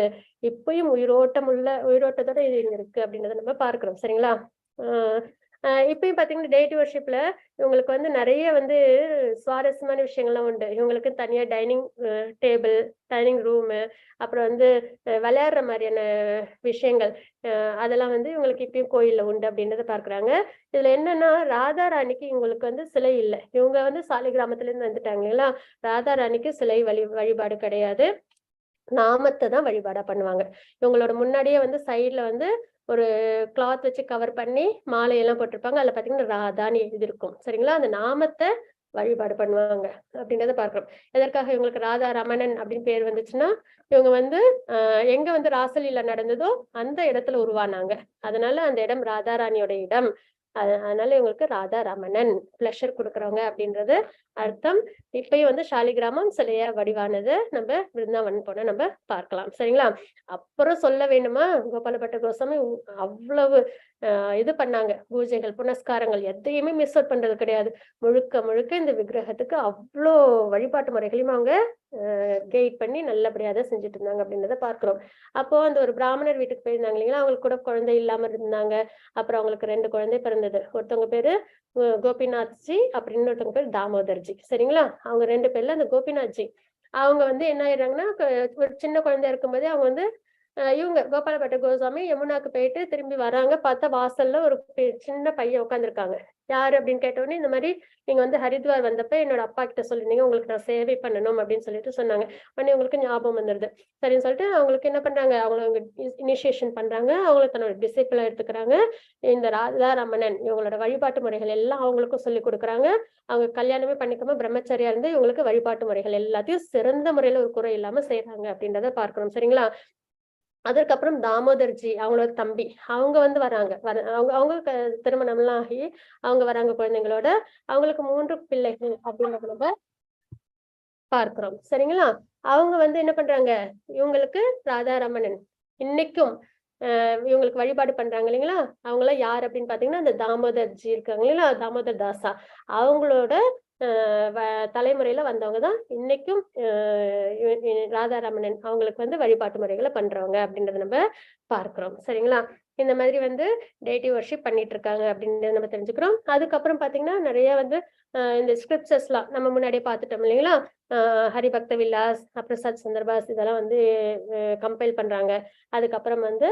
இப்பயும் உயிரோட்டத்தோட இது இருக்கு அப்படின்றத நம்ம பார்க்கிறோம் சரிங்களா. இப்பயும் பாத்தீங்கன்னா டேட் வர்ஷிப்ல இவங்களுக்கு வந்து நிறைய வந்து சுவாரஸ்யமான விஷயங்கள்லாம் உண்டு. இவங்களுக்கு தனியா டைனிங் டேபிள், டைனிங் ரூமு, அப்புறம் வந்து விளையாடுற மாதிரியான விஷயங்கள் அதெல்லாம் வந்து இவங்களுக்கு இப்பயும் கோயில்ல உண்டு அப்படின்றத பார்க்கறாங்க. இதுல என்னன்னா ராதா ராணிக்கு இவங்களுக்கு வந்து சிலை இல்லை. இவங்க வந்து சாலிகிராமத்துல இருந்து வந்துட்டாங்க இல்லைங்களா. ராதா ராணிக்கு சிலை வழிபாடு கிடையாது, நாமத்தை தான் வழிபாடா பண்ணுவாங்க. இவங்களோட முன்னாடியே வந்து சைட்ல வந்து ஒரு கிளாத் வச்சு கவர் பண்ணி மாலையெல்லாம் போட்டிருப்பாங்க. அதுல பாத்தீங்கன்னா ராதான்னு எழுதியிருக்கும் சரிங்களா. அந்த நாமத்தை வழிபாடு பண்ணுவாங்க அப்படின்றத பார்க்கிறோம். எதற்காக இவங்களுக்கு ராதா ரமணன் அப்படின்னு பேர் வந்துச்சுன்னா, இவங்க வந்து எங்க வந்து ராசலீலா நடந்ததோ அந்த இடத்துல உருவானாங்க. அதனால அந்த இடம் ராதாராணியோட இடம். அதனால இவங்களுக்கு ராதா ரமணன் பிளஷர் கொடுக்குறவங்க அப்படின்றது அர்த்தம். இப்பயும் வந்து சாலிகிராமம் சிலைய வடிவானது நம்ம விருந்தாவனம் போன நம்ம பார்க்கலாம் சரிங்களா. அப்புறம் சொல்ல வேணுமா, கோபாலபட்ட கோஸ்வாமி அவ்வளவு இது பண்ணாங்க, பூஜைகள் புனஸ்காரங்கள் எதையுமே மிஸ் அவுட் பண்றது கிடையாது. முழுக்க முழுக்க இந்த விக்கிரகத்துக்கு அவ்வளோ வழிபாட்டு முறைகளையும் அவங்க கைட் பண்ணி நல்லபடியா தான் செஞ்சுட்டு இருந்தாங்க அப்படின்றத பார்க்கிறோம். அப்போ அந்த ஒரு பிராமணர் வீட்டுக்கு போயிருந்தாங்க இல்லைங்களா, அவங்களுக்கு கூட குழந்தை இல்லாம இருந்தாங்க. அப்புறம் அவங்களுக்கு 2 குழந்தை பிறந்தது. ஒருத்தவங்க பேரு கோபிநாத்ஜி, அப்படின்னு ஒருத்தவங்க பேர் தாமோதர்ஜி சரிங்களா. அவங்க 2 பேர்ல அந்த கோபிநாத்ஜி அவங்க வந்து என்ன ஆயிடுறாங்கன்னா, ஒரு சின்ன குழந்தை இருக்கும்போதே அவங்க வந்து இவங்க கோபாலபட்ட கோஸ்வாமி யமுனாக்கு போயிட்டு திரும்பி வராங்க. பார்த்தா வாசல்ல ஒரு சின்ன பையன் உட்காந்துருக்காங்க. யாரு அப்படின்னு கேட்டோடனே, இந்த மாதிரி நீங்க வந்து ஹரித்வார் வந்தப்ப என்னோட அப்பா கிட்ட சொல்லிருந்தீங்க, உங்களுக்கு நான் சேவை பண்ணணும் அப்படின்னு சொல்லிட்டு சொன்னாங்க. உடனே உங்களுக்கு ஞாபகம் வந்துருது. சரின்னு சொல்லிட்டு அவங்களுக்கு என்ன பண்றாங்க, அவங்களை இனிஷியேஷன் பண்றாங்க, அவங்களை தன்னோட டிசிப்ளா எடுத்துக்கிறாங்க. இந்த ராதா ரமணன் இவங்களோட வழிபாட்டு முறைகள் எல்லாம் அவங்களுக்கும் சொல்லி கொடுக்குறாங்க. அவங்க கல்யாணமே பண்ணிக்காம பிரம்மச்சரியா இருந்து இவங்களுக்கு வழிபாட்டு முறைகள் எல்லாத்தையும் சிறந்த முறையில ஒரு குறை இல்லாம செய்யறாங்க அப்படின்றத பார்க்கணும் சரிங்களா. அதற்கப்புறம் தாமோதர்ஜி அவங்களோட தம்பி அவங்க வந்து வராங்க. அவங்க திருமணம் எல்லாம் ஆகி அவங்க வராங்க குழந்தைங்களோட. அவங்களுக்கு 3 பிள்ளைகள் அப்படின்றத நம்ம பார்க்கிறோம் சரிங்களா. அவங்க வந்து என்ன பண்றாங்க, இவங்களுக்கு ராதாரமணன் இன்னைக்கும் இவங்களுக்கு வழிபாடு பண்றாங்க இல்லைங்களா. அவங்களாம் யார் அப்படின்னு பாத்தீங்கன்னா, அந்த தாமோதர்ஜி இருக்காங்க இல்லைங்களா, தாமோதர் தாசா அவங்களோட தலைமுறையில வந்தவங்கதான் இன்னைக்கும் ராதாரமணன் அவங்களுக்கு வந்து வழிபாட்டு முறைகளை பண்றவங்க அப்படின்றத நம்ம பார்க்கிறோம் சரிங்களா. இந்த மாதிரி வந்து டேட்டி வர்ஷிப் பண்ணிட்டு இருக்காங்க அப்படின்றத நம்ம தெரிஞ்சுக்கிறோம். அதுக்கப்புறம் பாத்தீங்கன்னா நிறைய வந்து இந்த ஸ்கிரிப்சர்ஸ் எல்லாம் நம்ம முன்னாடியே பார்த்துட்டோம் இல்லைங்களா. ஹரிபக்த விலாஸ், அப்புறம் சத் சந்தர்பாஸ் இதெல்லாம் வந்து கம்பைல் பண்றாங்க. அதுக்கப்புறம் வந்து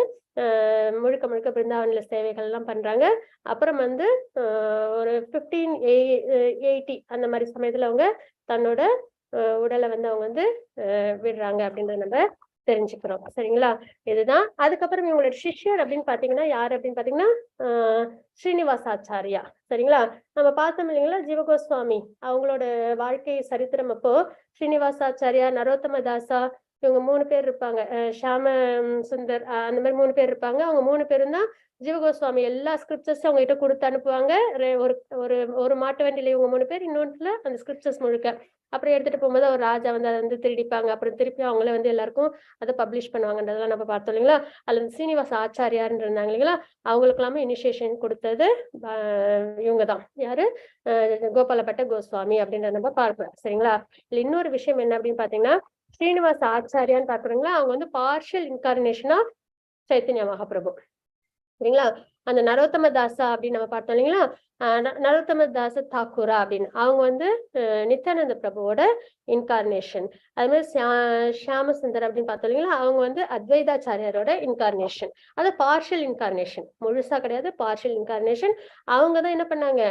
முழுக்க முழுக்க பிருந்தாவனில சேவைகள் எல்லாம் பண்றாங்க. அப்புறம் வந்து ஒரு 1580 அந்த மாதிரி சமயத்துல அவங்க தன்னோட உடலை வந்து அவங்க வந்து விடுறாங்க அப்படின்றத நம்ம தெரிஞ்சுக்கிறோம் சரிங்களா. இதுதான். அதுக்கப்புறம் இவங்களோட சிஷ்யர் அப்படின்னு பாத்தீங்கன்னா யாரு அப்படின்னு பாத்தீங்கன்னா ஸ்ரீனிவாசாச்சாரியா சரிங்களா. நம்ம பார்த்தோம் இல்லைங்களா, ஜீவகோஸ்வாமி அவங்களோட வாழ்க்கை சரித்திரம். அப்போ ஸ்ரீனிவாசாச்சாரியா, நரோத்தம தாசா இவங்க 3 பேர் இருப்பாங்க. ஷாம சுந்தர் அந்த மாதிரி 3 பேர் இருப்பாங்க. அவங்க 3 பேரும் தான் ஜீவகோஸ்வாமி எல்லா ஸ்கிரிப்சர்ஸும் அவங்க கிட்ட கொடுத்து அனுப்புவாங்க. ஒரு மாட்டு வண்டியில இவங்க 3 பேர், இன்னொன்றுல அந்த ஸ்கிரிப்சர்ஸ் முழுக்க. அப்புறம் எடுத்துட்டு போகும்போது ஒரு ராஜா வந்து அதை வந்து திருடிப்பாங்க. அப்புறம் திருப்பி அவங்களே வந்து எல்லாருக்கும் அதை பப்ளிஷ் பண்ணுவாங்கன்றதெல்லாம் நம்ம பார்த்தோம் இல்லைங்களா. அதுல சீனிவாச ஆச்சாரியார்னு இருந்தாங்க இல்லைங்களா, அவங்களுக்கு எல்லாமே இனிஷியேஷன் கொடுத்தது இவங்கதான். யாரு, கோபாலபட்ட கோஸ்வாமி அப்படின்றத நம்ம பார்ப்போம் சரிங்களா. இதுல இன்னொரு விஷயம் என்ன அப்படின்னு பாத்தீங்கன்னா, ஸ்ரீனிவாச ஆச்சாரியான்னு பாக்குறீங்களா, அவங்க வந்து partial incarnation of Chaitanya Mahaprabhu சரிங்களா. அந்த நரோத்தம தாசா அப்படின்னு நம்ம பார்த்தோம் இல்லைங்களா, நரோத்தம தாச தாக்கூரா அப்படின்னு அவங்க வந்து நித்யானந்த பிரபுவோட இன்கார்னேஷன். அது மாதிரி ஷியாம சுந்தர் அப்படின்னு பார்த்தோம் இல்லைங்களா, அவங்க வந்து அத்வைதாச்சாரியாரோட இன்கார்னேஷன். அது பார்ஷியல் இன்கார்னேஷன், முழுசா கிடையாது, பார்ஷியல் இன்கார்னேஷன். அவங்க தான் என்ன பண்ணாங்க,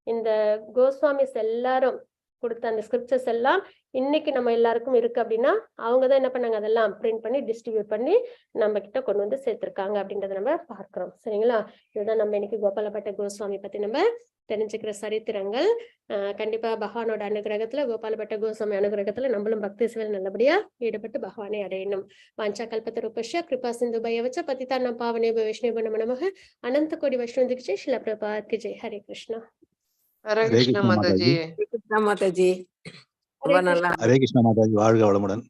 இந்த கோஸ்வாமிஸ் எல்லாரும் கொடுத்த அந்த ஸ்கிரிப்சர்ஸ் எல்லாம் இன்னைக்கு நம்ம எல்லாருக்கும் இருக்கு அப்படின்னா அவங்கதான் என்ன பண்ணாங்க, அதெல்லாம் பிரிண்ட் பண்ணி டிஸ்ட்ரிபியூட் பண்ணி நம்ம கிட்ட கொண்டு வந்து சேர்த்திருக்காங்க அப்படின்றத நம்ம பார்க்கிறோம். சரிங்களா, இதுதான் நம்ம இன்னைக்கு கோபால பட்ட கோஸ்வாமி பத்தி நம்ம தெரிஞ்சுக்கிற சரித்திரங்கள். கண்டிப்பா பகவானோட அனுகிரகத்துல, கோபால பட்ட கோஸ்வாமி அனுகிரகத்துல நம்மளும் பக்தி சேவையில் நல்லபடியா ஈடுபட்டு பகவானை அடையணும். வாஞ்சா கல்பத்தருபஸ்ய கிருபா சிந்து பயவச்ச பதிதானம் பாவனேப வைஷ்ணவ நம நமः. அனந்த கோடி வைஷ்ணவ ஜெய் ஸ்ரீல பிரபாத் கி ஜெய். ஹரே கிருஷ்ணா. ஹரே கிருஷ்ண மாதாஜி. கிருஷ்ண மாதாஜி. ரொம்ப நல்லா ஹரே கிருஷ்ண மாதாஜி, வாழ்க வளமுடன்.